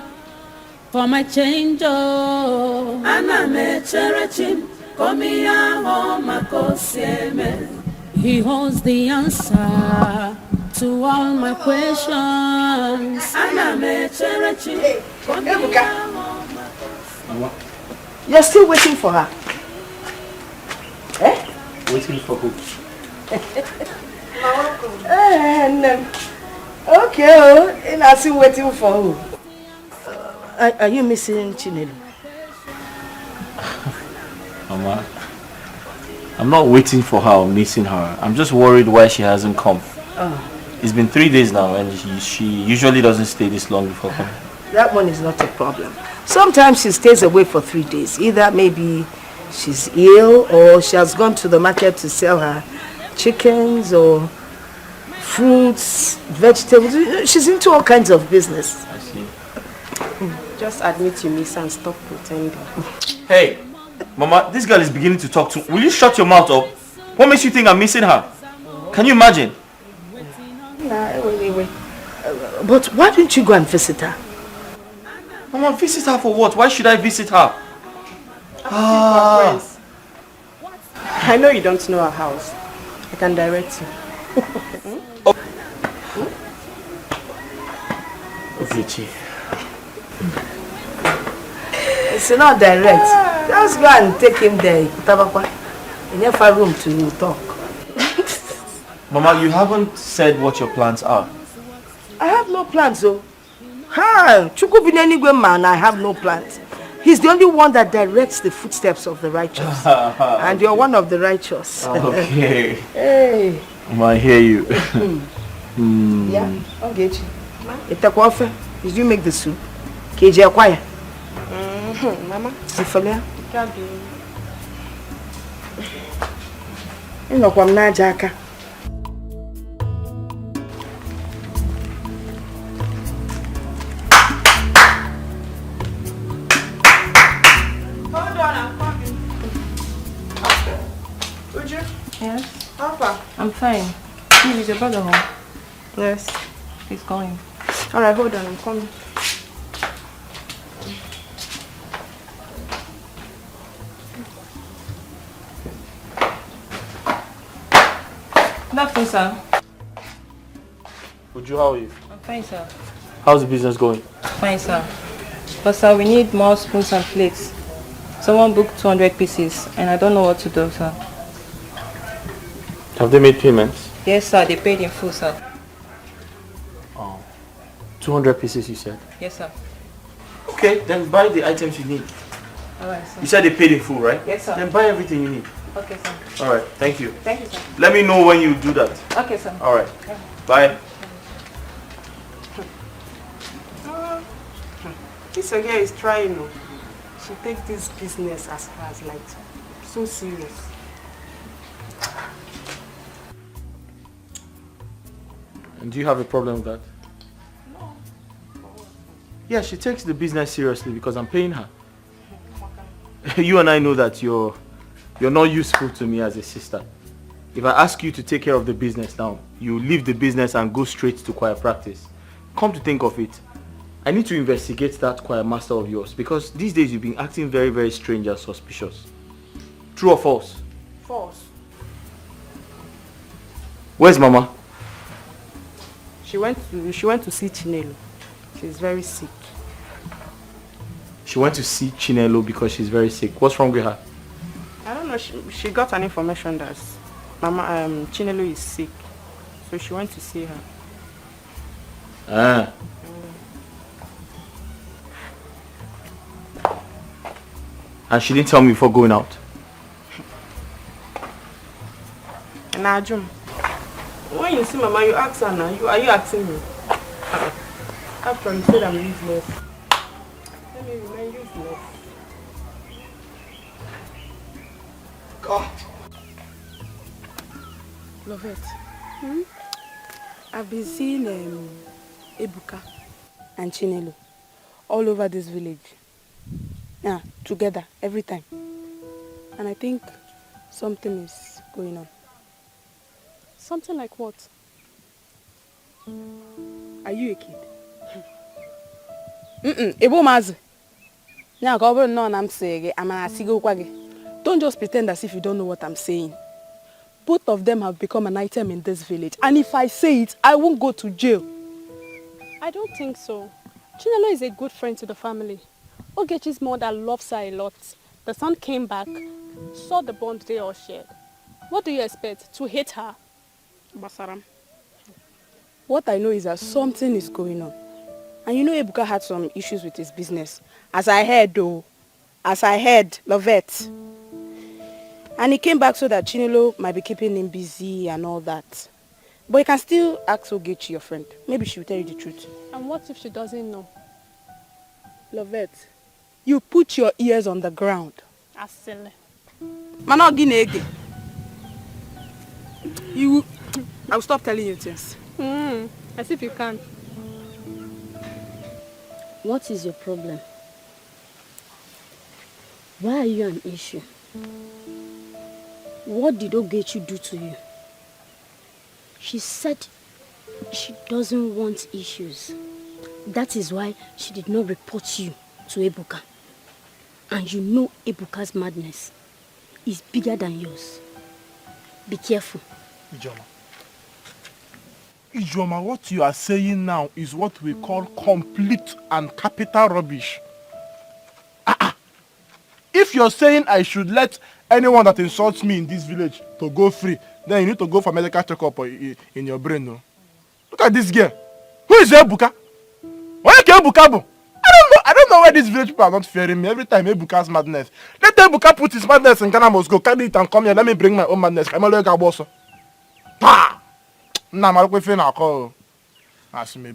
for my change. Oh, Anna me cherechim, komi home makosieme. He holds the answer to all my questions. Anna me cherechim, komi home. You're still waiting for her? Eh? Waiting for who? Okay, and I'm still waiting for who? Are you missing Chinelo? Mama, I'm not waiting for her or missing her. I'm just worried why she hasn't come. It's been 3 days now and she usually doesn't stay this long before coming. That one is not a problem. Sometimes she stays away for 3 days. Either maybe she's ill or she has gone to the market to sell her chickens or fruits, vegetables. She's into all kinds of business. I see. Just admit you miss and stop pretending. Hey, Mama, this girl is beginning to talk to. Will you shut your mouth up? What makes you think I'm missing her? Can you imagine? Nah, wait. But why don't you go and visit her? Mama, visit her for what? Why should I visit her? Friends. I know you don't know her house. I can direct you. Vici. It's not direct. Just go and take him there. In your room to talk. Mama, you haven't said what your plans are. I have no plans, though. Man, I have no plans. He's the only one that directs the footsteps of the righteous. And you're one of the righteous. Okay. Hey. Mama, I hear you. Yeah, I'll get you. Did you make the soup? KJ acquire. Mama. Sifolia. You know from Naija. Hold on, I'm coming. Uju? Yes? How far? I'm fine. Is your brother home? Yes. He's going. Alright, hold on, I'm coming. Good afternoon, sir. Uju, how are you? I'm fine, sir. How's the business going? Fine, sir. But sir, we need more spoons and plates. Someone booked 200 pieces and I don't know what to do, sir. Have they made payments? Yes, sir. They paid in full, sir. 200 pieces, you said? Yes, sir. Okay, then buy the items you need. Alright, sir. You said they paid in full, right? Yes, sir. Then buy everything you need. Okay, sir. Alright, thank you. Thank you, sir. Let me know when you do that. Okay, sir. Alright. Bye. This girl is trying. She takes this business as like so serious. And do you have a problem with that? No. Yeah, she takes the business seriously because I'm paying her. You and I know that you're not useful to me as a sister. If I ask you to take care of the business now, you leave the business and go straight to choir practice. Come to think of it, I need to investigate that choir master of yours because these days you've been acting very, very strange and suspicious. True or false? False. Where's Mama? She went to see Chinelo. She's very sick. She went to see Chinelo because she's very sick. What's wrong with her? I don't know. She got an information that Mama Chinelo is sick, so she went to see her. Ah. And she didn't tell me before going out. Najum, when you see Mama, you ask her now. Are you asking me? After you said I'm useless. Let me remain useless. God. Lovette. I've been seeing Ebuka and Chinelo all over this village. Yeah, together, every time. And I think something is going on. Something like what? Are you a kid? Ebomazi. Now, I'm saying, don't just pretend as if you don't know what I'm saying. Both of them have become an item in this village. And if I say it, I won't go to jail. I don't think so. Chinelo is a good friend to the family. Ogechi's mother loves her a lot. The son came back, saw the bond they all shared. What do you expect? To hate her? Basaram. What I know is that something is going on. And you know Ebuka had some issues with his business. As I heard, Lovette. And he came back so that Chinelo might be keeping him busy and all that. But you can still ask Ogechi, your friend. Maybe she will tell you the truth. And what if she doesn't know? Lovette, you put your ears on the ground. Asile. Manoginege. I will stop telling you things. As if you can. What is your problem? Why are you an issue? What did Ogechi do to you? She said she doesn't want issues. That is why she did not report you to Ebuka. And you know Ebuka's madness is bigger than yours. Be careful. Ijoma, what you are saying now is what we call complete and capital rubbish. If you're saying I should let anyone that insults me in this village to go free, then you need to go for medical checkup in your brain. No? Look at this girl. Who is Ebuka? Where is Ebuka? I don't know why these village people are not fearing me every time Ebuka's madness. Let Ebuka put his madness in Ghana, must go carry it and come here. Let me bring my own madness. I'm a local boss.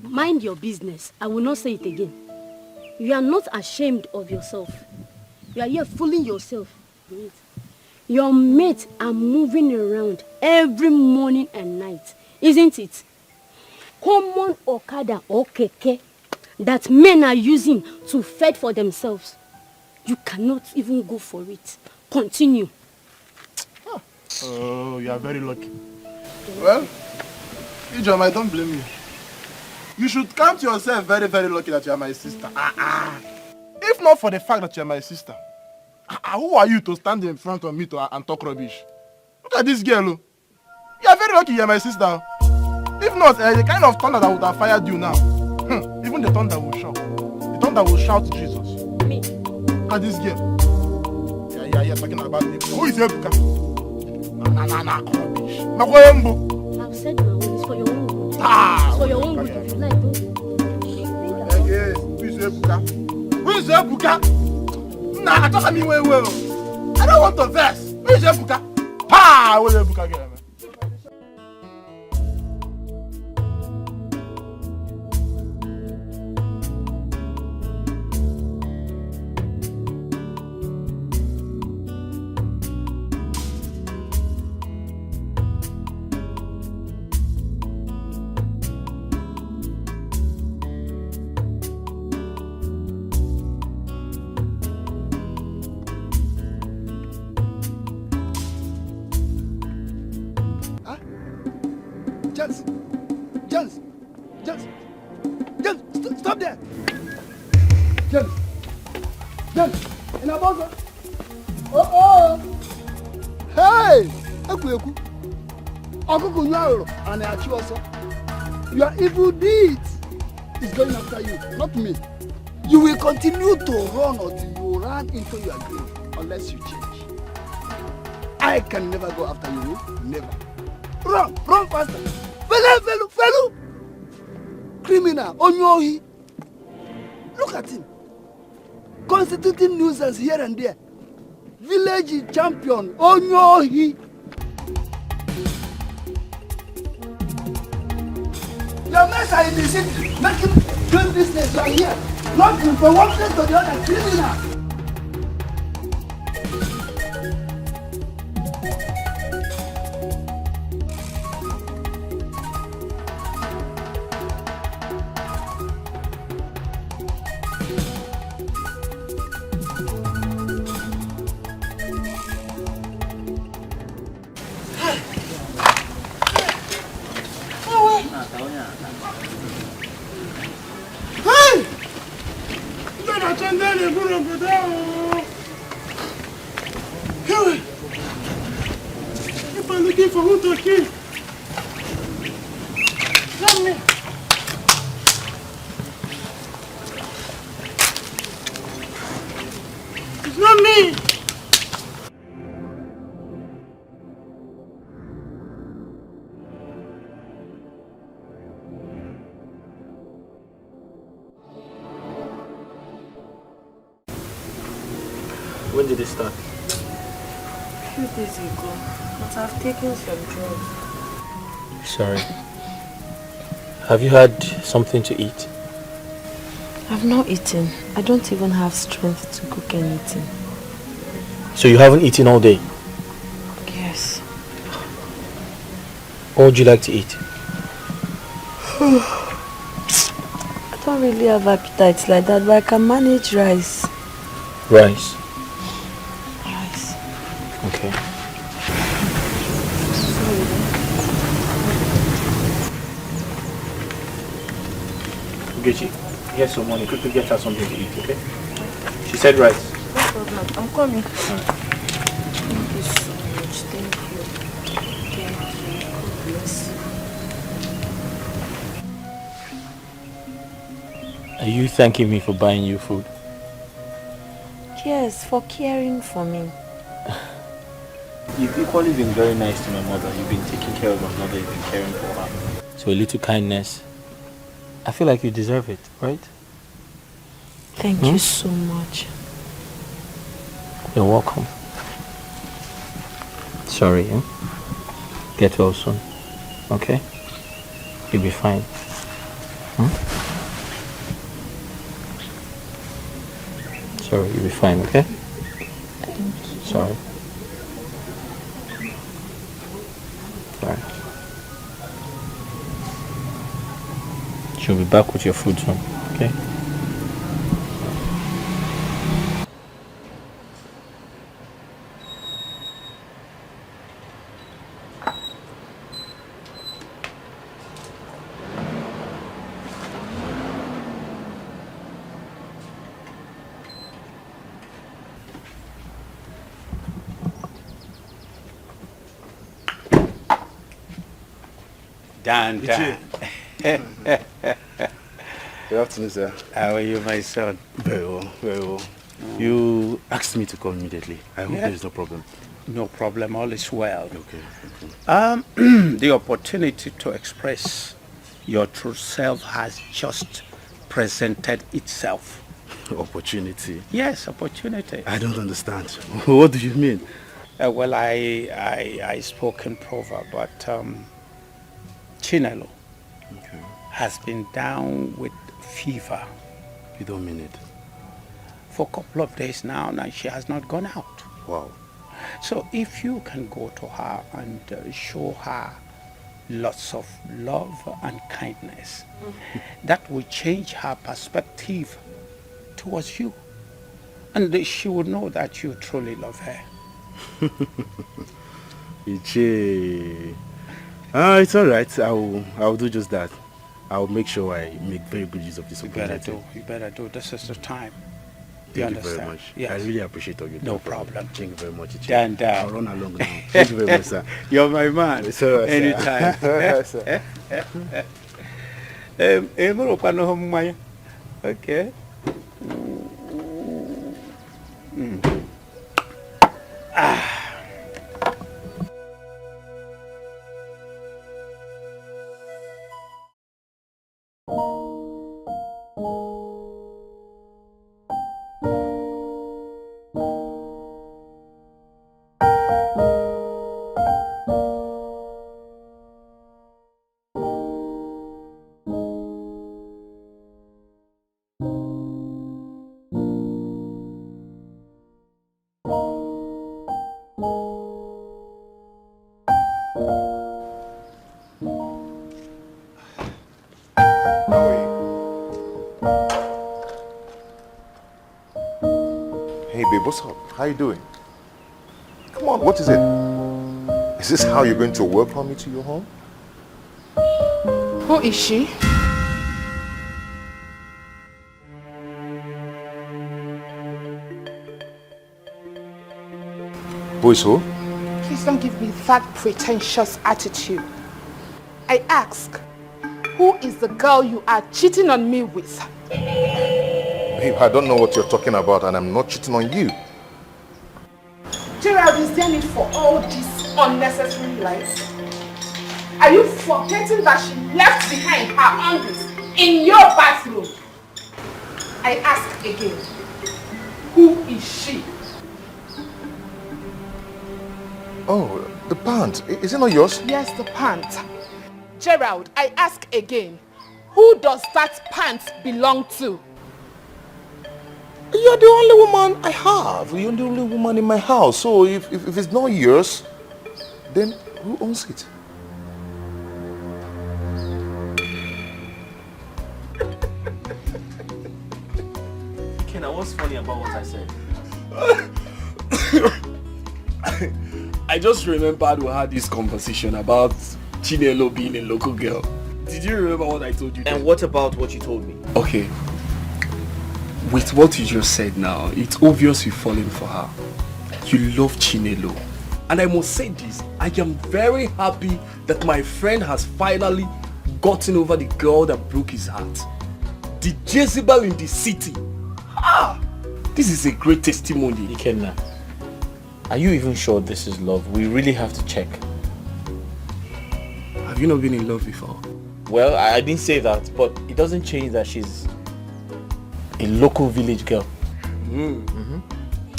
Mind your business. I will not say it again. You are not ashamed of yourself. You are here fooling yourself. Your mates are moving around every morning and night, isn't it? Common Okada or Keke that men are using to fend for themselves. You cannot even go for it. Continue. Oh, you are very lucky. Well, Ijom, I don't blame you. You should count yourself very, very lucky that you are my sister. If not for the fact that you are my sister, who are you to stand in front of me and talk rubbish? Look at this girl. You are very lucky you are my sister. If not, the kind of thunder that would have fired you now, even the thunder will shout. The thunder will shout Jesus. Me? Look at this girl. Yeah, talking about me. Who is Ebuka? Rubbish. I've said my own. It's for your own good. It's for your own good. If you like, don't. Yes, who is Ebuka? Who is Ebuka? Nah, I talk me well. I don't want to verse. Who is Ebuka? Pa! Where is Ebuka girl? James, stop there. James, in a buzzer. Oh. Hey, Ekuyeku. Akuku Nyaro and Achiwaso. Your evil deeds is going after you, not me. You will continue to run until you run into your grave unless you change. I can never go after you, never. Run faster. Fellow. Criminal, Onyohi. Look at him. Constituting nuisance here and there. Village champion, Onyohi. Your mess are in the city. Make him do business right here. Not from one place to the other. Criminal. If I'm looking for who to kill, let me. It's not me. When did it start? A few days ago, but I've taken some drugs. Sorry. Have you had something to eat? I've not eaten. I don't even have strength to cook anything. So you haven't eaten all day? Yes. What would you like to eat? I don't really have appetite like that, but I can manage rice. Rice? Rice. Okay. Ugechi, here's some money. Quickly get her something to eat, okay? She said rice. No problem. I'm coming. Thank you so much. Thank you. Thank you. God bless you. Are you thanking me for buying you food? Yes, for caring for me. You've equally been very nice to my mother. You've been taking care of my mother. You've been caring for her. So a little kindness. I feel like you deserve it, right? Thank you so much. You're welcome. Sorry, eh? Get well soon. Okay? You'll be fine. Sorry, you'll be fine, okay? Thank you. Sorry. Sorry. She'll be back with your food soon, okay? Dan. Good afternoon, sir. How are you, my son? Very well, very well. You asked me to come immediately. I hope there is no problem. No problem, all is well. Okay. The opportunity to express your true self has just presented itself. Opportunity? Yes, opportunity. I don't understand. What do you mean? Well, I spoke in proverb, but Chinelo has been down with fever. You don't mean it? For a couple of days now, she has not gone out. Wow. So if you can go to her and show her lots of love and kindness, that will change her perspective towards you. And she will know that you truly love her. Iche. It's all right. I'll do just that. I'll make sure I make very good use of this opportunity. You better do. This is the time. Thank you very much. Yes. I really appreciate all you do. No problem. Thank you very much. Iche. Dan. I'll run along now. Thank you very much, sir. You're my man. It's all right, Anytime. sir. Okay. Hey babe, what's up? How you doing? Come on, what is it? Is this how you're going to welcome me to your home? Who is she? Who is who? Please don't give me that pretentious attitude. I ask, who is the girl you are cheating on me with? Babe, I don't know what you're talking about and I'm not cheating on you. Gerald, is there need for all these unnecessary lies? Are you forgetting that she left behind her undies in your bathroom? I ask again, who is she? Oh, the pants. Is it not yours? Yes, the pants. Gerald, I ask again, who does that pants belong to? You're the only woman I have. You're the only woman in my house. So if it's not yours, then who owns it? Ikenna, what's funny about what I said? I just remembered we had this conversation about Chinelo being a local girl. Did you remember what I told you then? And what about what you told me? Okay. With what you just said now, it's obvious you've fallen for her. You love Chinelo. And I must say this, I am very happy that my friend has finally gotten over the girl that broke his heart. The Jezebel in the city. Ah! This is a great testimony. Ikenna, are you even sure this is love? We really have to check. Have you not been in love before? Well, I didn't say that, but it doesn't change that she's a local village girl.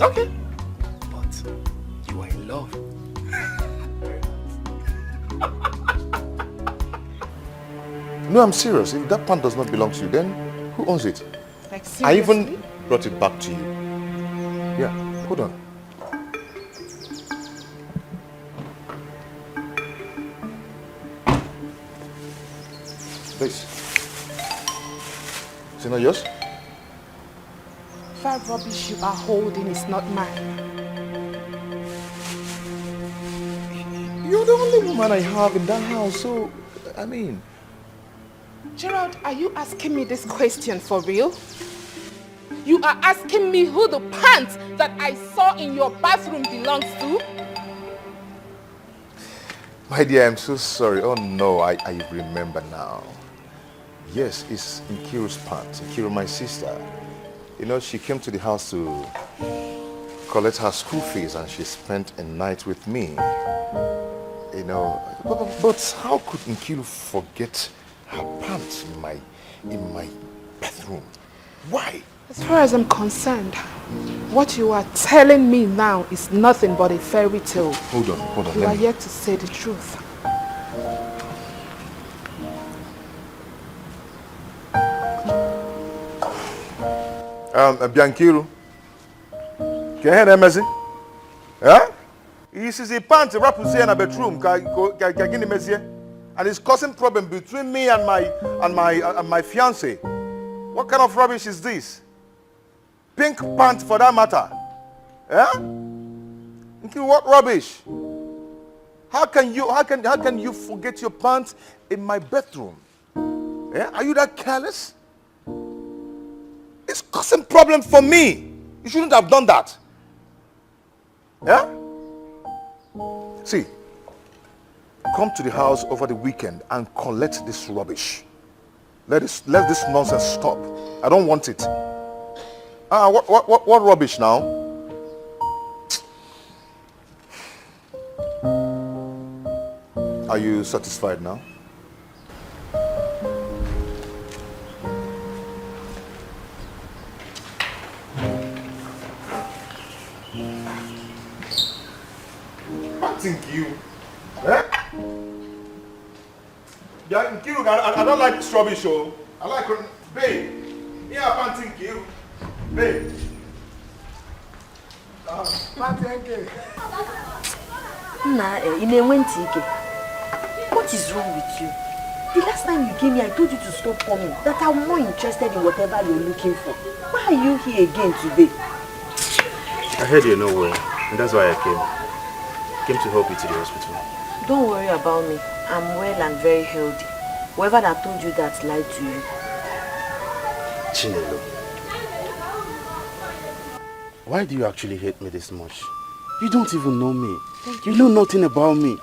Okay. But you are in love. No, I'm serious. If that pant does not belong to you, then who owns it? Like, I seriously? even brought it back to you. Yeah, hold on. Please. Is it not yours? That rubbish you are holding is not mine. You're the only woman I have in that house, so, I mean... Gerald, are you asking me this question for real? You are asking me who the pants that I saw in your bathroom belongs to? My dear, I'm so sorry. Oh no, I remember now. Yes, it's Nkiru's pants. Nkiru, my sister. You know, she came to the house to collect her school fees and she spent a night with me. You know, but how could Nkiru forget her pants in my bathroom? Why? As far as I'm concerned, what you are telling me now is nothing but a fairy tale. Hold on. You are yet to say the truth. Bianchiru. Can you hear that message? Huh? He says he pants a rap in the bedroom. And it's causing problem between me and my fiance. What kind of rubbish is this? Pink pants for that matter. Yeah? What rubbish? How can you forget your pants in my bedroom? Yeah? Are you that careless? It's causing problem for me. You shouldn't have done that. Yeah? See, come to the house over the weekend and collect this rubbish. Let this nonsense stop. I don't want it. What rubbish now? Are you satisfied now? I think you. Eh? Yeah, I don't like this rubbish, oh. I like it. Babe. Yeah, I can't think you. Babe. What is wrong with you? The last time you came here, I told you to stop coming. That I'm more interested in whatever you're looking for. Why are you here again today? I heard you're not well, and that's why I came. Came to help you to the hospital. Don't worry about me. I'm well and very healthy. Whoever that told you that lied to you. Chinelo, why do you actually hate me this much? You don't even know me. You know nothing about me.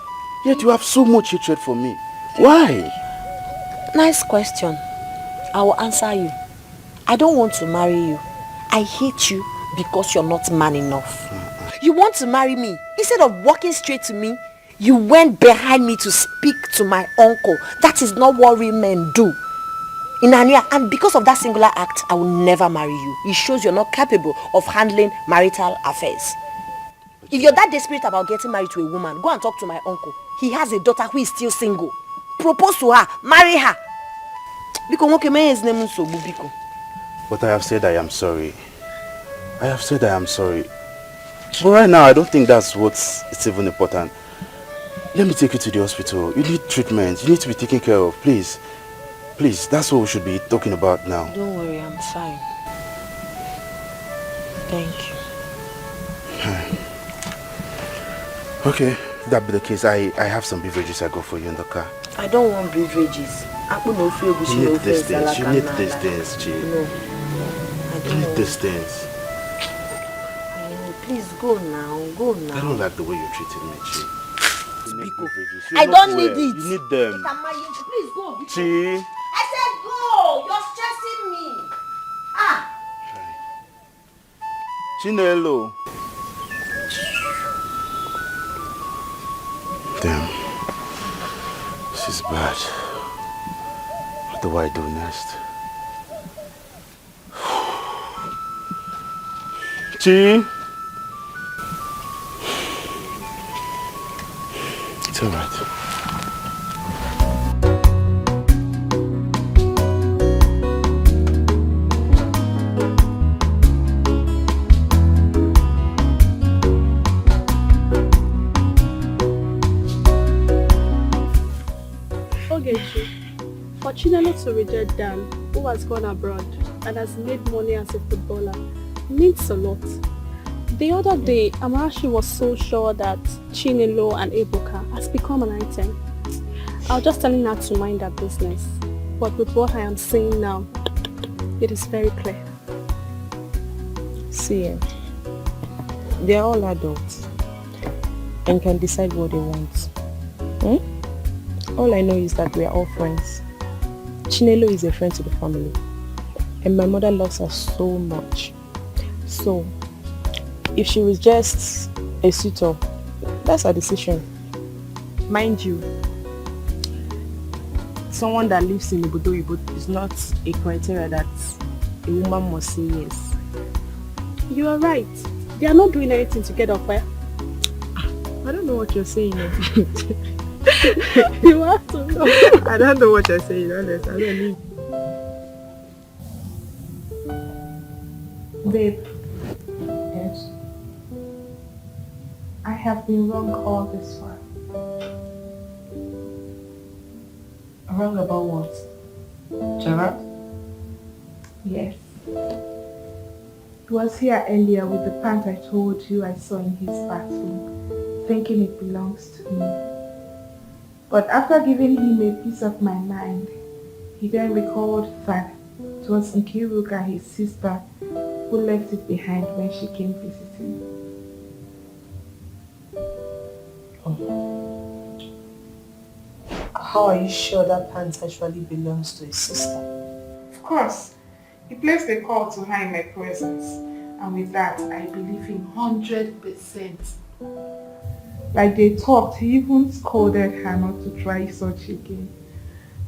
Yet you have so much hatred for me. Why? Nice question. I will answer you. I don't want to marry you. I hate you because you're not man enough. You want to marry me. Instead of walking straight to me, you went behind me to speak to my uncle. That is not what real men do. And because of that singular act, I will never marry you. It shows you're not capable of handling marital affairs. If you're that desperate about getting married to a woman, go and talk to my uncle. He has a daughter who is still single. Propose to her. Marry her. But I have said I am sorry. I have said I am sorry. But right now, I don't think that's what's even important. Let me take you to the hospital. You need treatment. You need to be taken care of. Please. Please, that's what we should be talking about now. Don't worry, I'm fine. Thank you. Okay, if that be the case, I have some beverages I go for you in the car. I don't want beverages. You need these things. You need these things, Chi. No. You need these things. Please go now. Go now. I don't like the way you're treating me, Chi. You need beverages. You're I not don't well. need it. You need them. Please go. Chi. I said go. You're stressing me. Ah. Chinelo. Damn. This is bad. What do I do next? Chi? It's alright. Ogechi, for Chinelo to reject Dan, who has gone abroad and has made money as a footballer, means a lot. The other day, Amarachi was so sure that Chinelo and Ebuka has become an item. I was just telling her to mind her business. But with what I am saying now, it is very clear. See, they are all adults and can decide what they want. All I know is that we are all friends. Chinelo is a friend to the family, and my mother loves her so much. So, if she rejects a suitor, that's her decision. Mind you, someone that lives in Ibudo is not a criteria that a woman must say yes. You are right. They are not doing anything to get off, eh? I don't know what you're saying. You have to know. I don't know what you're saying, honest. I don't need. Babe. Yes? I have been wrong all this while. Wrong about what? Gerard? Yes. He was here earlier with the pant I told you I saw in his bathroom, thinking it belongs to me. But after giving him a piece of my mind, he then recalled that it was Nkiruka, his sister, who left it behind when she came visiting. How are you sure that pants actually belongs to his sister? Of course. He placed a call to her in my presence, and with that, I believe him 100%. Like they talked, he even scolded her not to try such again.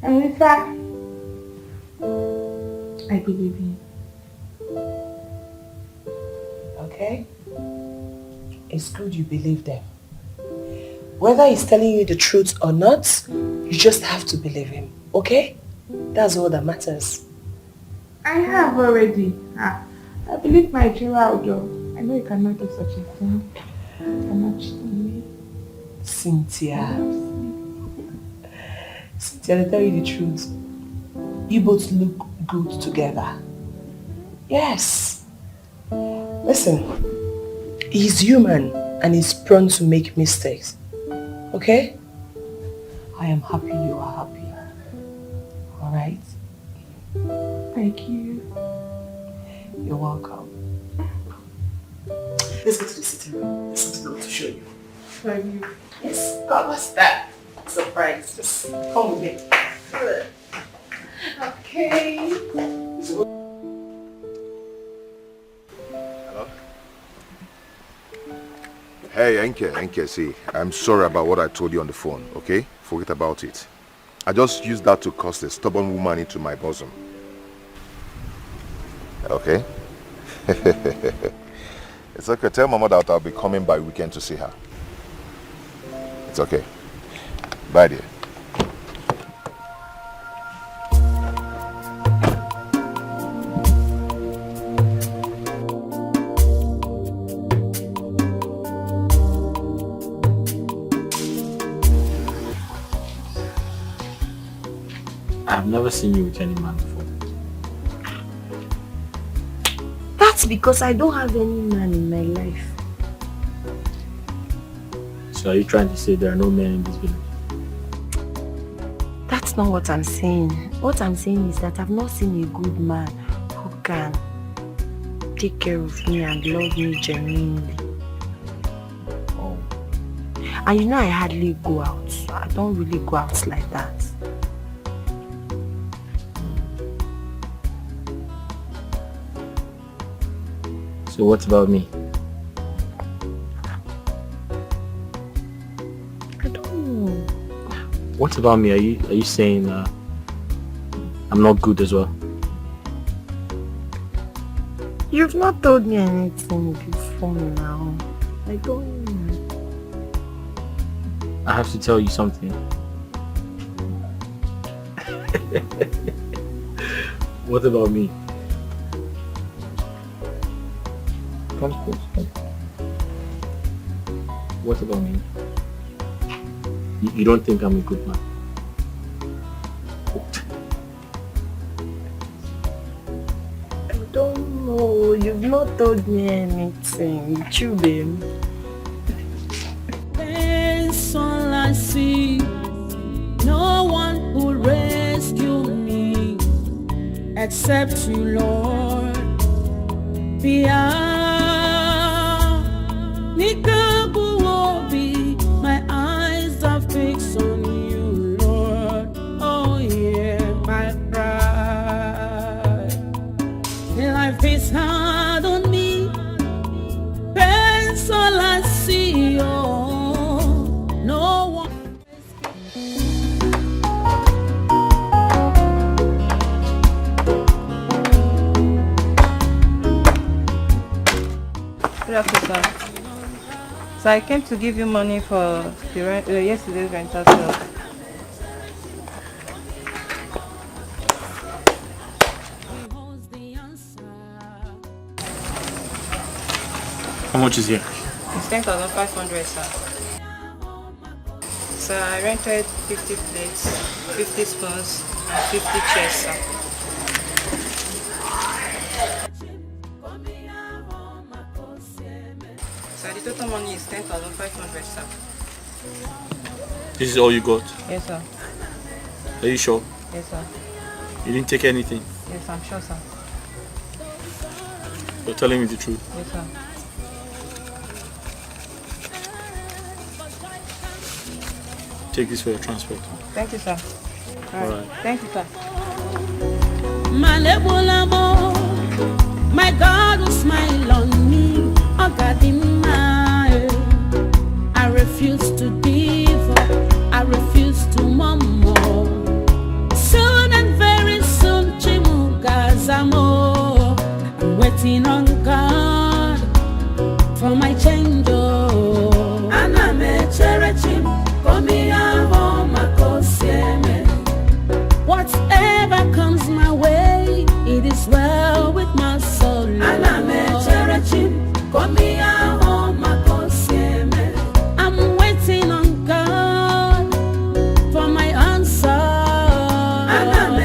And with that, I believe him. Okay? It's good you believe them. Whether he's telling you the truth or not, you just have to believe him, okay? That's all that matters. I have already. I believe my Gerald, though. I know you cannot do such a thing. You cannot cheat on me. Cynthia, to tell you the truth, you both look good together. Yes. Listen, he's human and he's prone to make mistakes. Okay? I am happy you are happy. Alright? Thank you. You're welcome. Let's go to the sitting room. There's something I want to show you. For you. Yes. God, what's that? Surprise. Just come with me. Okay. Hello? Hey, Enke, see, I'm sorry about what I told you on the phone, okay? Forget about it. I just used that to cast a stubborn woman into my bosom. Okay? It's okay. Tell Mama that I'll be coming by weekend to see her. It's okay. Bye, dear. I've never seen you with any man before. That That's because I don't have any man in my life. So are you trying to say there are no men in this village? That's not what I'm saying. What I'm saying is that I've not seen a good man who can take care of me and love me genuinely. Oh. And you know I hardly go out. I don't really go out like that. So what about me? I don't know. What about me? Are you saying I'm not good as well? You've not told me anything before now. I don't know. I have to tell you something. What about me? Come close. What about me? You don't think I'm a good man? I don't know. You've not told me anything. You, babe. That's all I see. No one will rescue me except you, Lord. My eyes are fixed on you, Lord. Oh yeah, my pride. Life is hard on me. That's all I see. Oh, no one. Good afternoon, sir. So I came to give you money for the yesterday's rental sale. How much is here? It's 10,500, sir. So I rented 50 plates, 50 spoons, and 50 chairs, sir. So the total money is 10,500, sir. This is all you got? Yes, sir. Are you sure? Yes, sir. You didn't take anything? Yes, I'm sure, sir. You're telling me the truth? Yes, sir. Take this for your transport. Thank you, sir. All right. Thank you, sir. My God will smile on me. Oh God, I refuse to give up. I refuse to murmur. Soon and very soon, Chimugazamo. I'm waiting on God for my change. Oh, and I'm a cherry. Whatever comes my way, it is well with my soul. And I'm waiting on God for my answer. And I'm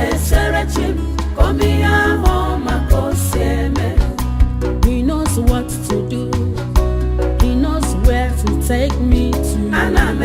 He knows what to do. He knows where to take me to. And I'm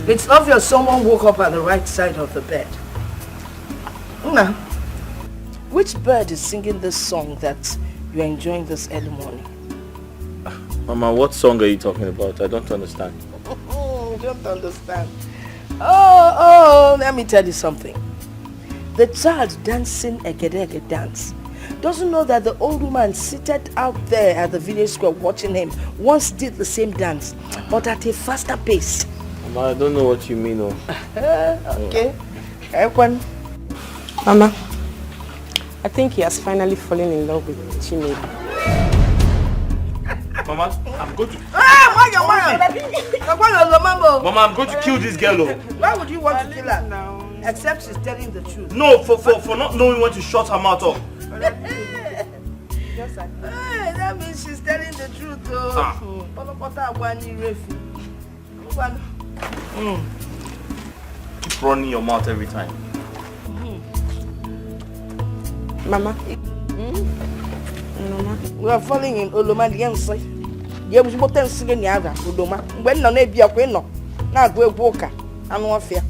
It's obvious someone woke up at the right side of the bed. Now, which bird is singing this song that you're enjoying this early morning? Mama, what song are you talking about? I don't understand. Don't understand. Oh, let me tell you something. The child dancing a Gedege dance doesn't know that the old woman seated out there at the village square watching him once did the same dance, but at a faster pace. Mama, I don't know what you mean. Okay. Mama, I think he has finally fallen in love with Chinelo. Mama, I'm going to... Mama, I'm going to kill this girl. Why would you want to kill her? Except she's telling the truth. No, for not knowing when to shut her mouth off. Hey, that means she's telling the truth, though. Keep running your mouth every time. Mama. Mama. We are falling in Oloma the Yansi. You was what else in the other, Udoma. When no be a queen, now go walker. I'm not fair.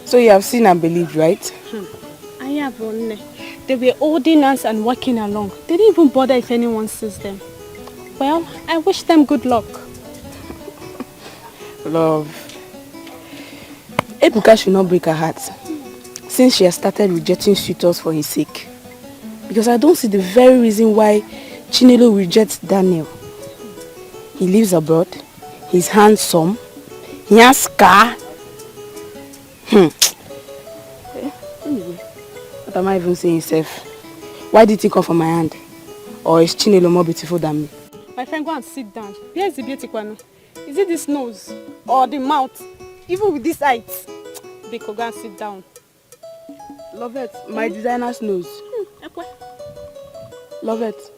So you have seen and believed, right? I have only. They were holding us and walking along. They didn't even bother if anyone sees them. Well, I wish them good luck. Love. Ebuka should not break her heart since she has started rejecting suitors for his sake. Because I don't see the very reason why Chinelo rejects Daniel. He lives abroad, he's handsome, he has car. Anyway, what am I even saying, Seth? Why did he come from my hand? Or is Chinelo more beautiful than me? My friend, go and sit down. Where's the beauty, Kwano? Is it this nose? Or the mouth? Even with this height? Biko, go and sit down. Lovette, my designer's nose. Lovette.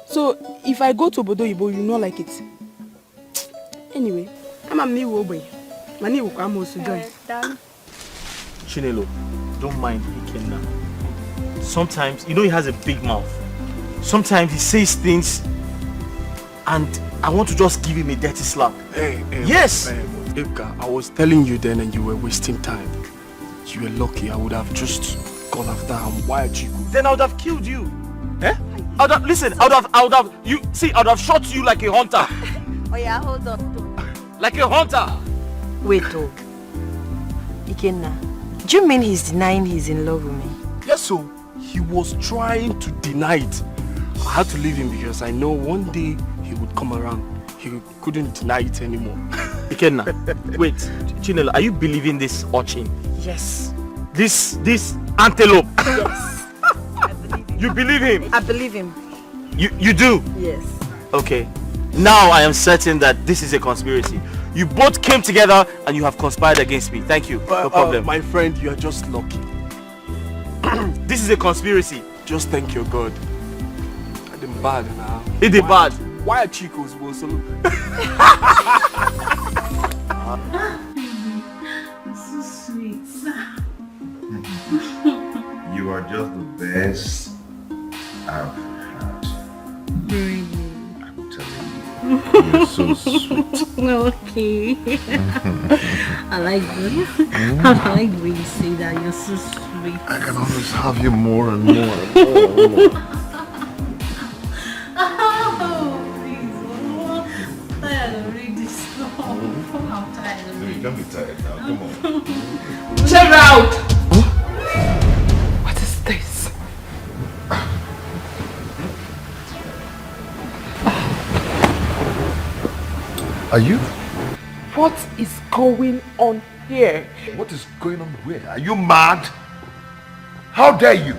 So, if I go to Obodo Ibo, you know like it. Anyway, I'm a new boy. My name will come also join. Chinelo, don't mind Ikenna. Sometimes, you know he has a big mouth. Sometimes he says things and I want to just give him a dirty slap. Hey, yes! Ibka, I was telling you then and you were wasting time. You were lucky. I would have just gone after him. Why are you? Then I would have killed you. Eh? I would have, listen, I would have, you see, I would have shot you like a hunter. Oh yeah, hold on. Like a hunter. Wait, oh. Ikenna, do you mean he's denying he's in love with me? Yes, so he was trying to deny it. I had to leave him because I know one day he would come around. He couldn't deny it anymore. Ikenna, wait, Chinelo, are you believing this urchin? Yes. This antelope? Yes. I believe him. You believe him? I believe him. You do? Yes. Okay. Now I am certain that this is a conspiracy. You both came together and you have conspired against me. Thank you. No problem. My friend, you are just lucky. This is a conspiracy. Just thank your God. I didn't bad now. It is bad. Why are Chicos also? So sweet. You are just the best I've had. Really? I'm telling you. You're so sweet. Okay. I like you. I like when you say that. You're so sweet. I can always have you more and more and more and more. Oh, please. I'm tired of reading this song. I'm tired of reading. Don't be tired now. Come on. Check it out! What is this? Are you? What is going on here? What is going on where? Are you mad? How dare you?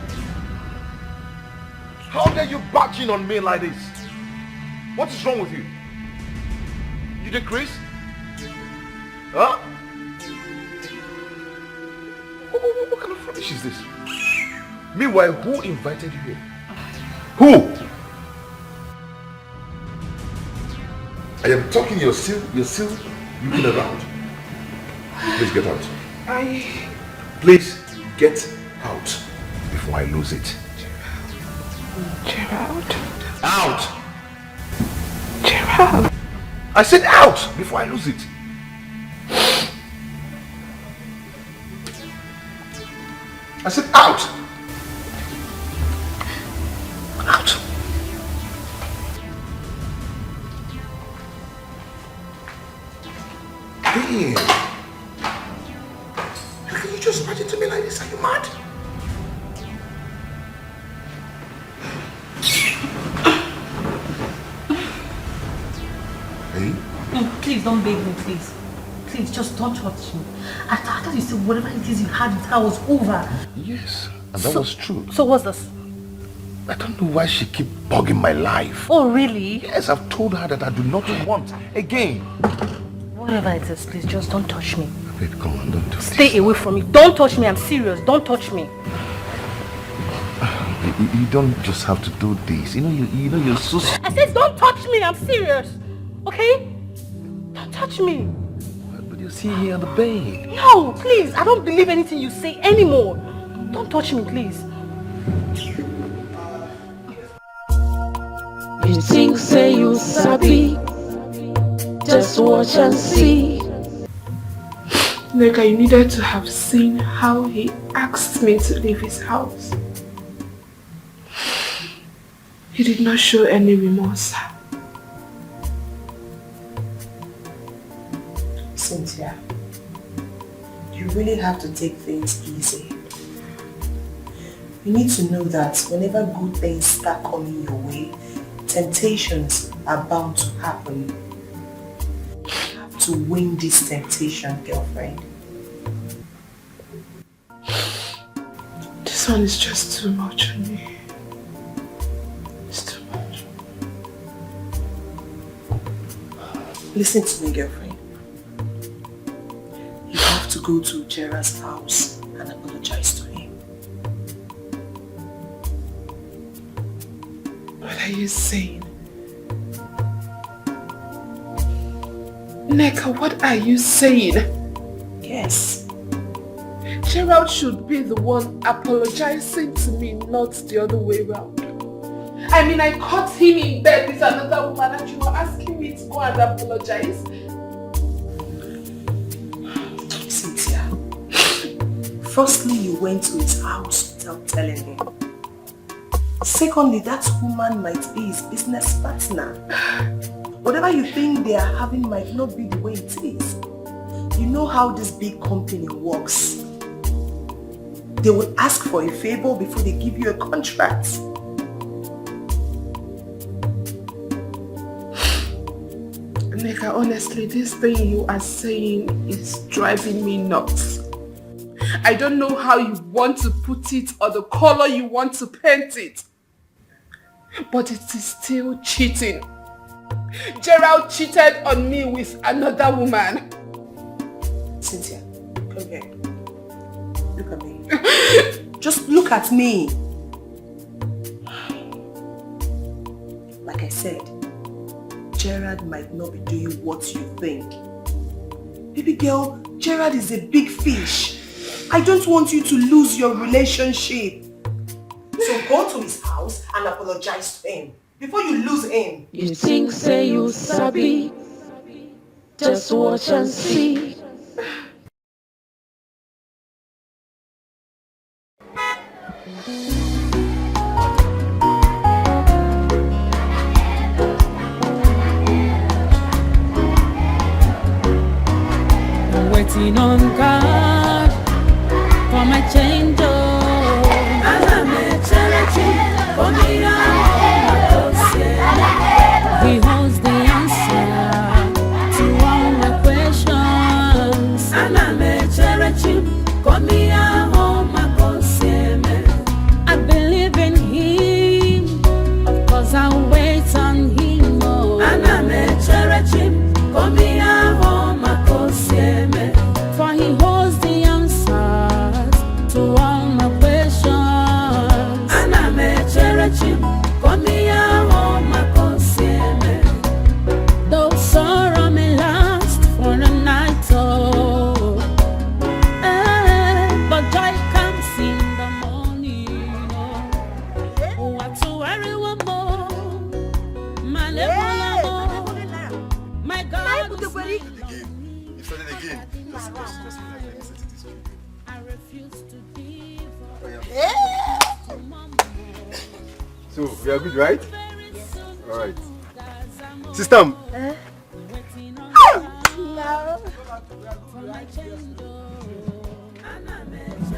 How dare you barge in on me like this? What is wrong with you? You did Chris? Huh? What kind of rubbish is this? Meanwhile, who invited you here? Who? I am talking, you're still looking around. Please get out. Please get out before I lose it. Gerald. Out! Gerald! I said out before I lose it. I said out! Out! Damn! How can you just imagine to me like this? Are you mad? Hey? No, please don't beg me, please. Please, just don't touch me. I thought you said whatever it is you had with her was over. Yes, and that was true. So what's this? I don't know why she keep bugging my life. Oh, really? Yes, I've told her that I do not want again. Whatever it is, please, just don't touch me. Babe, come on, don't do this. Stay away from me. Don't touch me. I'm serious. Don't touch me. You don't just have to do this. You know you're so... I said don't touch me. I'm serious. Okay? Don't touch me. But you're sitting here on the bed. No, please. I don't believe anything you say anymore. Don't touch me, please. You think say you sabi, just watch and see. Neka, you needed to have seen how he asked me to leave his house. He did not show any remorse. Cynthia, you really have to take things easy. You need to know that whenever good things start coming your way, temptations are bound to happen. You have to win this temptation, girlfriend. This one is just too much on me. It's too much. Listen to me, girlfriend. You have to go to Gerard's house and apologize to him. What are you saying? Neka, what are you saying? Yes. Gerald should be the one apologizing to me, not the other way around. I mean, I caught him in bed with another woman and you were asking me to go and apologize? Cynthia, firstly, you went to his house without telling him. Secondly, that woman might be his business partner. Whatever you think they are having might not be the way it is. You know how this big company works. They will ask for a favor before they give you a contract. Neka, honestly, this thing you are saying is driving me nuts. I don't know how you want to put it or the color you want to paint it. But it is still cheating. Gerald cheated on me with another woman. Cynthia, come here. Look at me. Just look at me. Like I said, Gerard might not be doing what you think. Baby girl, Gerard is a big fish. I don't want you to lose your relationship. So go to his house and apologize to him before you lose him. You think say you sabi, just watch and see. Waiting on God for my change. He holds the answer to all my questions. I believe in him, of course I'll wait on him. For he holds the answers So, we are good, right? Alright. Sister! No.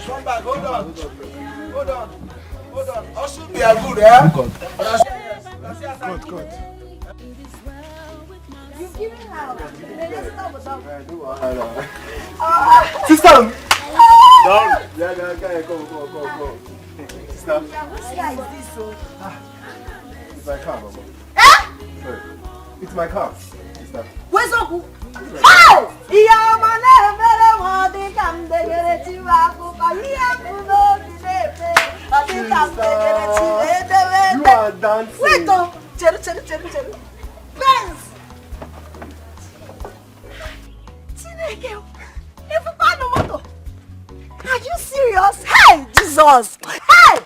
Come back, hold on. Also, we are good, eh? Good. You give me now. Sister! Down! Yeah, come. Sister? Which guy is this, so? It's my car, Mama. Sorry. It's my car, sister. Where's Uncle? How? You are dancing. Wait, oh. Cheru. Benz. Are you serious? Hey, Jesus! Hey!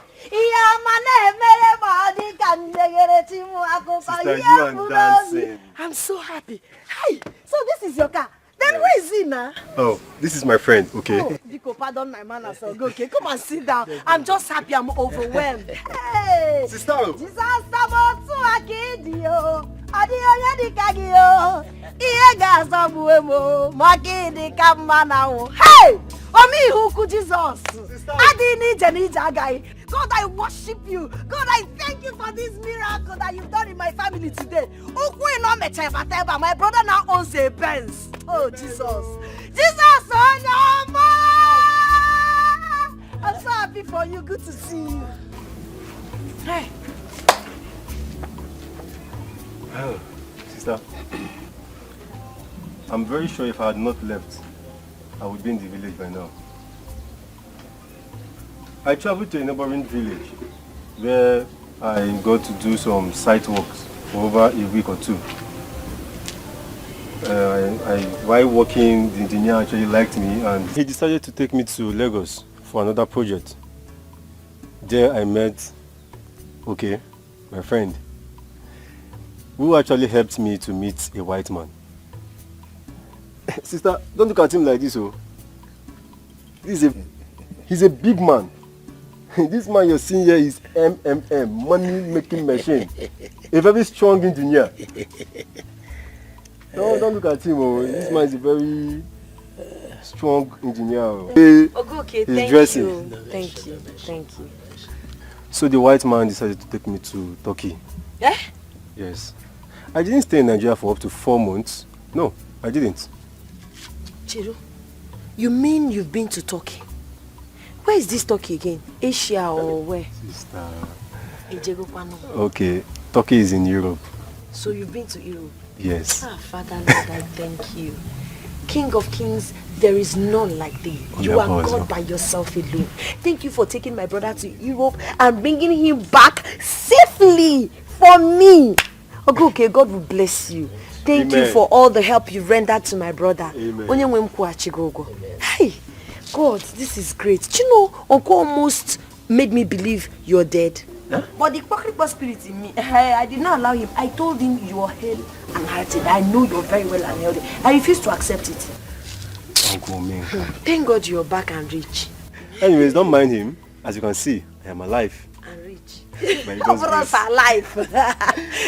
Sister, you are dancing. I'm so happy. Hey, so this is your car. Then who is he now? Oh, this is my friend, okay? Oh, Biko, pardon my manners. Okay, come and sit down. I'm just happy. I'm overwhelmed. Hey! Sister! Hey! Omi huku Jesus. God, I worship you. God, I thank you for this miracle that you've done in my family today. My brother now owns a Benz. Oh, Jesus. Jesus, oh no, I'm so happy for you. Good to see you. Hey. Oh, sister. I'm very sure if I had not left, I would be in the village by now. I traveled to a neighboring village where I got to do some site works for over a week or two. While working, the engineer actually liked me and he decided to take me to Lagos for another project. There I met, my friend, who actually helped me to meet a white man. Sister, don't look at him like this, oh. He's a big man. This man you're seeing here is MMM, money making machine. A very strong engineer. Don't look at him, oh. This man is a very strong engineer. Okay, He's dressing. Thank you. So the white man decided to take me to Turkey. Yeah? Yes. I didn't stay in Nigeria for up to 4 months. No, I didn't. Chiru, you mean you've been to Turkey? Where is this Turkey again? Asia or where? Sister. Okay, Turkey is in Europe. so you've been to Europe? Yes. Father Lord, I thank you. King of kings, there is none like thee. You are God by yourself alone. Thank you for taking my brother to Europe and bringing him back safely for me. Okay, God will bless you. Thank you for all the help you rendered to my brother. Amen. Hey, God, this is great. Do you know, Uncle almost made me believe you're dead. Huh? But the Kwakripa spirit in me, I did not allow him. I told him you are hale and hearted. I know you're very well and healthy. I refused to accept it. Uncle Ming. Thank God you're back and rich. Anyways, don't mind him. As you can see, I am alive. And rich. Of us are alive.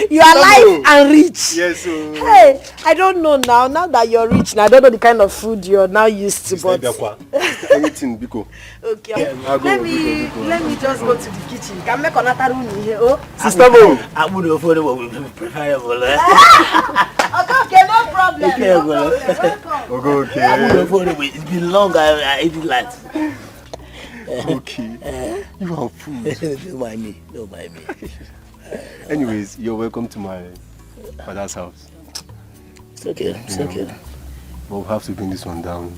You are alive and rich. Yes. Hey, I don't know now. Now that you're rich, now I don't know the kind of food you're now used to. But anything, Biko. Okay. Let me just go to the kitchen. Can make another room here. Oh, Sister Mo. I would have thought it would be preferable. Okay, no problem. Okay. I would have thought it's been long. I eat like. Okay. You are food. Don't mind me. Anyways, you're welcome to my father's house. It's okay. But we'll have to bring this one down.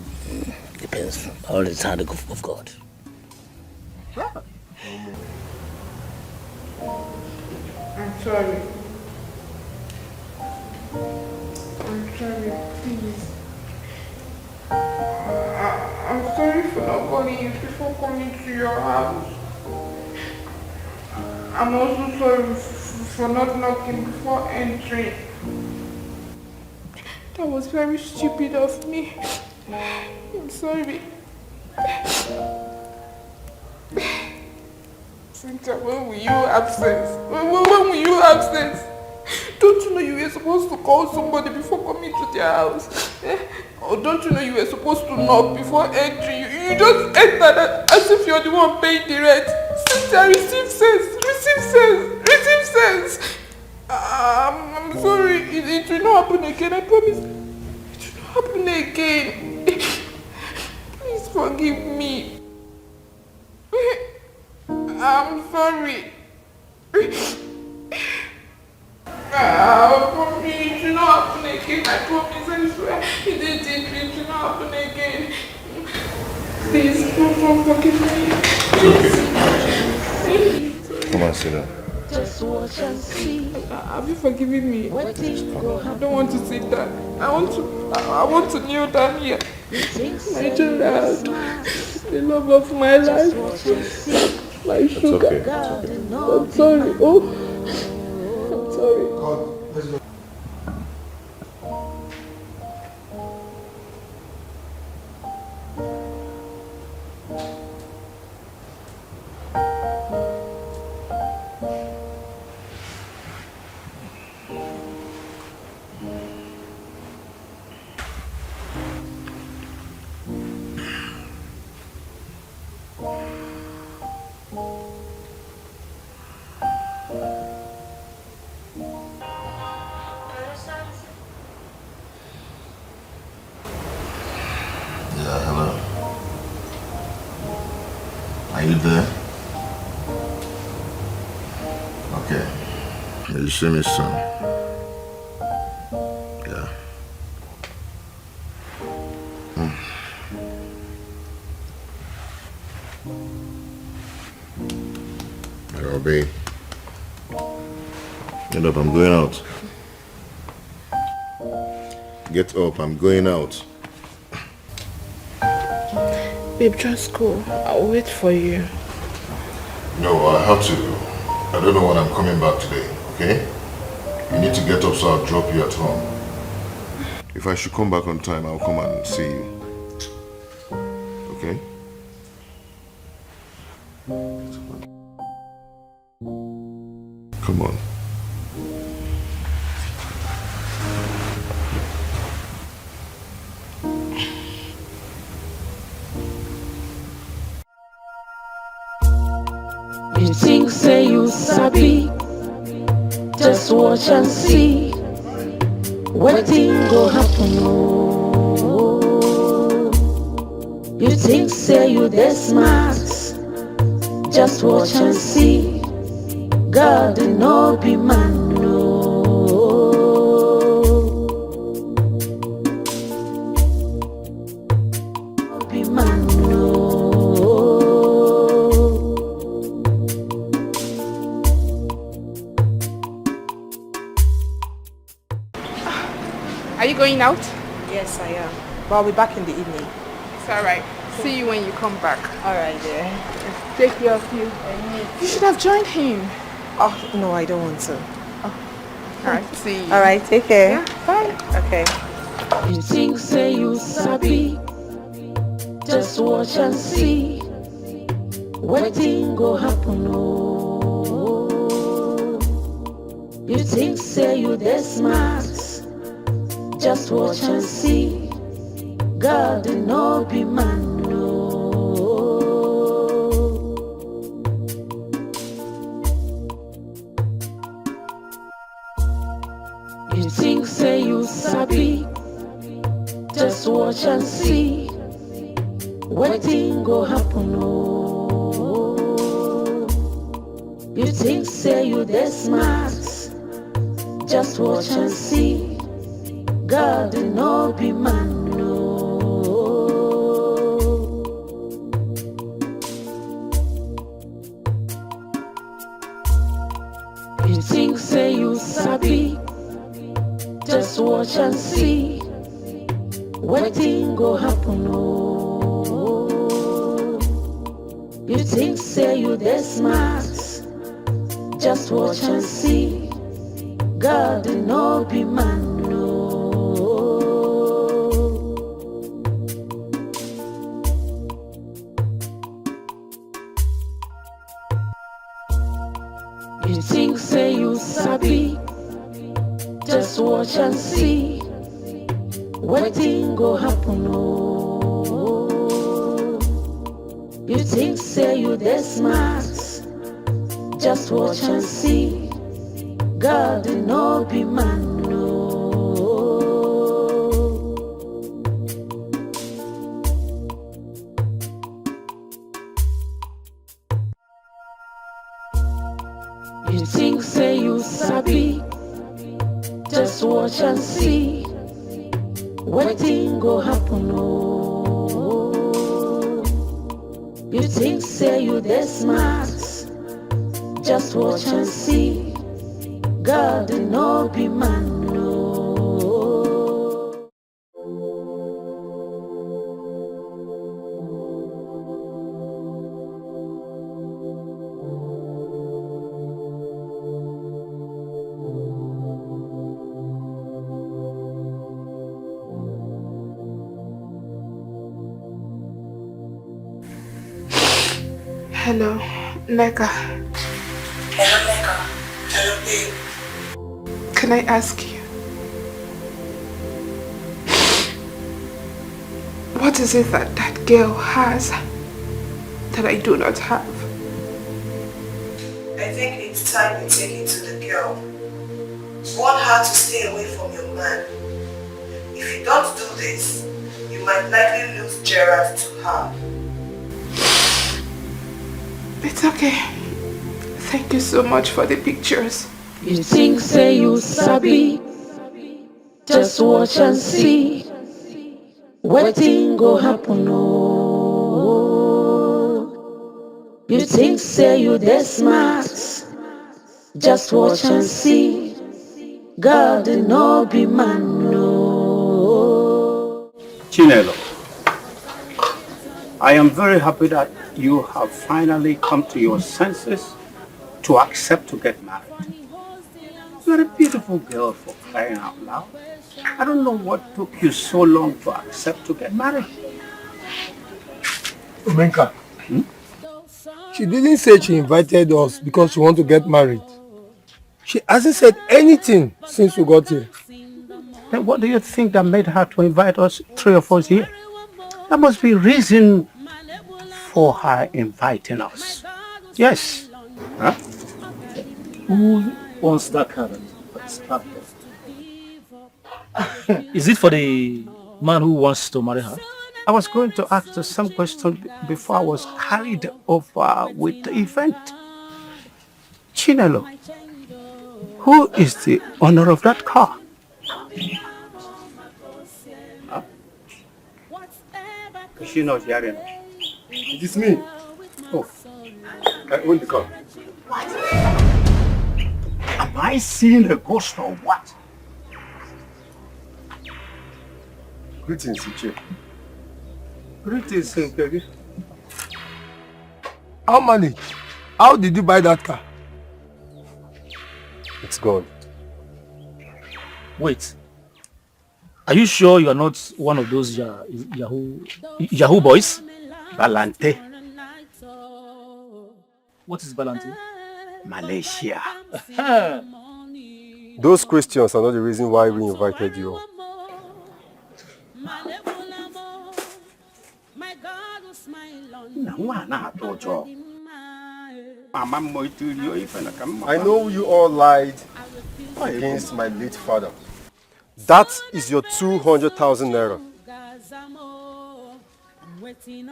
Depends. All the hand of God. I'm sorry. Please. I'm sorry for not calling you before coming to your house. I'm also sorry for not knocking before entering. That was very stupid of me. I'm sorry. Cynthia, when will you have sense? When will you have sense? Don't you know you were supposed to call somebody before coming to their house? Or don't you know you were supposed to knock before entering? You just entered as if you're the one paying the rent. Cynthia, receive sense. Receive sense. Receive sense. I'm sorry. It will not happen again. I promise. It will not happen again. Please forgive me. I'm sorry. I promise it will not happen again. I promise, I swear. It will not happen again. Please, don't forgive me. Come on, sit down. Just watch and see. Have you forgiven me? I don't want to sit down. I want to kneel down here. My child, the love of my life, my sugar. Okay. I'm sorry. Oh, I'm sorry. Are you there? Okay. You see me soon. Yeah. Hello, babe. Get up, I'm going out. Get up, I'm going out. Babe, just go. I'll wait for you. No, I have to. I don't know when I'm coming back today, okay? You need to get up so I'll drop you at home. If I should come back on time, I'll come and see you. Okay? Come on. You think say you sabi, just watch and see. Wetin go happen oh. You think say you dey smart, just watch and see. God no be man no. Be man no. Are you going out? Yes, I am. But I'll be back in the evening. It's alright. See you when you come back. Alright, yeah. Take care of you. You should have joined him. Oh, no, I don't want to. Alright, see you. Alright, take care. Yeah, bye. Okay. You think say you sabi, just watch and see. Wetin go happen oh. You think say you dey smart, just watch and see. God no be man no. You think say you sabi, just watch and see. Wetin go happen oh. You think say you dey smart, just watch and see. God no be man no. You think say you sabi, just watch and see. Wetin go happen oh. You think say you dey smart, just watch and see. God no be man no. You think say you sabi, just watch and see. Wetin go happen oh. You think say you dey smart, just watch and see. God no be man no. You think say you sabi, just watch and see. Wetin go happen oh. You think say you dey smart, just watch and see. God no be man no. Hello, Neka. Hello, Neka. Hello, babe. Can I ask you, what is it that that girl has that I do not have? I think it's time you take it to the girl. Warn her to stay away from your man. If you don't do this, you might likely lose Gerard to her. It's okay. Thank you so much for the pictures. You think say you sabi, just watch and see. Wetin go happen oh. You think say you dey smart, just watch and see. God no be man no. Chinelo, I am very happy that you have finally come to your senses to accept to get married. You're a beautiful girl, for crying out loud. I don't know what took you so long to accept to get married. Umenka, she didn't say she invited us because she wants to get married. She hasn't said anything since we got here. Then what do you think that made her to invite us, three of us here? There must be reason for her inviting us. Yes. Huh? Who wants that card? Is it for the man who wants to marry her? I was going to ask the same question before I was carried over with the event. Chinelo, who is the owner of that car? Huh? She knows Nigerian. It is me. Oh. I own the car. What? Am I seeing a ghost or what? Greetings, Iche. Greetings, Nkegi. How managed? How did you buy that car? It's gone. Wait. Are you sure you are not one of those Yahoo boys? Balante. What is Balante? Malaysia. Those questions are not the reason why we invited you. I know you all lied against my late father. That is your 200,000 naira.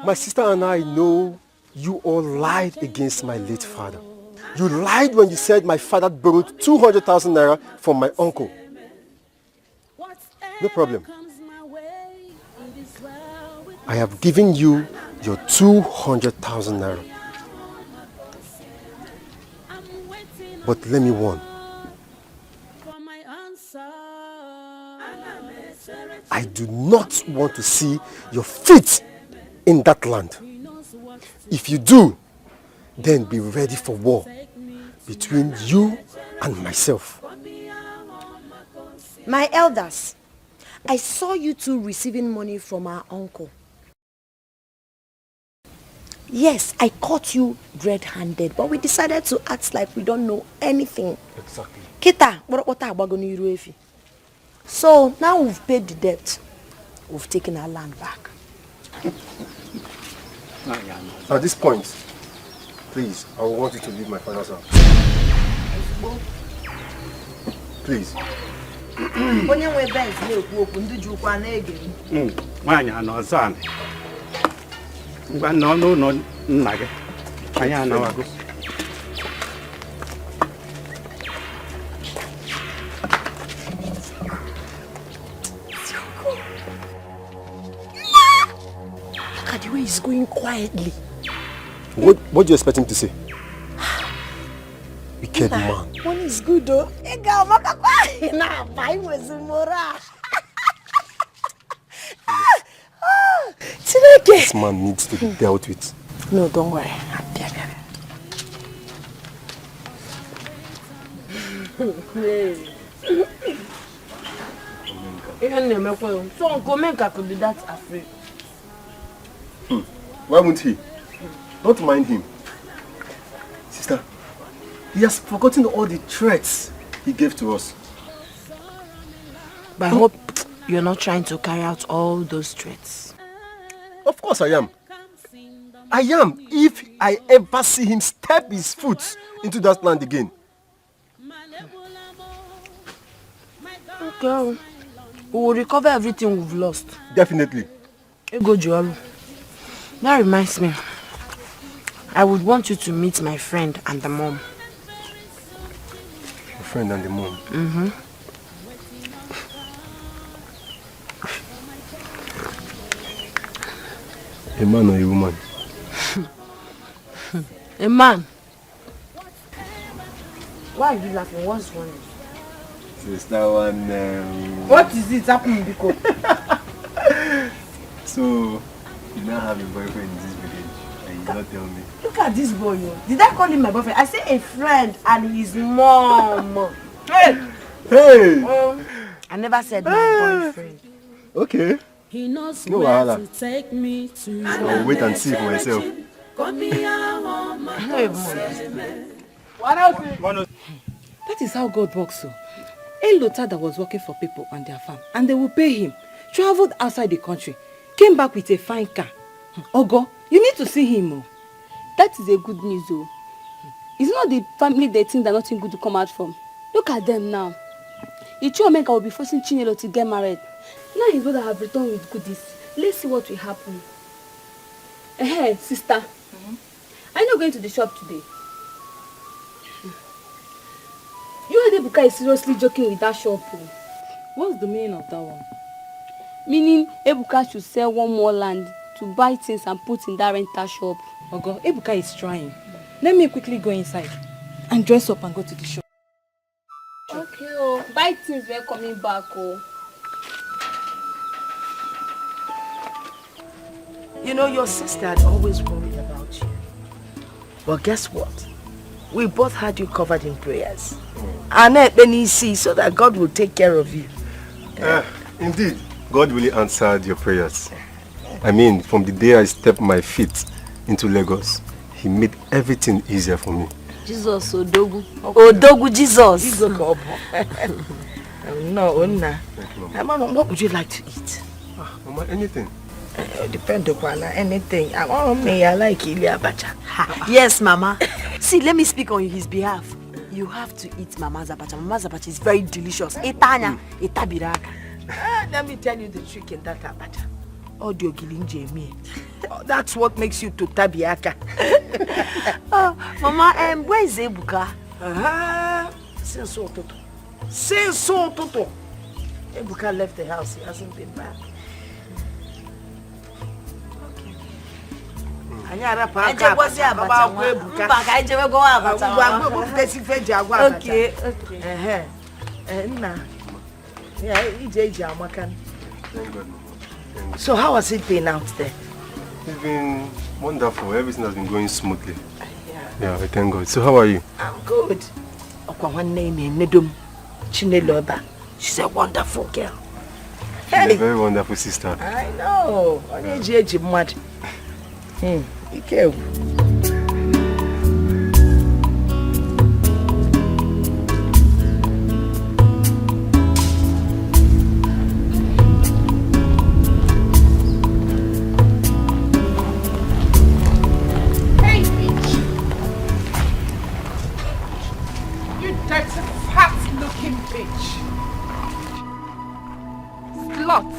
My sister and I know you all lied against my late father. You lied when you said my father borrowed 200,000 naira from my uncle. No problem. I have given you your 200,000 naira. But let me warn. I do not want to see your feet in that land. If you do, then be ready for war between you and myself. My elders, I saw you two receiving money from our uncle. Yes, I caught you red-handed, but we decided to act like we don't know anything. Exactly. Kita, so now we've paid the debt. We've taken our land back. At this point, please, I want you to leave my father's house. Please. Nwaanyị anọ ọzọ anị. Ngwa nọ n'ụlọ nna gị. Anyị anawago. Look at the way he's going quietly. What do you expect him to say? Wicked man. One is good though. This man needs to be dealt with. No, don't worry. So Uncle Menka could be that afraid. Why won't he? Don't mind him. Sister, he has forgotten all the threats he gave to us. But I hope you're not trying to carry out all those threats. Of course I am. I am if I ever see him step his foot into that land again. Okay. We will recover everything we've lost. Definitely. Ego Joalu. That reminds me. I would want you to meet my friend and the mom. Your friend and the mom? Mm-hmm. A man or a woman? A man. Why are you laughing? What's wrong? Sister one. What is it happening, Biko? So, you now have a boyfriend in this village and you don't tell me. Look at this boy. Did I call him my boyfriend? I say a friend and his mom. Hey! Hey! I never said my boyfriend. Okay. He knows No where wahala. to take me to. I'll wait and see for myself. That is how God works. So, a lota that was working for people on their farm, and they will pay him, traveled outside the country, came back with a fine car. Ogo, you need to see him. Oh. That is a good news, though. It's not the family they think that nothing good to come out from. Look at them now. Ichiomenka will be forcing Chinelo to get married. Now his brother have returned with goodies. Let's see what will happen. Hey, sister. Are you not going to the shop today? You and Ebuka is seriously joking with that shop. What's the meaning of that one? Meaning Ebuka should sell one more land to buy things and put in that rental shop. Ogo, Ebuka is trying. Let me quickly go inside and dress up and go to the shop. Okay, oh. Buy things when coming back, oh. You know, your sister had always worried about you. Well, guess what? We both had you covered in prayers. And see so that God will take care of you. Indeed, God really answered your prayers. I mean, from the day I stepped my feet into Lagos, He made everything easier for me. Jesus, Odogu. Odogu, Jesus. No, Onna. Mama, what would you like to eat? Mama, anything. Depend upon anything. I like Ili Abacha. Yes, Mama. See, let me speak on his behalf. You have to eat Mama's abacha. Mama's abacha is very delicious. Etanya, etabiraka. Let me tell you the trick in that abacha. Audio gilinje me. That's what makes you to tabiaka. Mama, where is Ebuka? Since so Toto. Ebuka left the house. He hasn't been back. Okay. So how has it been out there? It's been wonderful. Everything has been going smoothly. Yeah, I thank God. So how are you? I'm good. She's a wonderful girl. She's a very wonderful sister. I know. Be careful. Hey, bitch! You dirty, fat-looking bitch! Slut!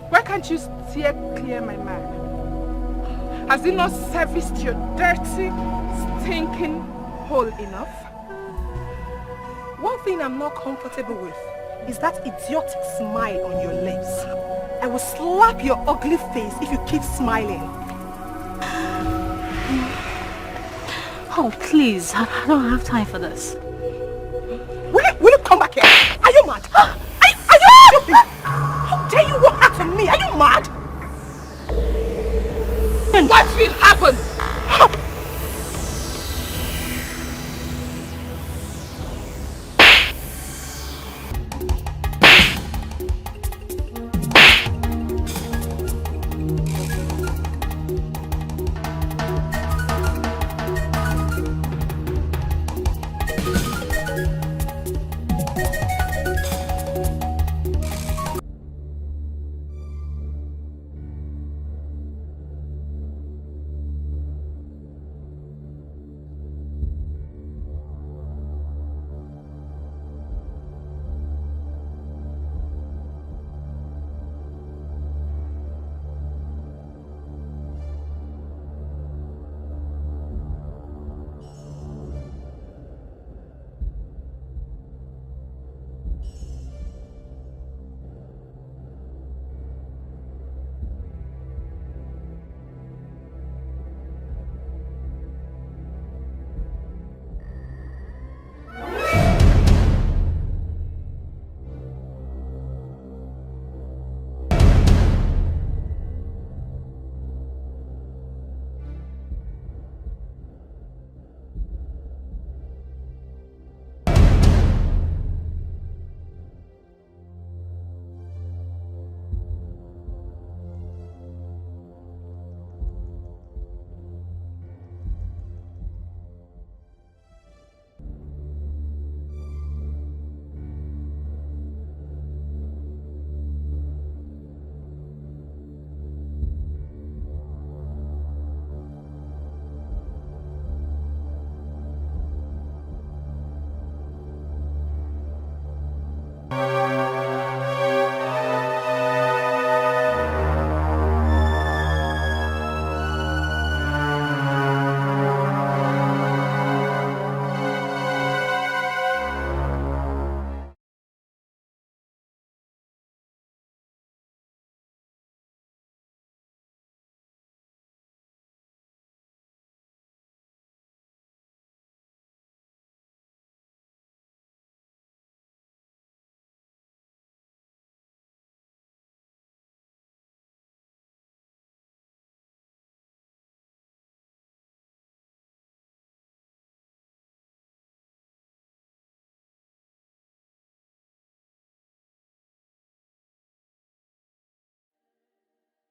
Why can't you steer clear my man? Has he not serviced your dirty, stinking hole enough? One thing I'm not comfortable with is that idiotic smile on your lips. I will slap your ugly face if you keep smiling. Oh, please. I don't have time for this. Will you come back here? Are you mad? Are you stupid? How dare you walk out on me? Are you mad? What will happen?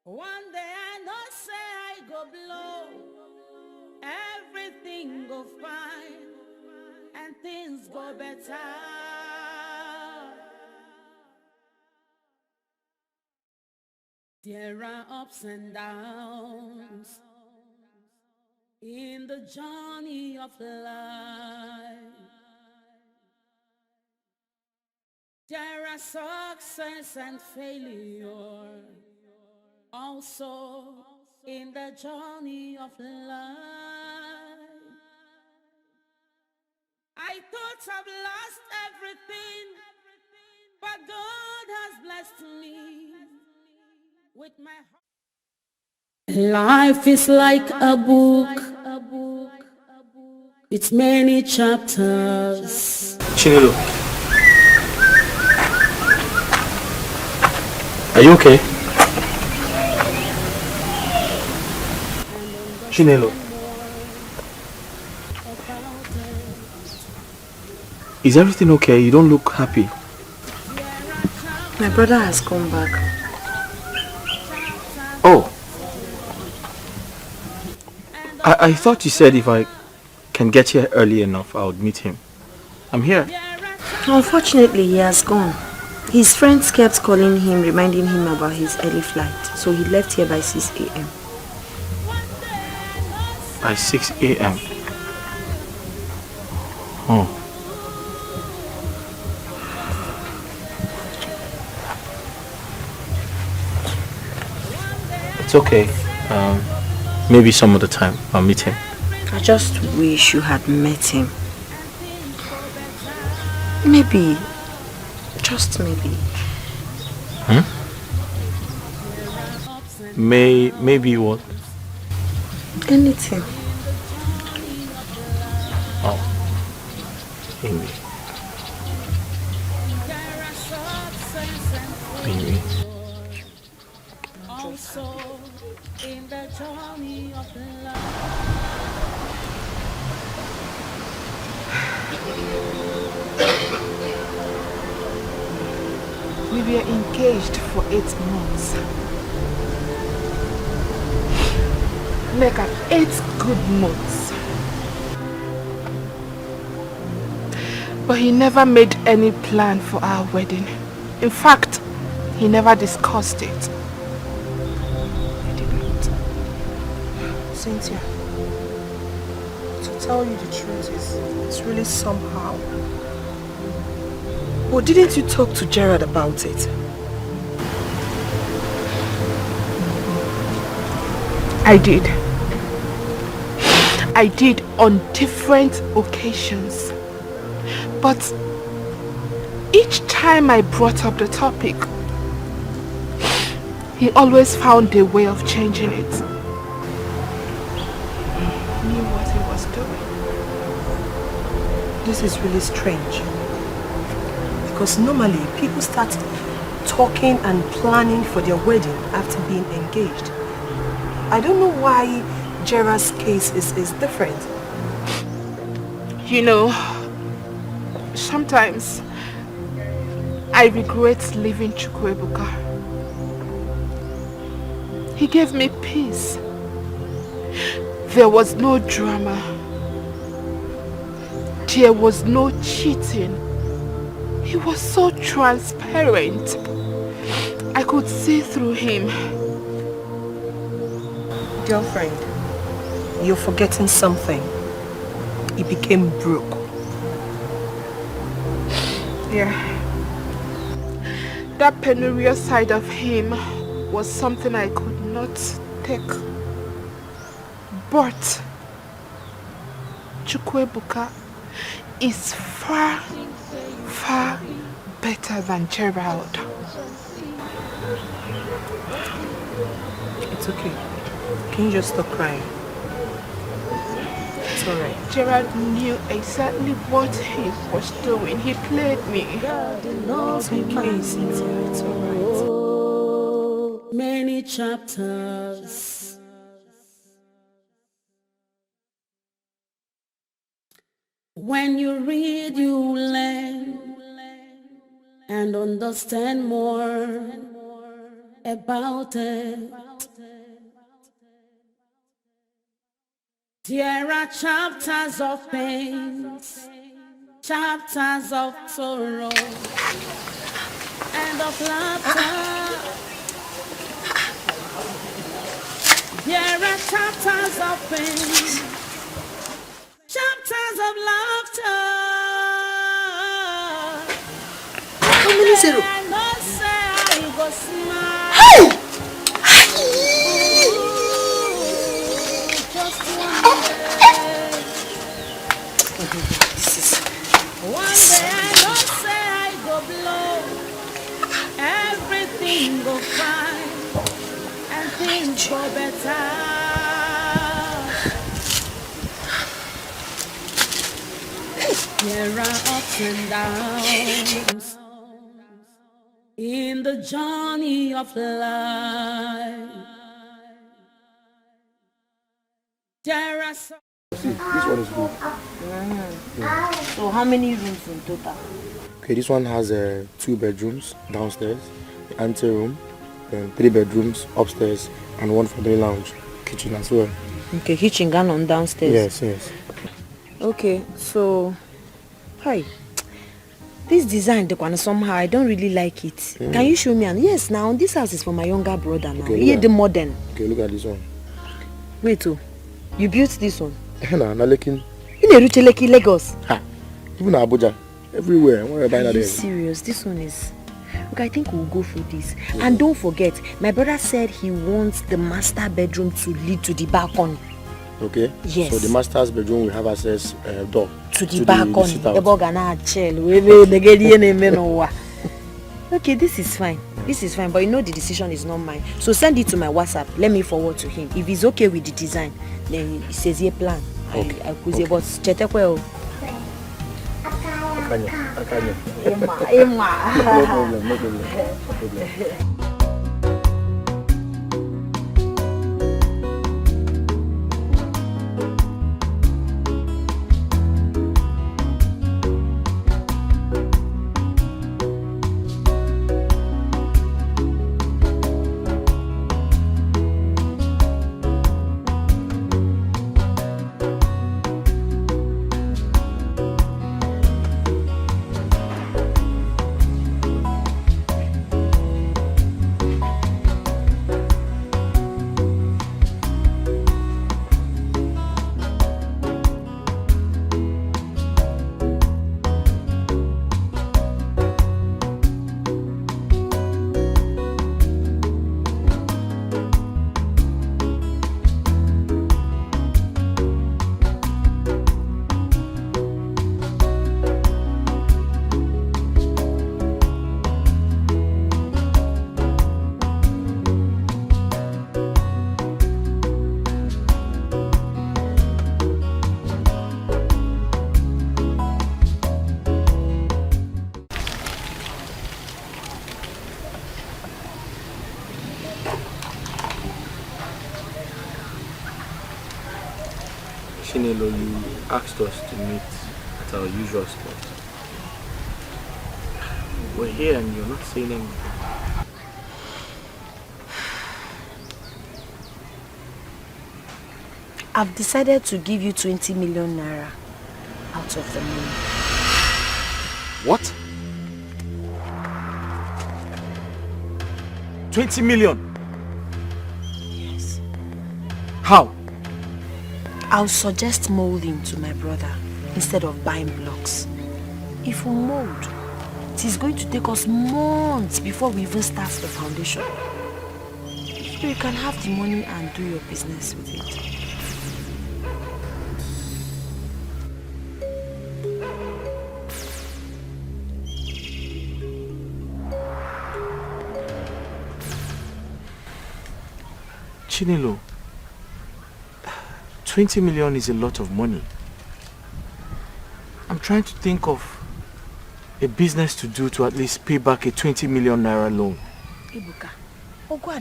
One day I know say I go blow, everything go fine, and things go better. There are ups and downs in the journey of life. There are success and failure also in the journey of life. I thought I've lost everything, but God has blessed me with my heart. Life is like a book. It's many chapters. Chinelo, are you okay? Chinelo, is everything okay? You don't look happy. My brother has come back. Oh, I thought you said if I can get here early enough, I would meet him. I'm here. Unfortunately, he has gone. His friends kept calling him, reminding him about his early flight. So he left here by 6 a.m. By 6 a.m. Oh. It's okay. Maybe some other time I'll meet him. I just wish you had met him. Maybe. Just maybe. Maybe what? Anything. Oh. Maybe. Maybe. In the journey of love. We were engaged for 8 months. Like 8 good months. But he never made any plan for our wedding. In fact, he never discussed it. Cynthia, to tell you the truth it's really somehow. But didn't you talk to Gerard about it? I did. I did on different occasions. But each time I brought up the topic, he always found a way of changing it. Knew what he was doing. This is really strange. Because normally people start talking and planning for their wedding after being engaged. I don't know why Gerard's case is different. You know, sometimes I regret leaving Chukwuebuka. He gave me peace. There was no drama. There was no cheating. He was so transparent. I could see through him. Girlfriend, you're forgetting something. He became broke. Yeah. That penurious side of him was something I could not take. But Chukwuebuka is far, far better than Gerald. It's okay. Can you just stop crying? It's alright. Gerald knew exactly what he was doing. He played me. It's okay, Cynthia. It's alright. Many chapters. When you read, you learn and understand more about it. There are chapters of pain, chapters of sorrow, and of laughter. There are chapters of pain, chapters of laughter. How many zero? Hey! One day I don't say I go blow, everything go fine, and things go better. There are ups and downs in the journey of life. There are some. See, this one is good. Yeah. So how many rooms in total? Okay, this one has 2 bedrooms downstairs, the ante room, then 3 bedrooms upstairs, and 1 family lounge, kitchen as well. Okay, kitchen gone on downstairs. Yes. Okay, so hi. This design, the one somehow I don't really like it. Can you show me? And yes, now this house is for my younger brother now. Okay, Here the modern. Okay, look at this one. Wait, you built this one? Nah, Lekin. In Lekki, Lagos. Ha. Even Abuja, everywhere. Are you serious? This one is. Look, I think we'll go for this. And don't forget, my brother said he wants the master bedroom to lead to the balcony. Okay. Yes. So the master's bedroom will have access door to the balcony. Okay, this is fine. This is fine, but you know the decision is not mine. So send it to my WhatsApp. Let me forward to him. If he's okay with the design, then he says he plan. Okay. I could say, but chetekwe. No problem. Chinelo, you asked us to meet at our usual spot. We're here and you're not saying anything. I've decided to give you 20 million naira out of the money. What? 20 million? Yes. How? I'll suggest molding to my brother instead of buying blocks. If we mold, it is going to take us months before we even start the foundation. So you can have the money and do your business with it. Chinelo, 20 million is a lot of money. I'm trying to think of a business to do to at least pay back a 20 million naira loan. Ibuka, why are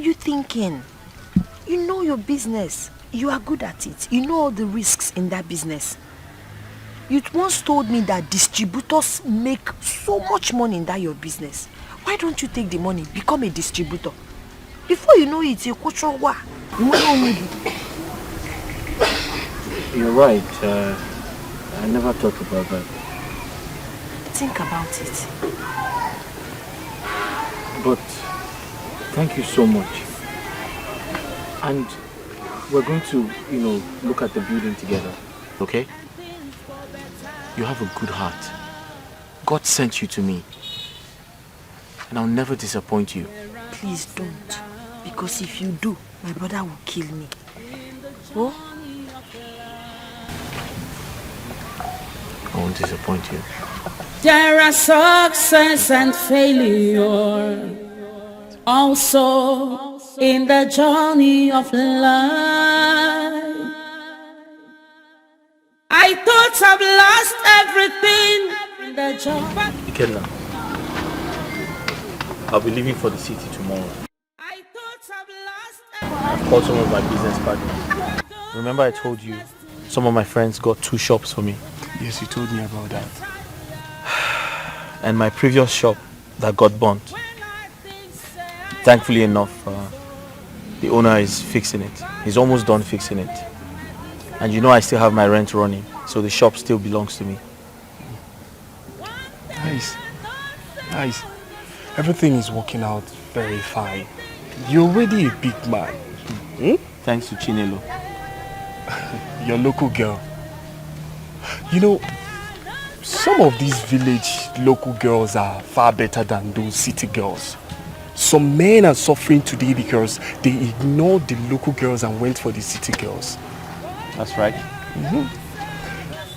you thinking? You know your business. You are good at it. You know all the risks in that business. You once told me that distributors make so much money in that your business. Why don't you take the money, become a distributor? Before you know it, you're You're right. I never thought about that. Think about it. But thank you so much. And we're going to, look at the building together. Okay? You have a good heart. God sent you to me. And I'll never disappoint you. Please don't. Because if you do, my brother will kill me. Oh? I won't disappoint you. There are success and failure also in the journey of life. I thought I've lost everything in the journey. Ikenna, I'll be leaving for the city tomorrow. I've called some of my business partners. Remember I told you some of my friends got 2 shops for me? Yes, you told me about that. And my previous shop that got burnt. Thankfully enough, The owner is fixing it. He's almost done fixing it. And you know I still have my rent running, so the shop still belongs to me. Nice. Nice. Everything is working out very fine. You're already a big man. Thanks to Chinelo. Your local girl. You know, some of these village local girls are far better than those city girls. Some men are suffering today because they ignored the local girls and went for the city girls. That's right.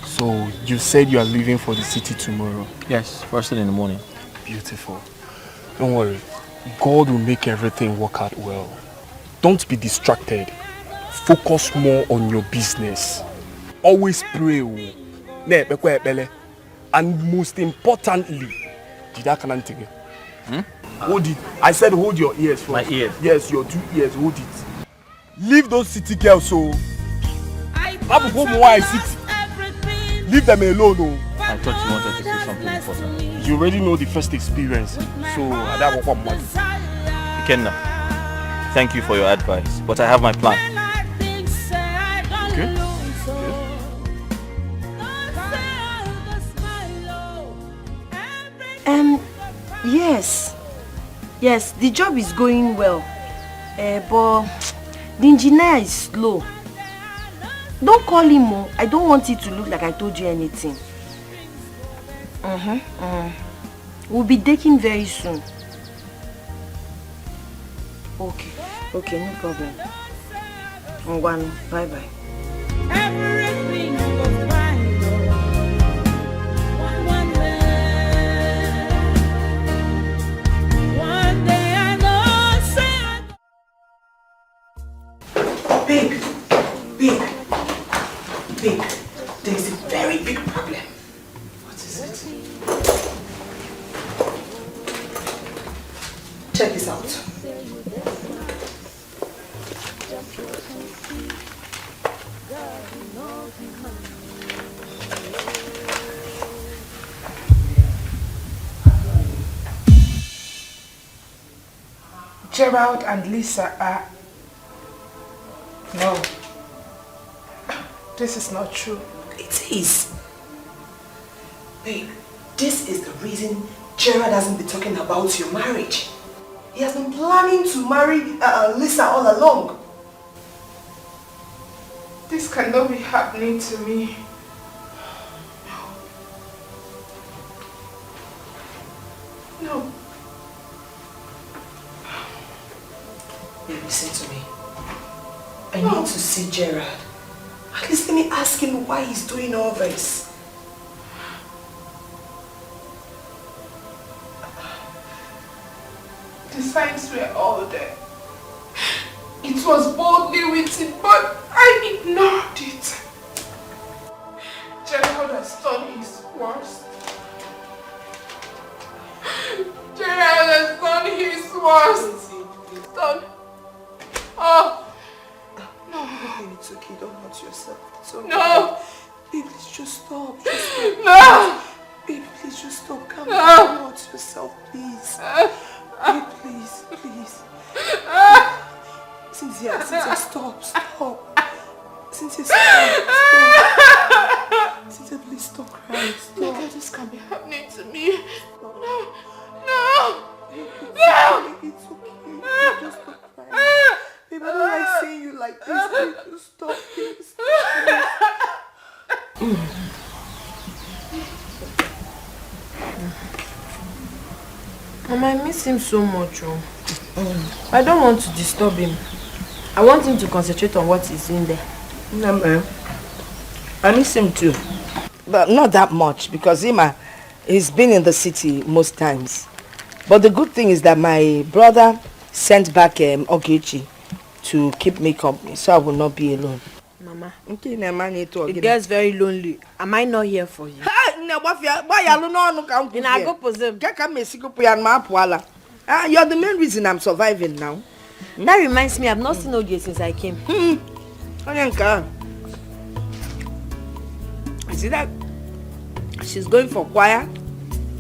So you said you are leaving for the city tomorrow? Yes, first thing in the morning. Beautiful. Don't worry. God will make everything work out well. Don't be distracted. Focus more on your business. Always pray. And most importantly, hold it. I said hold your ears first. My ears? Yes, your 2 ears, hold it. Leave those city girls, so leave them alone. Oh. I thought you wanted to say something important. You already know the first experience, so I don't want money. Ikenna, thank you for your advice, but I have my plan. Okay. Yes, the job is going well, but the engineer is slow. Don't call him more. I don't want it to look like I told you anything. We'll be dating very soon. Okay, no problem. Ngwanu, bye-bye. Everything goes right, one day I know, Babe, there's a very big problem. What is it? Check this out. Gerald and Lisa are... No. This is not true. It is. Babe, this is the reason Gerald hasn't been talking about your marriage. He has been planning to marry Lisa all along. This cannot be happening to me. No. Babe, listen to me. I need to see Gerald. At least let me ask him why he's doing all this. The signs were all there. It was boldly written, but I ignored it. Gerald has done his worst. Gerald has done his worst. He's done. Oh. No, baby, it's okay. Don't hurt yourself. It's okay. No. Babe, please just stop. Just stop. No. Baby, please just stop. Calm No. down. Don't hurt yourself, please. Babe, please. Cynthia, stop. Cynthia, stop. Cynthia, please stop crying. Stop. Look, this can't be happening to me. No. Baby, it's okay. Just stop crying. Babe, I don't like seeing you like this. Please just stop. Please. Mama, I miss him so much. I don't want to disturb him. I want him to concentrate on what he's in there. I miss him too. But not that much because he's been in the city most times. But the good thing is that my brother sent back Ogechi to keep me company, so I will not be alone. Mama, it gets very lonely. Am I not here for you? You're the main reason I'm surviving now. That reminds me, I've not seen Oge since I came. You see that? She's going for choir.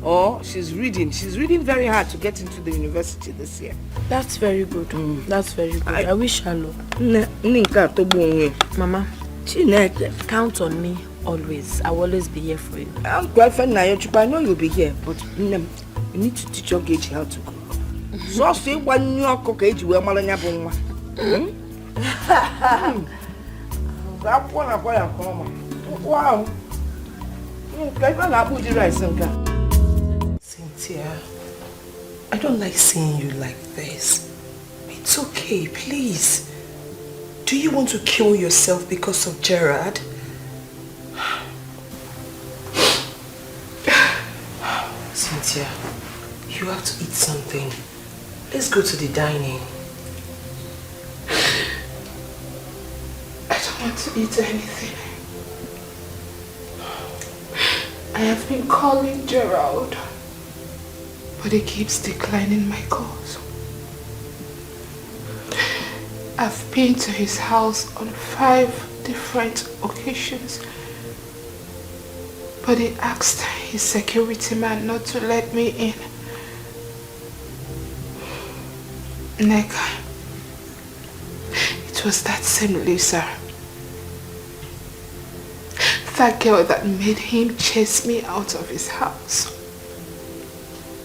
or she's reading. She's reading very hard to get into the university this year. That's very good. That's very good. I wish her luck. Mama, count on me always. I will always be here for you. I'm girlfriend I know you'll be here, but you need to teach your Gage how to cook. So say when you cook age we malanya bonwa. That one I buy a come. Wow. Cynthia, I don't like seeing you like this. It's okay, please. Do you want to kill yourself because of Gerard? Cynthia, you have to eat something. Let's go to the dining. I don't want to eat anything. I have been calling Gerald, but he keeps declining my calls. I've been to his house on 5 different occasions, but he asked his security man not to let me in. Neka, it was that same Lisa. That girl that made him chase me out of his house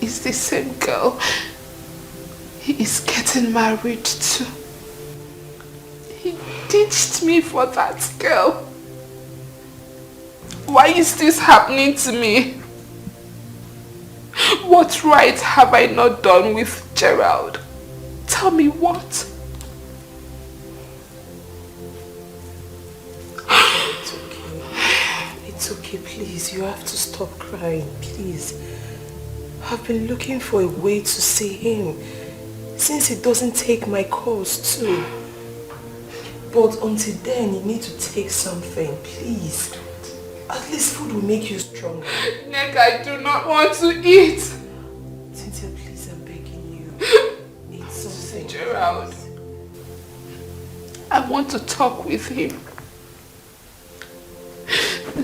is the same girl he is getting married to. He ditched me for that girl. Why is this happening to me? What right have I not done with Gerald? Tell me what? It's okay, please. You have to stop crying, please. I've been looking for a way to see him since he doesn't take my calls too. But until then, you need to take something, please. At least food will make you stronger. Nick, I do not want to eat. Cynthia, please, I'm begging you. Eat something. Gerald, I want to talk with him.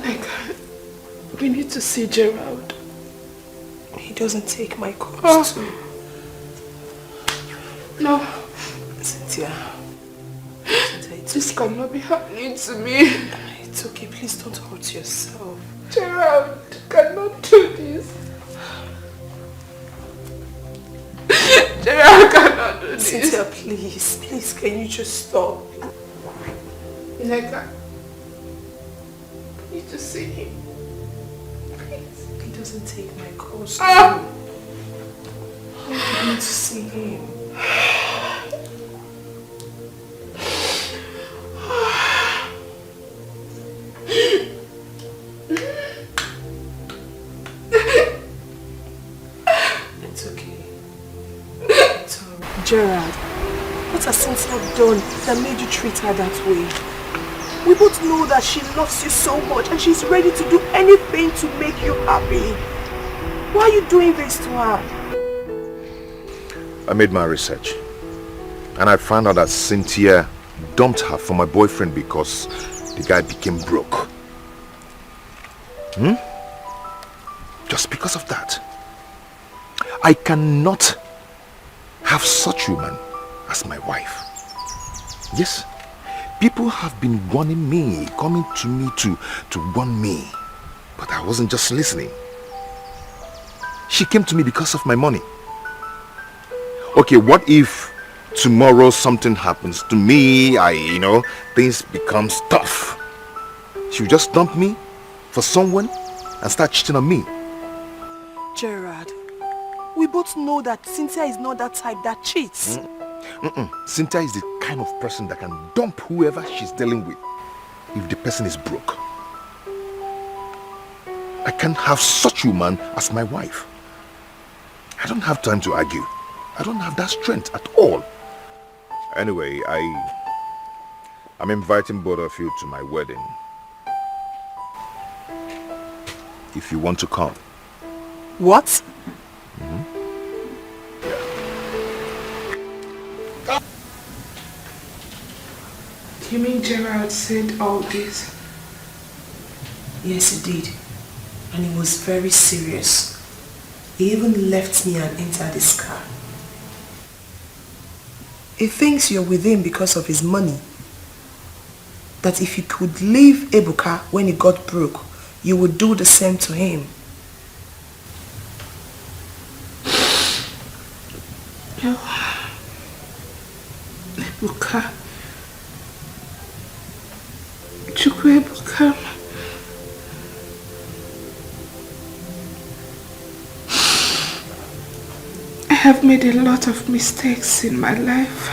Nick, we need to see Gerald. He doesn't take my calls too. No. Cynthia. This cannot be happening to me. It's okay, please don't hurt yourself. Gerald cannot do this. Gerald cannot do this. Cynthia, please, can you just stop? Neka, I need to see him. Please. He doesn't take my calls. I need to see him. It's okay. It's alright. Gerard, what has Cynthia done that made you treat her that way? We both know that she loves you so much and she's ready to do anything to make you happy. Why are you doing this to her? I made my research and I found out that Cynthia dumped her for my boyfriend because the guy became broke. Just because of that. I cannot have such a woman as my wife. Yes, people have been warning me, coming to me to warn me, but I wasn't just listening. She came to me because of my money. Okay, what if tomorrow something happens to me, things becomes tough? She will just dump me for someone and start cheating on me. Gerard, we both know that Cynthia is not that type that cheats. Cynthia is the kind of person that can dump whoever she's dealing with if the person is broke. I can't have such a woman as my wife. I don't have time to argue. I don't have that strength at all. Anyway, I'm inviting both of you to my wedding. If you want to come. What? You mean Gerald said all this? Yes, he did. And it was very serious. He even left me and entered his car. He thinks you're with him because of his money. That if you could leave Ebuka when he got broke, you would do the same to him. Ebuka. Ebuka. I have made a lot of mistakes in my life.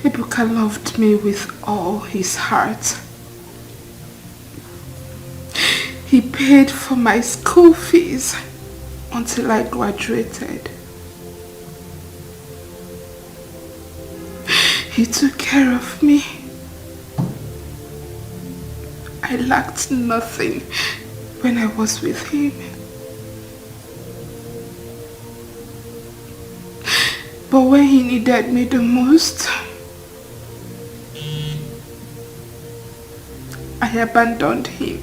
Ebuka loved me with all his heart. He paid for my school fees until I graduated. He took care of me. I lacked nothing when I was with him. But when he needed me the most, I abandoned him.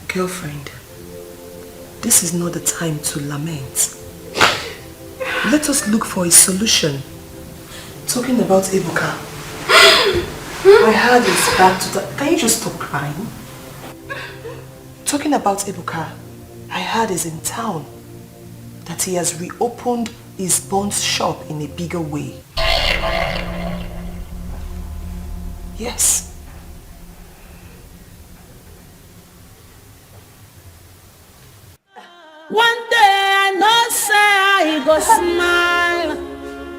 Girlfriend, this is not the time to lament. Let us look for a solution. Talking about Ebuka, my heart is back to the... Can you just stop crying? Talking about Ebuka, I heard he's in town. That he has reopened his Bond's shop in a bigger way. Yes. One day I know say I go smile.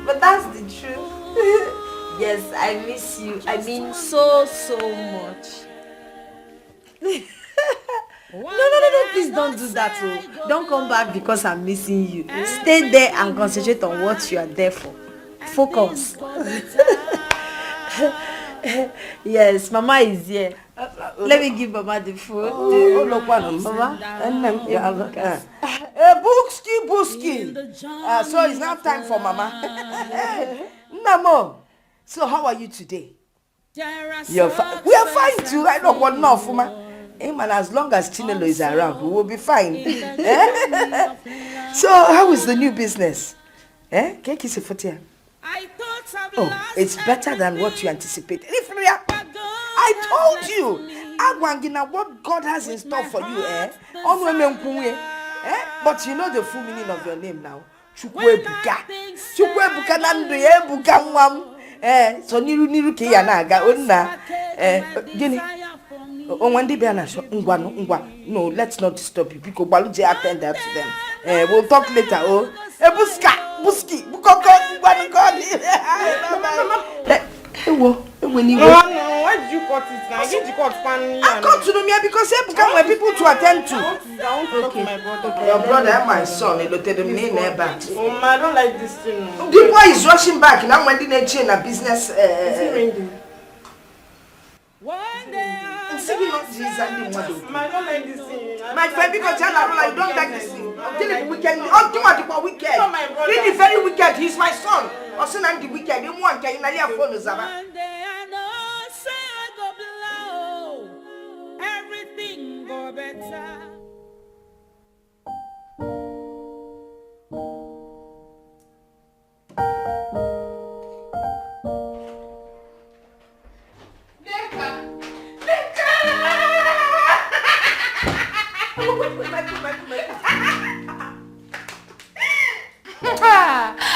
But that's the truth. Yes, I miss you. I mean so much. No, please don't do that. Oh. Don't come back because I'm missing you. Stay there and concentrate on what you are there for. Focus. Yes, Mama is here. Let me give Mama the food. Mama. Booski. So it's now time for Mama. Namo. So how are you today? You're fine. We are fine too. I don't want enough, Mama. Hey man, as long as Chinelo is around, we will be fine. So how is the new business? Cake is a fotia. Oh, it's better than what you anticipated. I told you, Agwangina, what God has in store for you, But you know the full meaning of your name now. Chukwebuka. Chukwebuka nandu ebuka nwam. So niru ke ya na-aga onna. Gini. No, let's not disturb you because Baluje attend that to them. We'll talk later. Buski, Bukoko, why did you cut it now? I cut to me because they become my people to attend to. Okay. Your brother and my son, they looked at the main back. I don't like this thing. The boy is rushing back now when they change a business. Is it raining? I don't like this thing. My friend, because I don't like this thing. Until the weekend, wicked. Really very wicked. He's my son. Also, I'm the wicked. You want to phone everything go better.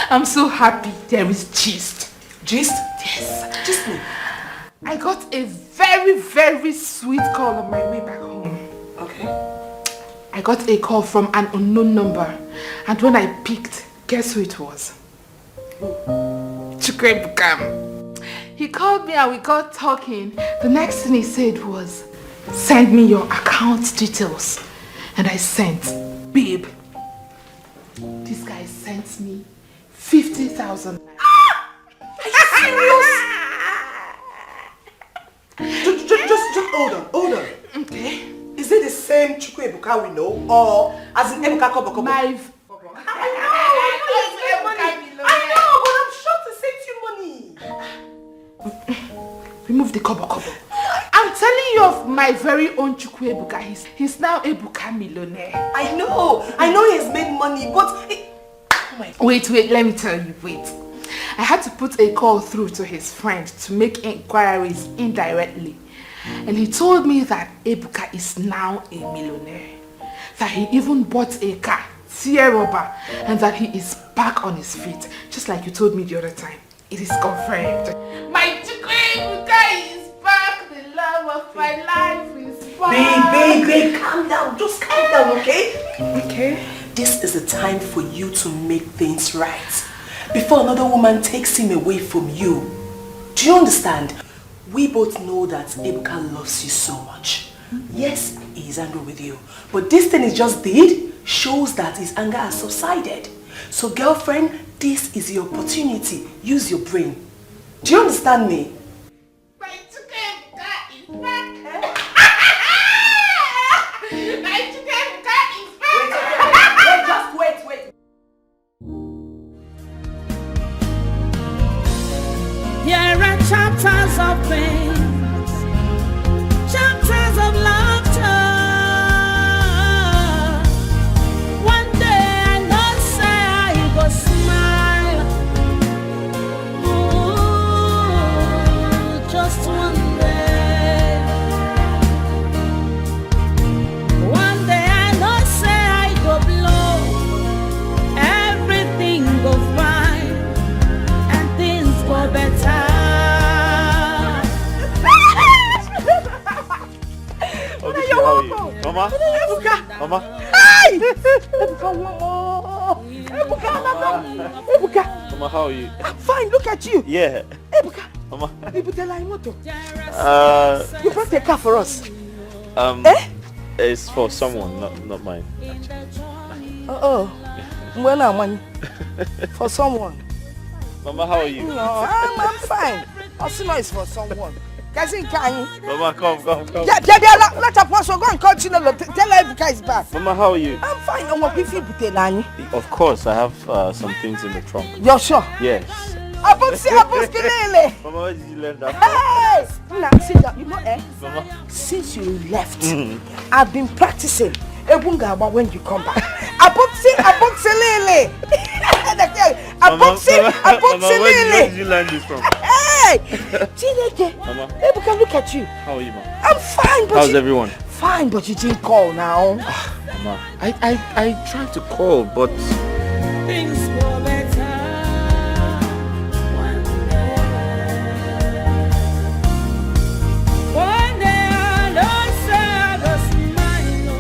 I'm so happy there is gist. Gist? Yes. Gist me. I got a very, very sweet call on my way back home. Okay. I got a call from an unknown number. And when I picked, guess who it was? Chukwebukam. He called me and we got talking. The next thing he said was, send me your account details. And I sent, babe. This guy sent me 50,000. Are you serious? Just hold on. Okay. Is it the same Chukwuebuka we know, or as in Ebuka Kobo? I know, but I'm sure to send you money. remove the kobo. I'm telling you of my very own Chukwu Ebuka. He's now Ebuka millionaire. I know he has made money, but... Wait, let me tell you, wait. I had to put a call through to his friend to make inquiries indirectly. And he told me that Ebuka is now a millionaire. That he even bought a car, Sierra, and that he is back on his feet, just like you told me the other time. It is confirmed. My Chukwu Ebuka is back. The love of my life is back. Babe, calm down. Just calm down, okay? Okay. This is the time for you to make things right. Before another woman takes him away from you. Do you understand? We both know that Ebuka loves you so much. Yes, he is angry with you. But this thing he just did shows that his anger has subsided. So girlfriend, this is your opportunity. Use your brain. Do you understand me? My Chukwu Ebuka is back. My Chukwu Ebuka is back. Wait. There are chapters of pain, chapters of laughter. One day I know say I go smile. Ooh, just one day. One day I know say I go blow. Everything go fine and things go better. Mama? Ebuka! Mama? Hi! Ebuka! Mama, how are you? I'm fine, look at you. Yeah. Ebuka! Mama? You brought a car for us. It's for someone, not mine. When I'm money. For someone. Mama, how are you? No, I'm fine. Also know it's for someone. Mama, come. Yeah, let us go and continue. Tell Ebuka is back. Mama, how are you? I'm fine. Of course, I have some things in the trunk. You're sure? Yes. Mama, where did you learn that from? Hey! Now, sit down. You know, Mama? Since you left, I've been practicing Ebunga when you come back. Abokse lele. Mama, where did you learn this from? Hey! Chineke. Mama? Ebuka, look at you. How are you, Mama? I'm fine, but how's everyone? Fine, but you didn't call now. Mama, I tried to call, but... Things go better one day. One day I know say I go smile.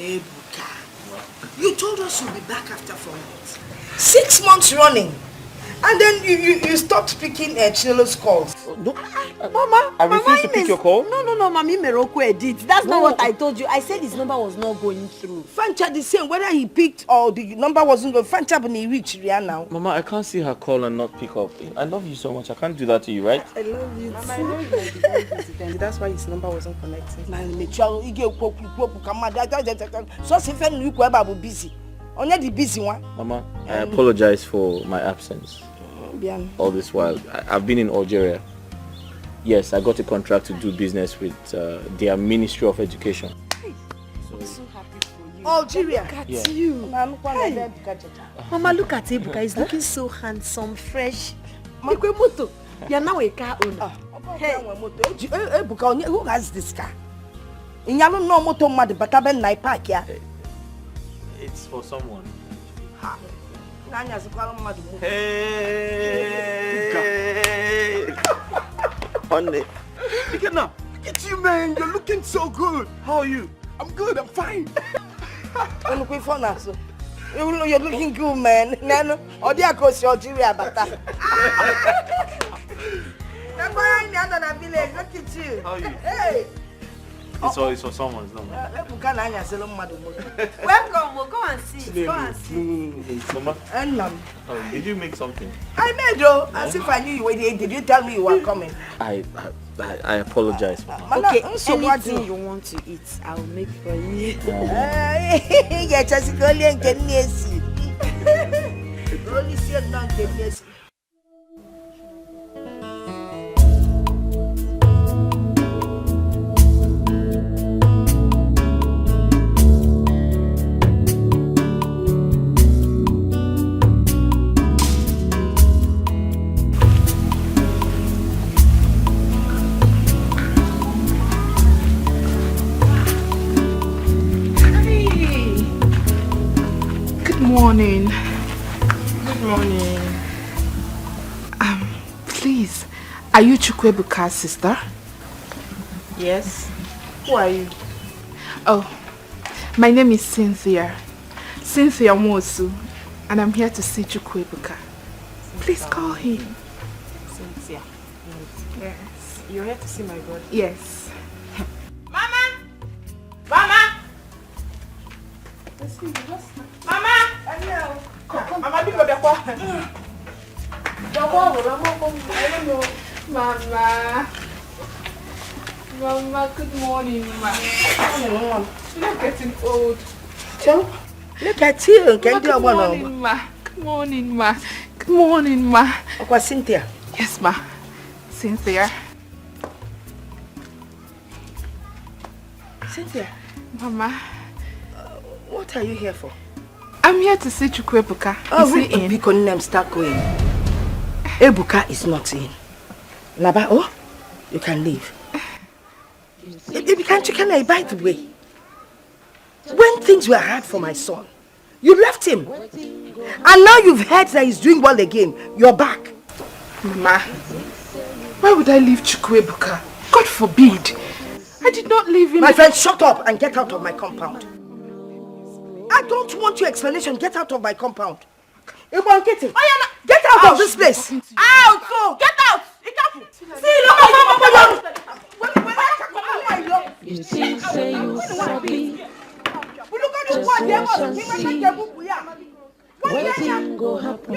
Ebuka, you told us you'll be back after 4 months. 6 months running. And then you stopped picking Chinelo's calls. No, Mama, I refuse to pick your call. No, Mami Meroko edit. That's not what I told you. I said his number was not going through. Fancha the same, whether he picked or the number wasn't going. Fancha when he reached Ria now. Mama, I can't see her call and not pick up. I love you so much. I can't do that to you, right? I love you. Mama, I know you might be very busy then. That's why his number wasn't connecting. So if you are busy. Only the busy one. Mama, I apologize for my absence. All this while. I've been in Algeria. Yes, I got a contract to do business with their Ministry of Education. I'm so happy for you. Algeria. Look at Yeah. you. Hey. Mama, look at Ebuka. He's looking so handsome, fresh. Moto. You're now a car owner. Hey. Ebuka, who has this car? In Yalo no moto mad but I ben park ya. It's for someone. Hey! Honey. Look at now. Look at you, man. You're looking so good. How are you? I'm good. I'm fine. You're looking good, man. Nano, or the across your Algeria, but look at you. How are you? Hey. It's for someone. It's not mine. Welcome. We'll go and see. Go and see. No. Mama, did you make something? I made though. As if I knew you were there. Did you tell me you were coming? I apologize, Mama. Okay, anything you want to eat, I'll make for you. Yeah, just go and get Nancy. Only see a non get Nancy. morning. Good morning. Please, are you Chukwebuka's sister? Yes. Who are you? Oh, my name is Cynthia. Cynthia Mosu, and I'm here to see Chukwebuka. Please call him. Cynthia. Yes. You're here to see my brother? Yes. Mama! Mama! Mama! Mama, be good. Mama, good morning, ma. You're getting old. So, look at you. Good morning, ma. Good morning, ma. Good morning, ma. Okay, Cynthia. Yes, ma. Cynthia. Cynthia. Mama. What are you here for? I'm here to see Chukwebuka. Oh, is he in? Because name start going. Ebuka is not in. Laba, oh, you can leave. You can, by the way. When things were hard for my son, you left him. And now you've heard that he's doing well again. You're back. Mama, why would I leave Chukwebuka? God forbid. I did not leave him. My friend, shut up and get out of my compound. I don't want your explanation. Get out of my compound. Get out of this place. Out! Go! Get out! See, look at You think say you sabi, just watch and see. Waiting go happen.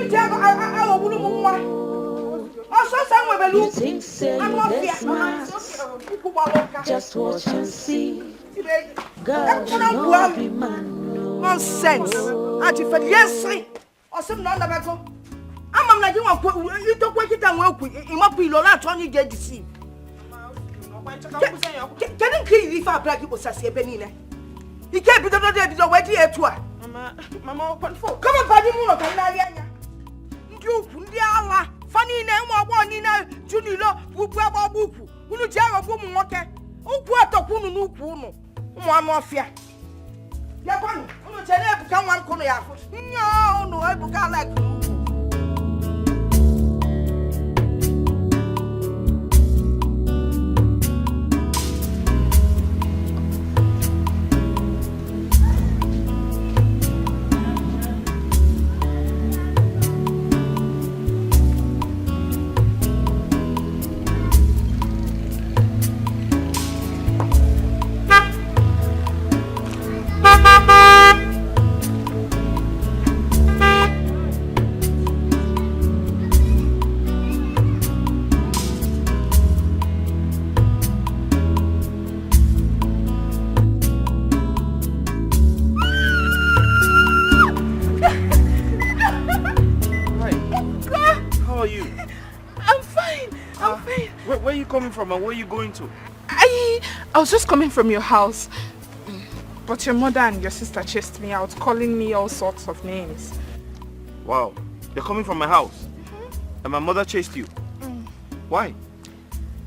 You think say you this smart, just watch and see. God no be man. Nonsense. Auntie Fed, yes, see. Or some non of go. I'm not you don't work it and work with him up in Lola Tony get deceived. Can you kill if I black people say Benina? He can't be the way to it. Mamma, open for. Come on, Paddy Moon of Nigerian. You, Pundiala, funny name or one in a Junilo, Buba Bupu, Unuja, woman, okay. Oh, what a woman who puno. One more fear. Yapan, Unuja, come one corner. No, I can't like you. From and where are you going to? I was just coming from your house, but your mother and your sister chased me out, calling me all sorts of names. Wow, you're coming from my house? And my mother chased you? Why?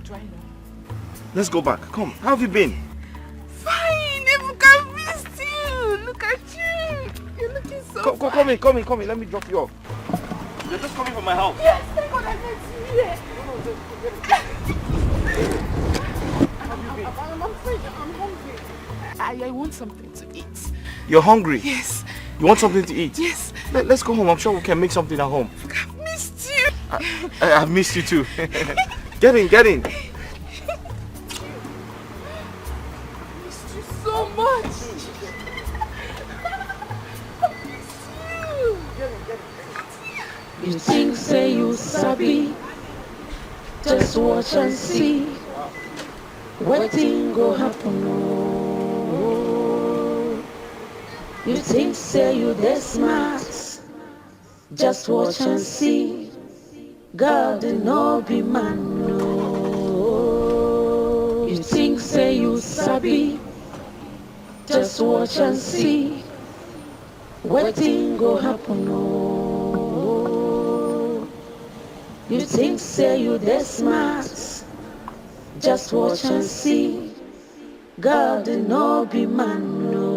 Do I know? Let's go back. Come, how have you been? Fine, Ebuka missed you. Look at you. You're looking so fine. Come in. Let me drop you off. You're just coming from my house. Yes, thank God I met you here. I'm hungry. I want something to eat. You're hungry? Yes. You want something to eat? Yes. Let's go home. I'm sure we can make something at home. I've missed you. I've missed you too. Get in. I missed you so much. I missed you. You think say you sabi, just watch and see. Waiting go happen. Oh. You think say you this smart, just watch and see. God no be man. No. You think say you sabi, just watch and see. Waiting go happen. Oh. You think say you this smart, just watch and see. God no be man. No.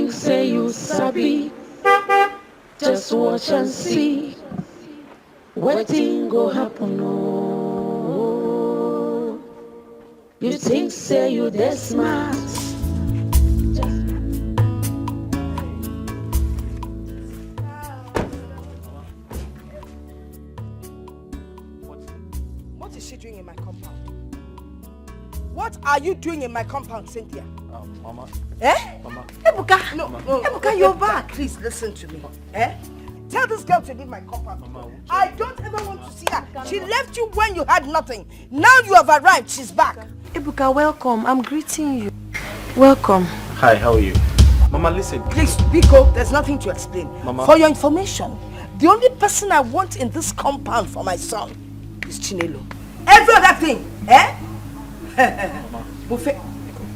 think say you sabi, just watch and see. Wetin go happen, oh. You think say you dey smart. What is she doing in my compound? What are you doing in my compound, Cynthia? Mama. Eh? Mama. Ebuka, no, Ebuka, you're back. Please listen to me. Eh? Tell this girl to leave my compound. Mama, I don't ever want to see her. She left you when you had nothing. Now you have arrived, she's back. Ebuka, welcome. I'm greeting you. Welcome. Hi, how are you? Mama, listen. Please, Biko, there's nothing to explain. Mama. For your information, the only person I want in this compound for my son is Chinelo. Every other thing, eh? Buffet.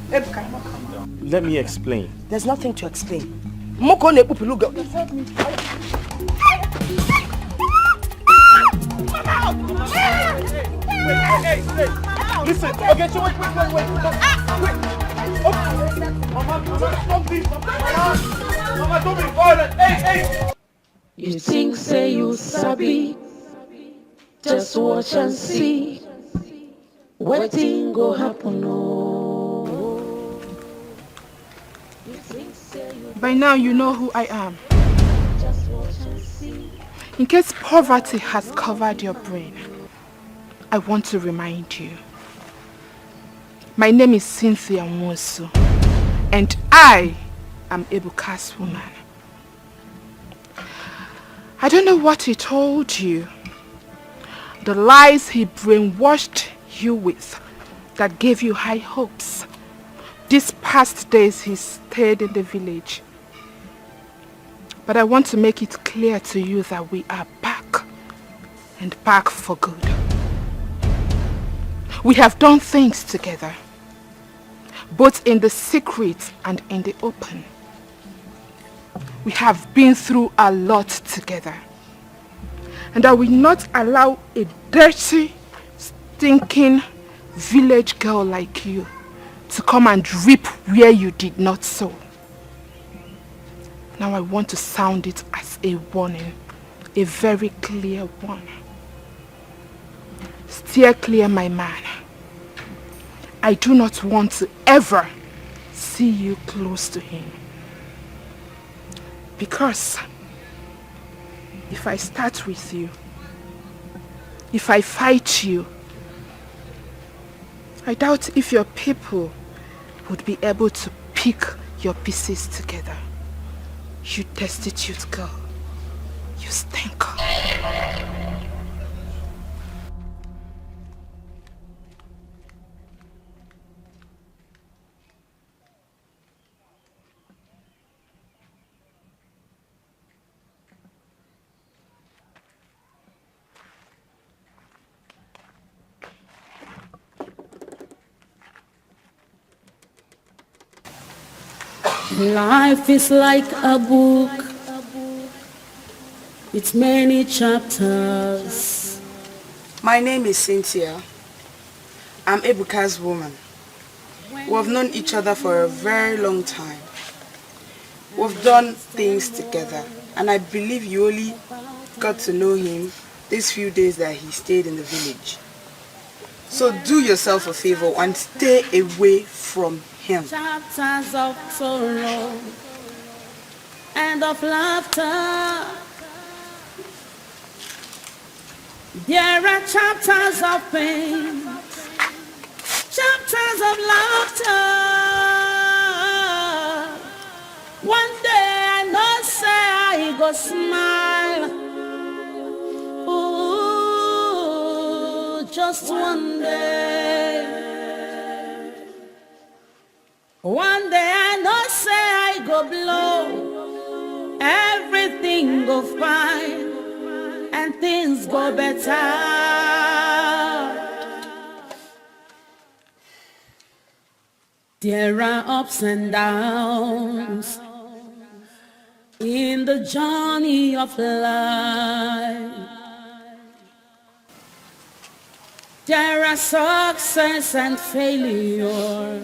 Ebuka, calm down. Let me explain. There's nothing to explain. Moko ne pupilu girl. Hey, listen. Okay, so wait. Mama, don't be. Mama, don't be violent. Hey. You think say you sabi, just watch and see. Wetin go happen, oh. By now you know who I am. In case poverty has covered your brain, I want to remind you. My name is Cynthia Nwosu, and I am Ebuka's woman. I don't know what he told you, the lies he brainwashed you with that gave you high hopes. These past days he stayed in the village. But I want to make it clear to you that we are back, and back for good. We have done things together, both in the secret and in the open. We have been through a lot together, and I will not allow a dirty, stinking village girl like you to come and reap where you did not sow. Now I want to sound it as a warning, a very clear one. Steer clear, my man. I do not want to ever see you close to him. Because if I start with you, if I fight you, I doubt if your people would be able to pick your pieces together. You destitute girl. You stink. Life is like a book with many chapters. My name is Cynthia. I'm Ebuka's woman. We've known each other for a very long time. We've done things together, and I believe you only got to know him these few days that he stayed in the village. So do yourself a favor and stay away from him. Chapters of sorrow and of laughter. There are chapters of pain, chapters of laughter. One day I know say I go smile. Ooh, just one day. One day I know say I go blow. Everything go fine and things go better. There are ups and downs in the journey of life. There are success and failure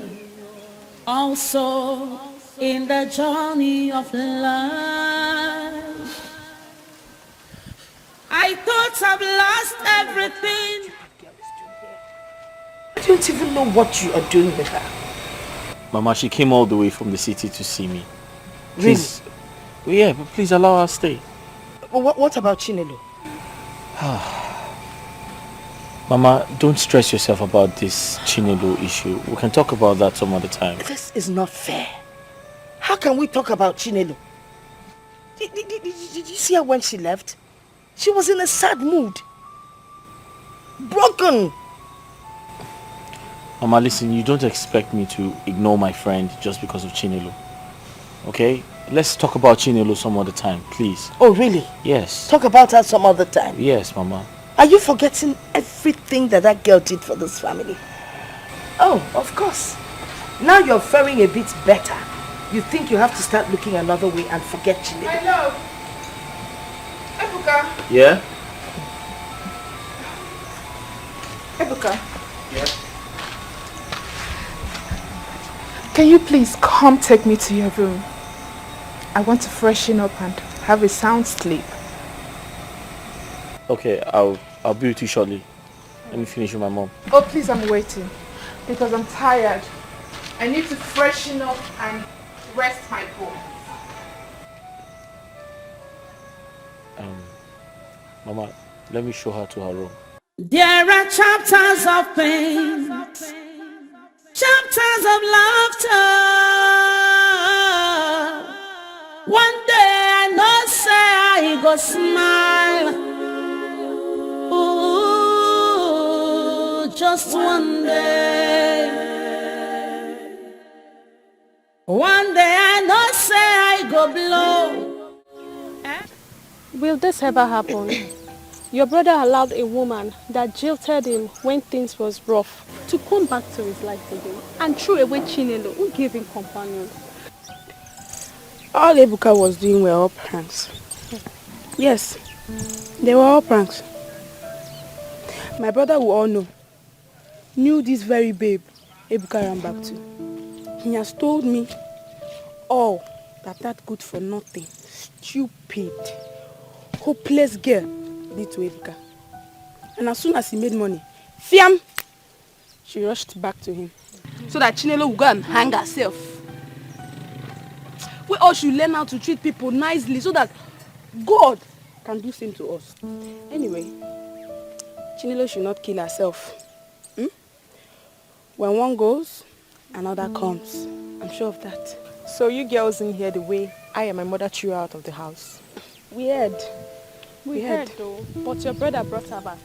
also in the journey of life. I thought I've lost everything. I don't even know what you are doing with her. Mama, she came all the way from the city to see me. Really? Please, yeah, but please allow her to stay. What about Chinelo? Mama, don't stress yourself about this Chinelo issue. We can talk about that some other time. This is not fair. How can we talk about Chinelo? Did you see her when she left? She was in a sad mood. Broken. Mama, listen, you don't expect me to ignore my friend just because of Chinelo. Okay? Let's talk about Chinelo some other time, please. Oh, really? Yes. Talk about her some other time. Yes, Mama. Are you forgetting everything that girl did for this family? Oh, of course. Now you're faring a bit better. You think you have to start looking another way and forget Chinelo. My love. Ebuka. Yeah? Ebuka. Yeah? Can you please come take me to your room? I want to freshen up and have a sound sleep. Okay, I'll be with you shortly. Let me finish with my mom. Oh, please, I'm waiting. Because I'm tired. I need to freshen up and rest my bones. Mama, let me show her to her room. There are chapters of pain, chapters of laughter. One day I know say I go smile. Ooh, just one day. One day I know say I go blow. Will this ever happen? Your brother allowed a woman that jilted him when things was rough to come back to his life again and threw away Chinelo, who gave him companion. All Ebuka was doing were all pranks. Yes, they were all pranks. My brother who all knew this very babe Ebuka ran back to. He has told me all that good for nothing, stupid, hopeless girl did to Ebuka. And as soon as he made money, fiam, she rushed back to him so that Chinelo would go and hang herself. We all should learn how to treat people nicely so that God can do same to us. Anyway, Chinelo should not kill herself. When one goes, another comes. I'm sure of that. So you girls didn't hear the way I and my mother threw her out of the house? We heard. We heard though, but your brother brought her back.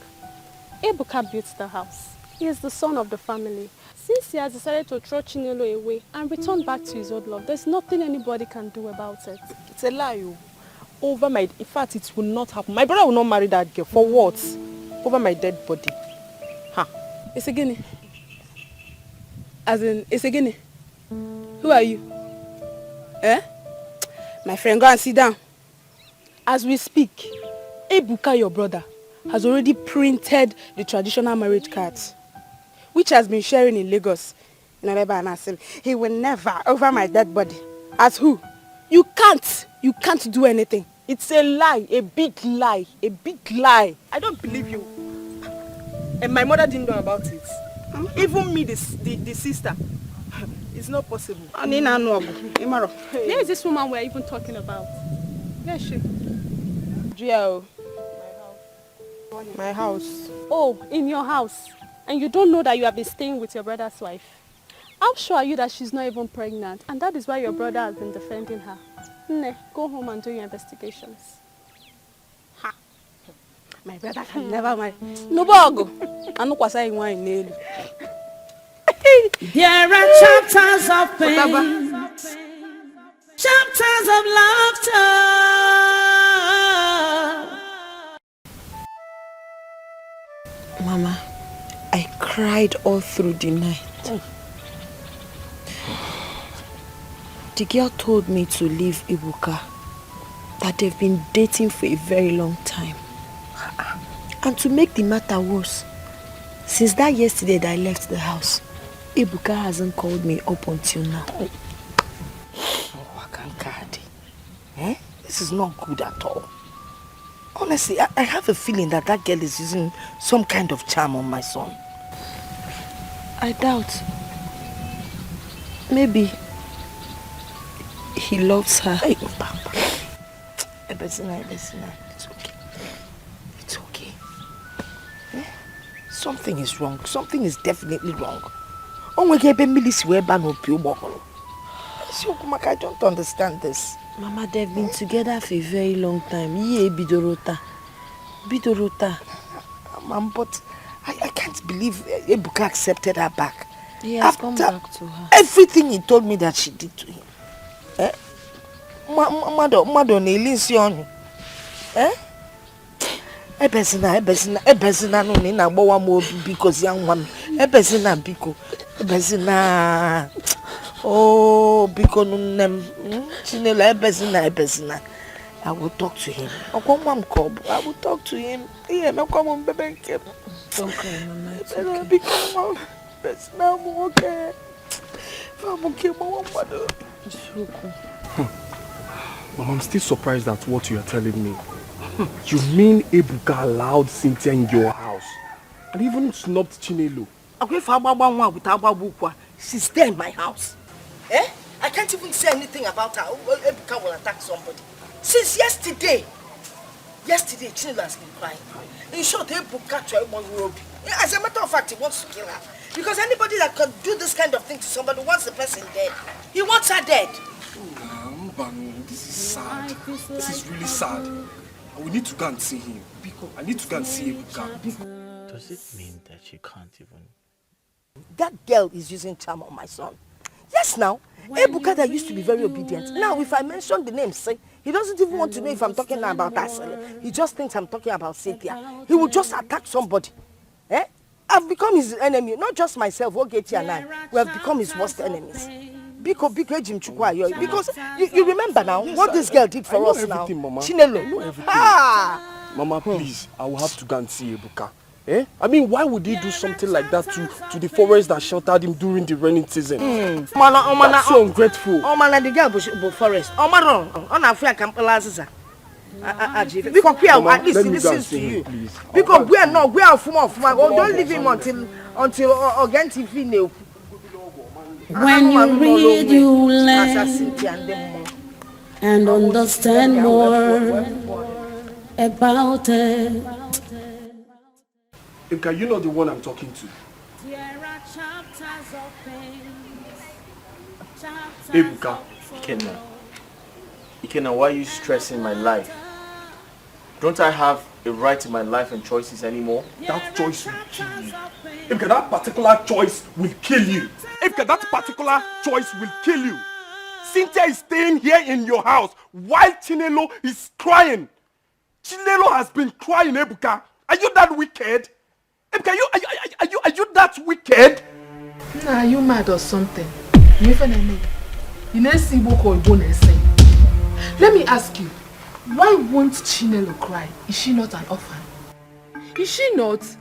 Ebuka built the house. He is the son of the family. Since he has decided to throw Chinelo away and return back to his old love, there's nothing anybody can do about it. It's a lie. In fact, it will not happen. My brother will not marry that girl. For what? Over my dead body. It's a guinea. As in, it's a guinea. Who are you? My friend, go and sit down. As we speak, Ebuka, your brother, has already printed the traditional marriage cards, which has been sharing in Lagos. He will never over my dead body. As who? You can't do anything. It's a lie, a big lie, a big lie. I don't believe you. And my mother didn't know about it. Even me, the sister. It's not possible. Where is this woman we're even talking about? Where is she? My house. Oh, in your house. And you don't know that you have been staying with your brother's wife. How sure are you that she's not even pregnant? And that is why your brother has been defending her. Nne, go home and do your investigations. My brother can never marry. No bogo. I know what's saying wine nail. There are chapters of pain, chapters of laughter. Mama, I cried all through the night. The girl told me to leave Ebuka, that they've been dating for a very long time. And to make the matter worse, since that yesterday that I left the house, Ebuka hasn't called me up until now. This is not good at all. Honestly, I have a feeling that that girl is using some kind of charm on my son. I doubt. Maybe he loves her. Hey, Papa. Ebesina, it's okay. It's okay. Eh? Something is wrong. Something is definitely wrong. I don't understand this. Mama, they've been together for a very long time. Yeah, Bidorota. Mom, but I can't believe Ebuka accepted her back. He has come back to her. Everything he told me that she did to him. Eh? Mado na-elinsi ọnụ. Eh? Ebesina no ni na gbawa mo biko si anwa m. Ebesina biko. Ebesina. Oh, biko nnem. Chinelo ebesina. I will talk to him. I will talk to him. Yeah, me come bebe nke. Okay, Mama. It's okay. I'm okay. I'm okay, Mama. It's okay. Mom, I'm still surprised at what you are telling me. You mean Ebuka allowed Cynthia in your house and even snubbed Chinelo? She's there in my house. Eh? I can't even say anything about her. Ebuka will attack somebody. Since yesterday, Chinelo has been crying. In short, Ebuka tried one robe. As a matter of fact, he wants to kill her. Because anybody that can do this kind of thing to somebody wants the person dead. He wants her dead. This is sad. This is really sad. We need to go and see him. I need to go and see Ebuka. Does it mean that you can't even... That girl is using charm on my son. Yes, now. Ebuka that used to be very obedient. Now, if I mention the name, say, he doesn't even want to know if I'm talking about Asele. He just thinks I'm talking about Cynthia. He will just attack somebody. Eh? I've become his enemy. Not just myself, Ogechi and I. We have become his worst enemies. Because you remember now what this girl did for us now. Mama. Chinelo. Mama, please, I will have to go and see Ebuka. Eh? I mean, why would he do something like that to the forest that sheltered him during the rainy season? That's so ungrateful. The girl will forest. Because we are at least he listens to you. Because we are from don't leave him until again TV. When you read, you learn and understand more about it. Imka, you know the one I'm talking to. Ebuka. Ikenna, why are you stressing my life? Don't I have a right to my life and choices anymore? That choice will kill you. Imka, that particular choice will kill you. Imka, that particular choice will kill you. Cynthia is staying here in your house while Chinelo is crying. Chinelo has been crying, Ebuka. Are you that wicked? Ebuka, are you that wicked? Nah, are you mad or something? Let me ask you, why won't Chinelo cry? Is she not an orphan? Is she not?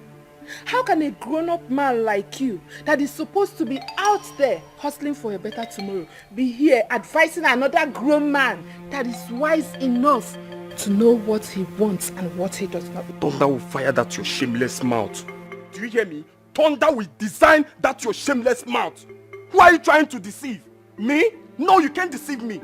How can a grown-up man like you, that is supposed to be out there hustling for a better tomorrow, be here advising another grown man that is wise enough to know what he wants and what he does not? Thunder will fire that your shameless mouth. Do you hear me? Thunder will design that your shameless mouth. Who are you trying to deceive? Me? No, you can't deceive me.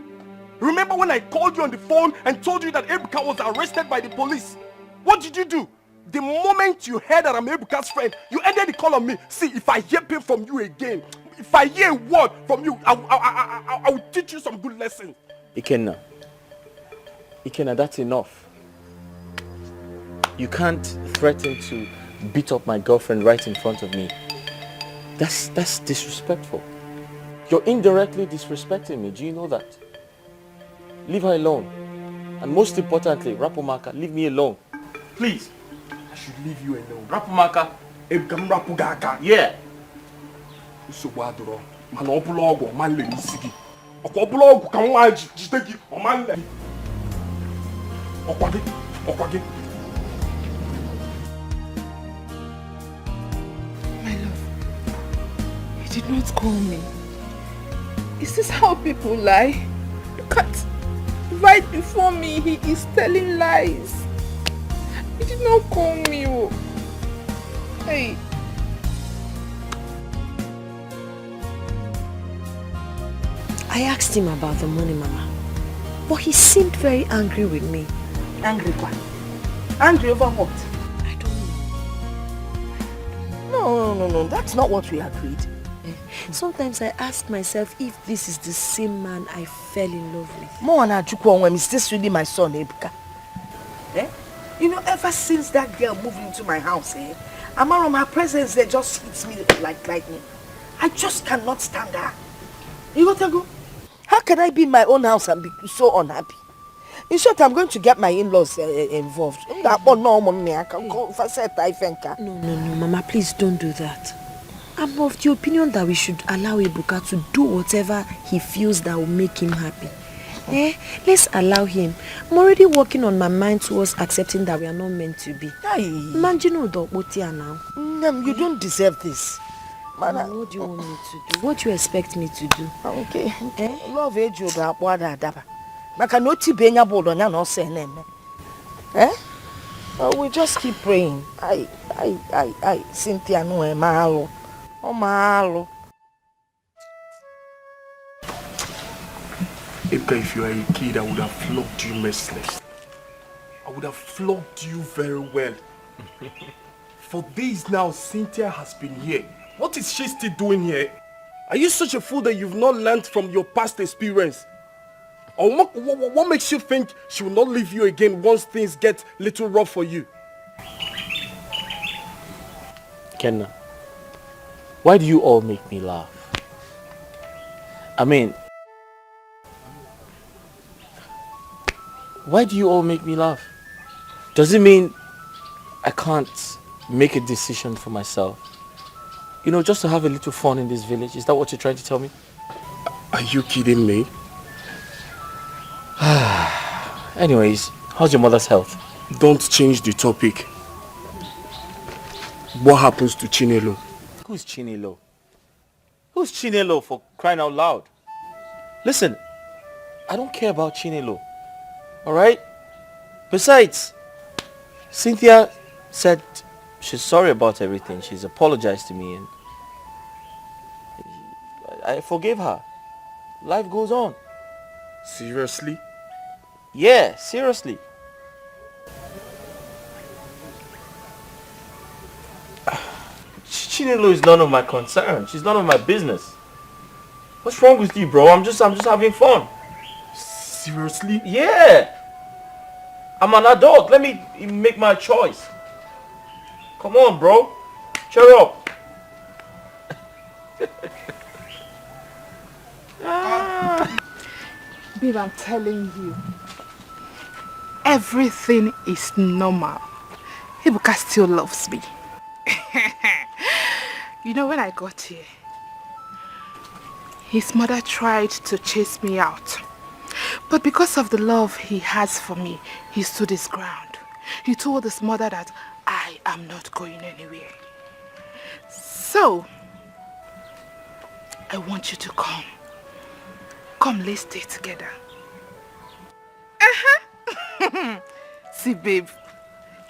Remember when I called you on the phone and told you that Ebuka was arrested by the police? What did you do? The moment you heard that I'm Ebuka's friend, you ended the call on me. See, if I hear pain from you again, if I hear a word from you, I will teach you some good lessons. Ikenna, that's enough. You can't threaten to beat up my girlfriend right in front of me. That's disrespectful. You're indirectly disrespecting me. Do you know that? Leave her alone. And most importantly, Rapumaka, leave me alone. Please. I should leave you alone. Rapumaka. Ebgam Rapugaka. Yeah. So wadro. Man obulogo man le nisigi. Okobulogo kan wa jitegi o man le. Okwage. My love, you did not call me. Is this how people lie? right before me, he is telling lies. He did not call me. Oh. Hey. I asked him about the money, Mama. But he seemed very angry with me. Angry what? Angry over what? I don't know. No. That's not what we agreed. Sometimes I ask myself if this is the same man I fell in love with. Moana Chukwonwem, is this really my son, Ebuka? You know, ever since that girl moved into my house, Amarom, her presence there just hits me like lightning. I just cannot stand her. You got to go? How can I be in my own house and be so unhappy? In short, I'm going to get my in-laws involved. No, Mama, please don't do that. I'm of the opinion that we should allow Ebuka to do whatever he feels that will make him happy. Let's allow him. I'm already working on my mind towards accepting that we are not meant to be. Imagine now. You don't deserve this. Mama, what do you want me to do? What do you expect me to do? Okay. Love age you got what adaba. Maka no ti benya bodo nya no se na eme. We just keep praying. I Cynthia no e mahalo. O mahalo. If you are a kid, I would have flogged you merciless. I would have flogged you very well. For days now, Cynthia has been here. What is she still doing here? Are you such a fool that you've not learned from your past experience? Or what makes you think she will not leave you again once things get a little rough for you? Kenna, why do you all make me laugh? I mean, why do you all make me laugh? Does it mean I can't make a decision for myself? You know, just to have a little fun in this village. Is that what you're trying to tell me? Are you kidding me? Anyways, how's your mother's health? Don't change the topic. What happens to Chinelo? Who's Chinelo? Who's Chinelo, for crying out loud? Listen, I don't care about Chinelo. Alright? Besides, Cynthia said she's sorry about everything. She's apologized to me and I forgave her. Life goes on. Seriously? Yeah, seriously. Chinelo is none of my concern. She's none of my business. What's wrong with you, bro? I'm just having fun. Seriously? Yeah. I'm an adult. Let me make my choice. Come on, bro. Cheer up. Babe, I'm telling you, everything is normal. Ebuka still loves me. You know, when I got here, his mother tried to chase me out. But because of the love he has for me, he stood his ground. He told his mother that I am not going anywhere. So, I want you to come. Come, let's stay together. See, babe,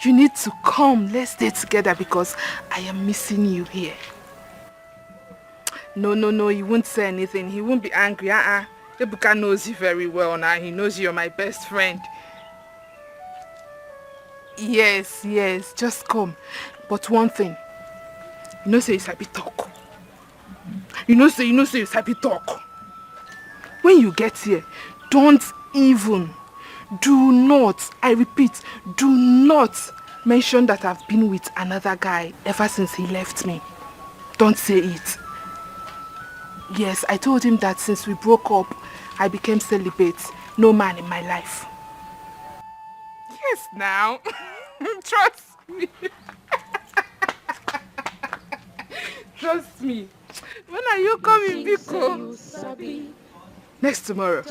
you need to come. Let's stay together because I am missing you here. No, he won't say anything. He won't be angry. Ebuka knows you very well now. He knows you're my best friend. Yes, just come. But one thing, you know say you sabi talk. You know say you sabi talk. When you get here, don't even, do not, I repeat, do not mention that I've been with another guy ever since he left me. Don't say it. Yes, I told him that since we broke up, I became celibate. No man in my life. Yes, now. Trust me. Trust me. When are you coming, Biko? Next tomorrow.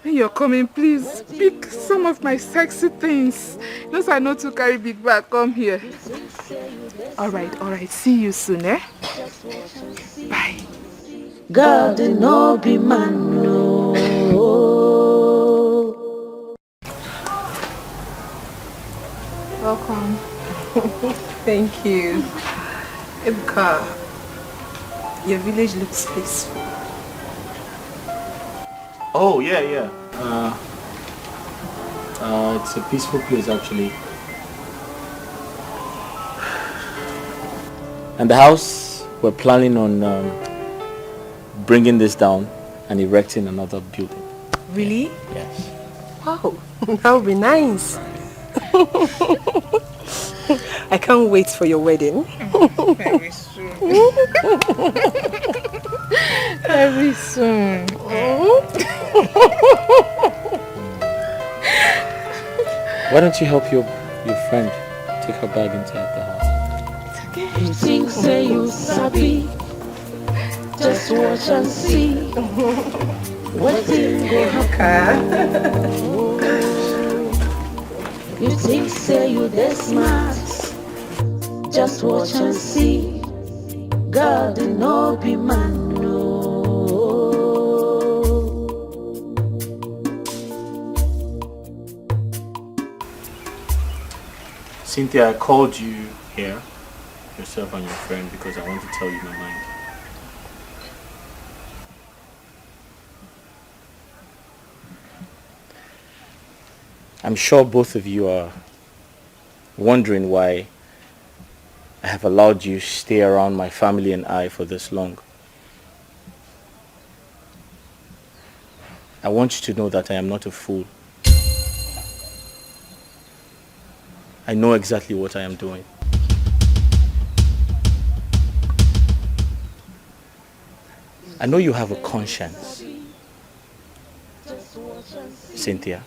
When you're coming, please pick some of my sexy things. Those I know to carry big bag. Come here. Alright. See you soon, eh? Bye. God no be man, no. Thank you. Ebuka, your village looks peaceful. Oh, yeah. It's a peaceful place actually. And the house, we're planning on bringing this down and erecting another building. Really? Yes. Wow, that would be nice. I can't wait for your wedding. Very soon. Very soon. Why don't you help your friend take her bag inside the house? You think say you sabi, just watch and see what thing go happen. You think say you this smart, just watch and see. God no be man no. Cynthia, I called you here, yourself and your friend, because I want to tell you my mind. I'm sure both of you are wondering why I have allowed you stay around my family and I for this long. I want you to know that I am not a fool. I know exactly what I am doing. I know you have a conscience, Cynthia.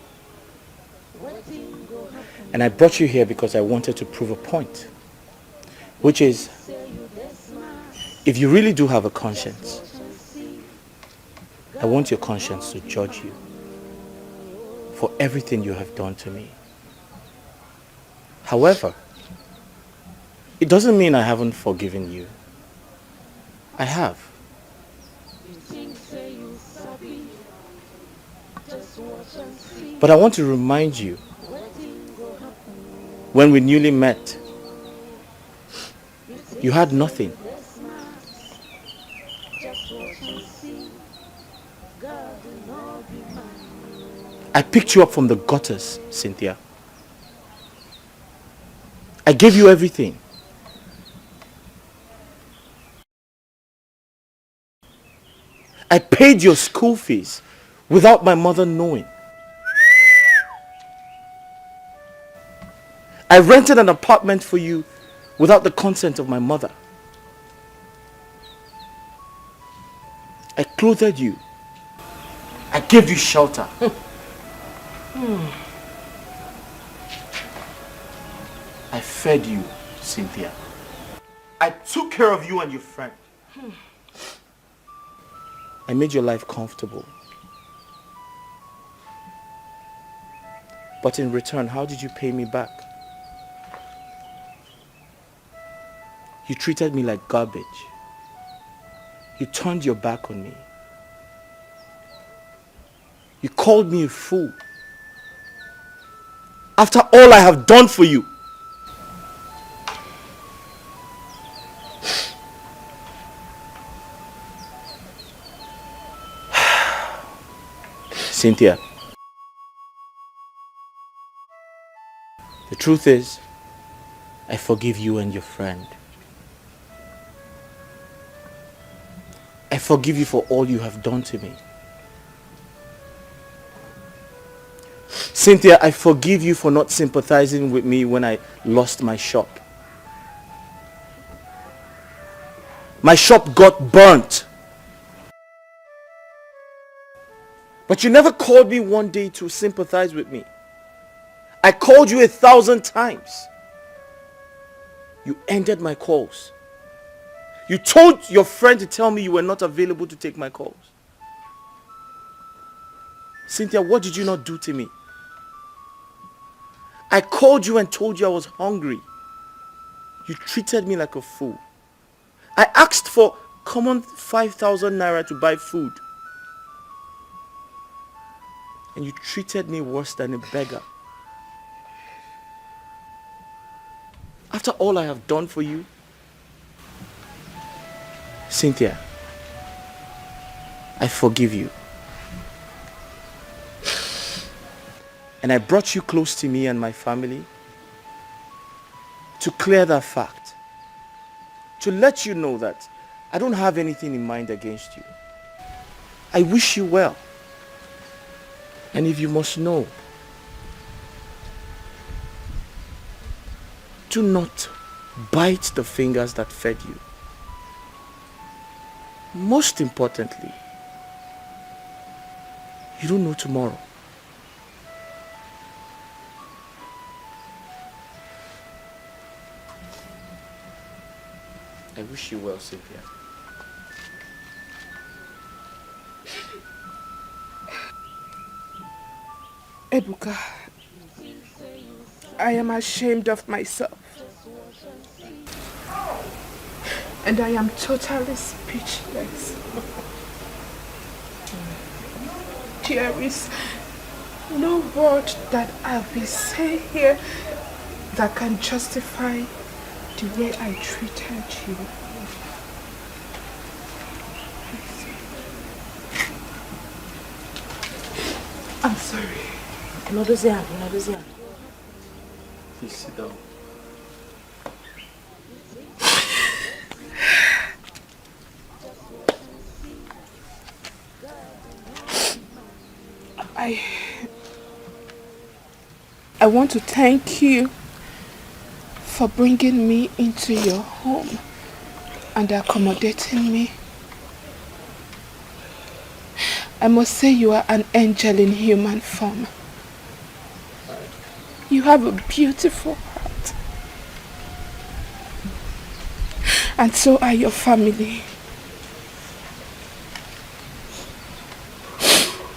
And I brought you here because I wanted to prove a point, which is, if you really do have a conscience, I want your conscience to judge you for everything you have done to me. However, it doesn't mean I haven't forgiven you. I have. But I want to remind you, when we newly met, you had nothing. I picked you up from the gutters, Cynthia. I gave you everything. I paid your school fees without my mother knowing. I rented an apartment for you without the consent of my mother. I clothed you. I gave you shelter. I fed you, Cynthia. I took care of you and your friend. I made your life comfortable. But in return, how did you pay me back? You treated me like garbage. You turned your back on me. You called me a fool. After all I have done for you. Cynthia, the truth is, I forgive you and your friend. I forgive you for all you have done to me. Cynthia, I forgive you for not sympathizing with me when I lost my shop. My shop got burnt. But you never called me one day to sympathize with me. I called you 1,000 times. You ended my calls. You told your friend to tell me you were not available to take my calls. Cynthia, what did you not do to me? I called you and told you I was hungry. You treated me like a fool. I asked for common 5,000 naira to buy food. And you treated me worse than a beggar. After all I have done for you? Cynthia, I forgive you. And I brought you close to me and my family to clear that fact. To let you know that I don't have anything in mind against you. I wish you well. And if you must know, do not bite the fingers that fed you. Most importantly, you don't know tomorrow. I wish you well, Cynthia. Ebuka, I am ashamed of myself. And I am totally speechless. There is no word that I will say here that can justify the way I treated you. I'm sorry. Please sit down. I want to thank you for bringing me into your home and accommodating me. I must say you are an angel in human form. You have a beautiful heart. And so are your family.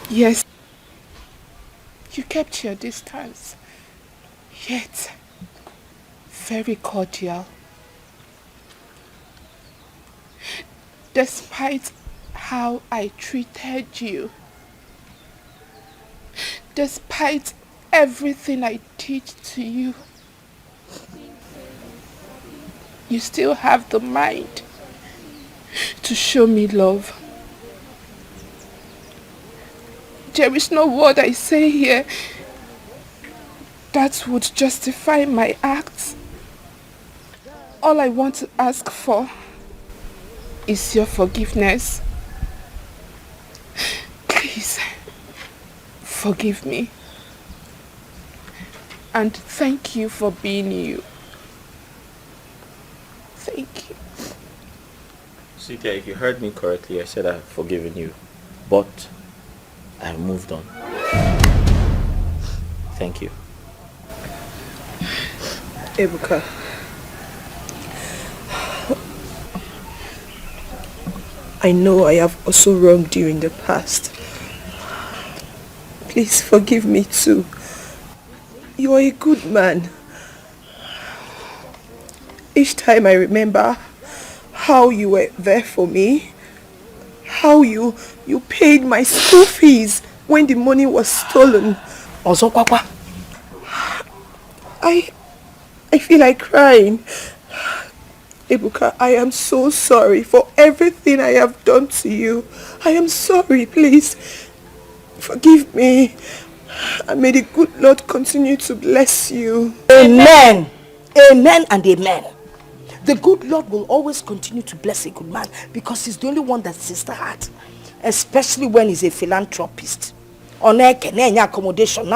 Yes, you kept your distance, yet very cordial. Despite how I treated you, despite everything I did to you, you still have the mind to show me love. There is no word I say here that would justify my acts. All I want to ask for is your forgiveness. Please, forgive me. And thank you for being you. Thank you. Cynthia, if you heard me correctly, I said I've forgiven you, but I've moved on. Thank you. Ebuka, I know I have also wronged you in the past. Please forgive me too. You are a good man. Each time I remember how you were there for me, how you paid my school fees when the money was stolen. Also, Papa, I feel like crying. Ebuka, I am so sorry for everything I have done to you. I am sorry, please. Forgive me. And may the good Lord continue to bless you. Amen. Amen and amen. The good Lord will always continue to bless a good man because he's the only one that sister had. Especially when he's a philanthropist. Accommodation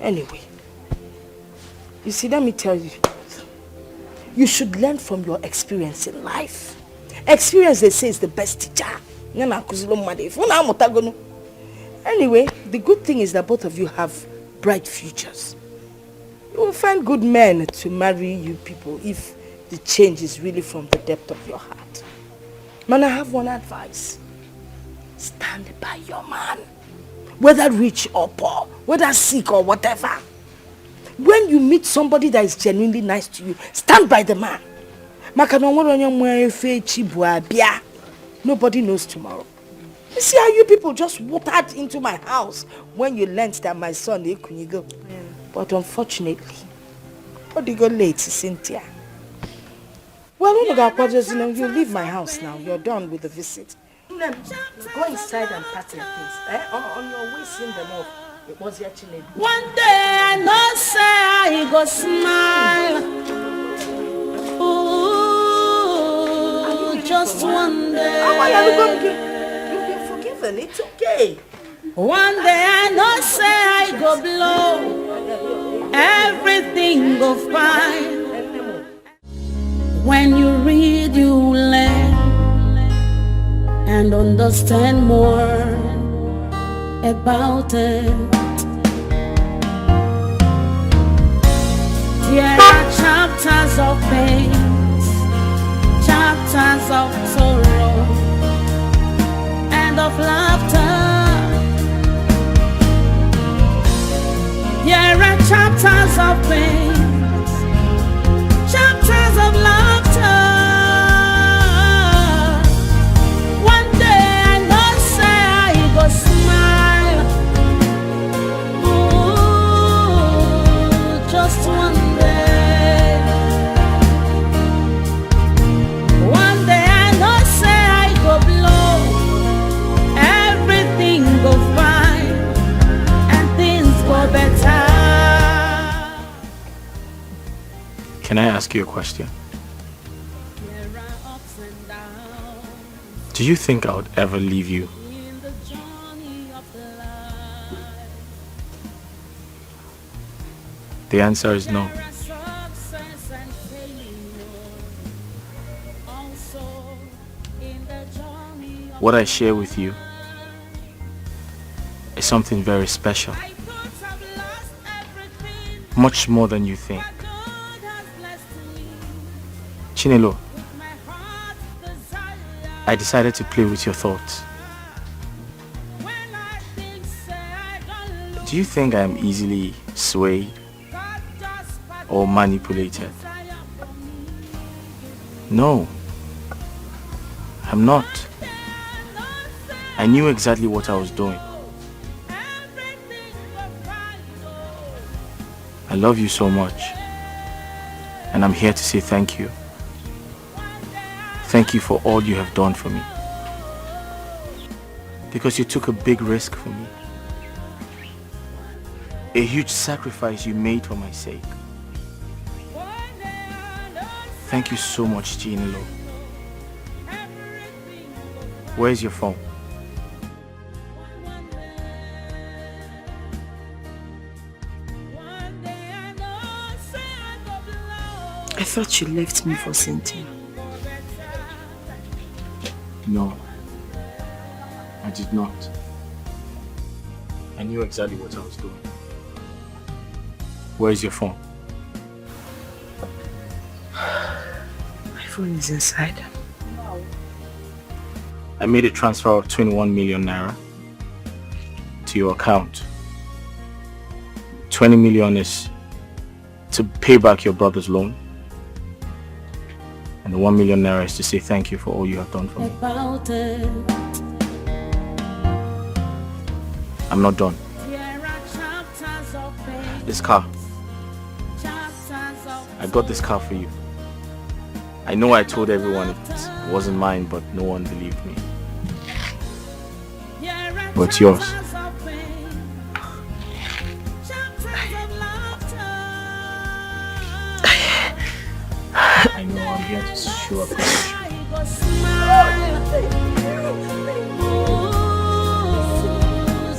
anyway, you see, let me tell you, you should learn from your experience in life. Experience, they say, is the best teacher. Anyway, the good thing is that both of you have bright futures. You will find good men to marry you people if the change is really from the depth of your heart. Man, I have one advice. Stand by your man. Whether rich or poor, whether sick or whatever. When you meet somebody that is genuinely nice to you, stand by the man. Nobody knows tomorrow. You see how you people just watered into my house when you learnt that my son Ekunigo. But unfortunately, what do you go late, Cynthia? Well, you leave my house now. You're done with the visit. Go inside and pack your things. On your way, send them off. It was your chile. One day I know say I go smile. Ooh, just one day. You've been forgiven. It's okay. One day I know say I go blow. Everything go fine. When you read, you learn and understand more about it. There are chapters of pain, chapters of sorrow, and of laughter. There are chapters of pain, chapters of laughter. One day I know say I go smile. Ooh, just one day. One day I know say I go blow. Everything go fine and things go better. Can I ask you a question? Do you think I would ever leave you? The answer is no. What I share with you is something very special. Much more than you think. Chinelo, I decided to play with your thoughts. Do you think I am easily swayed or manipulated? No, I'm not. I knew exactly what I was doing. I love you so much, and I'm here to say thank you. Thank you for all you have done for me. Because you took a big risk for me. A huge sacrifice you made for my sake. Thank you so much, Chinelo. Where's your phone? I thought you left me for Cynthia. No, I did not. I knew exactly what I was doing. Where's your phone? My phone is inside. I made a transfer of 21 million naira to your account. 20 million is to pay back your brother's loan. And the 1 million naira is to say thank you for all you have done for me. I'm not done. This car. I got this car for you. I know I told everyone it wasn't mine, but no one believed me. But it's yours. I know I'm here to show appreciation.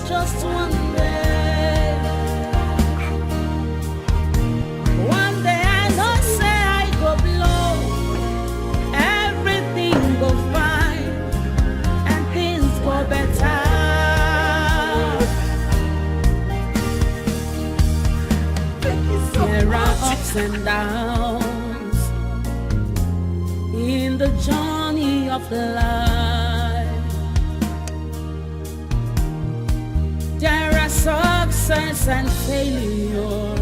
Just one day. One day I know say I go blow. Everything go fine and things go better. There are ups and downs in the journey of life. There are success and failure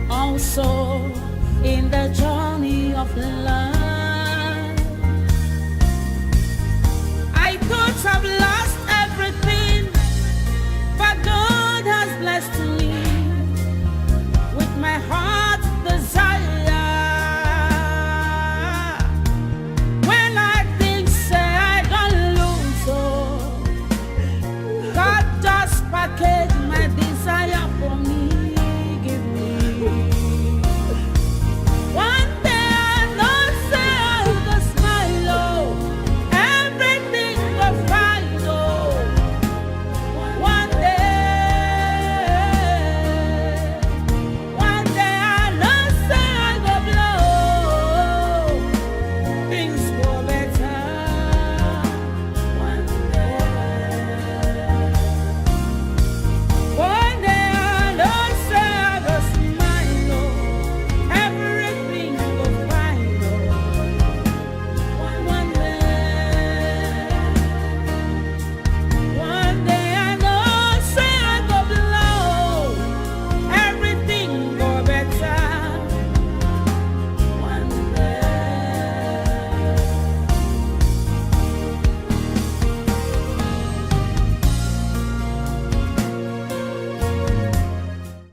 also in the journey of life.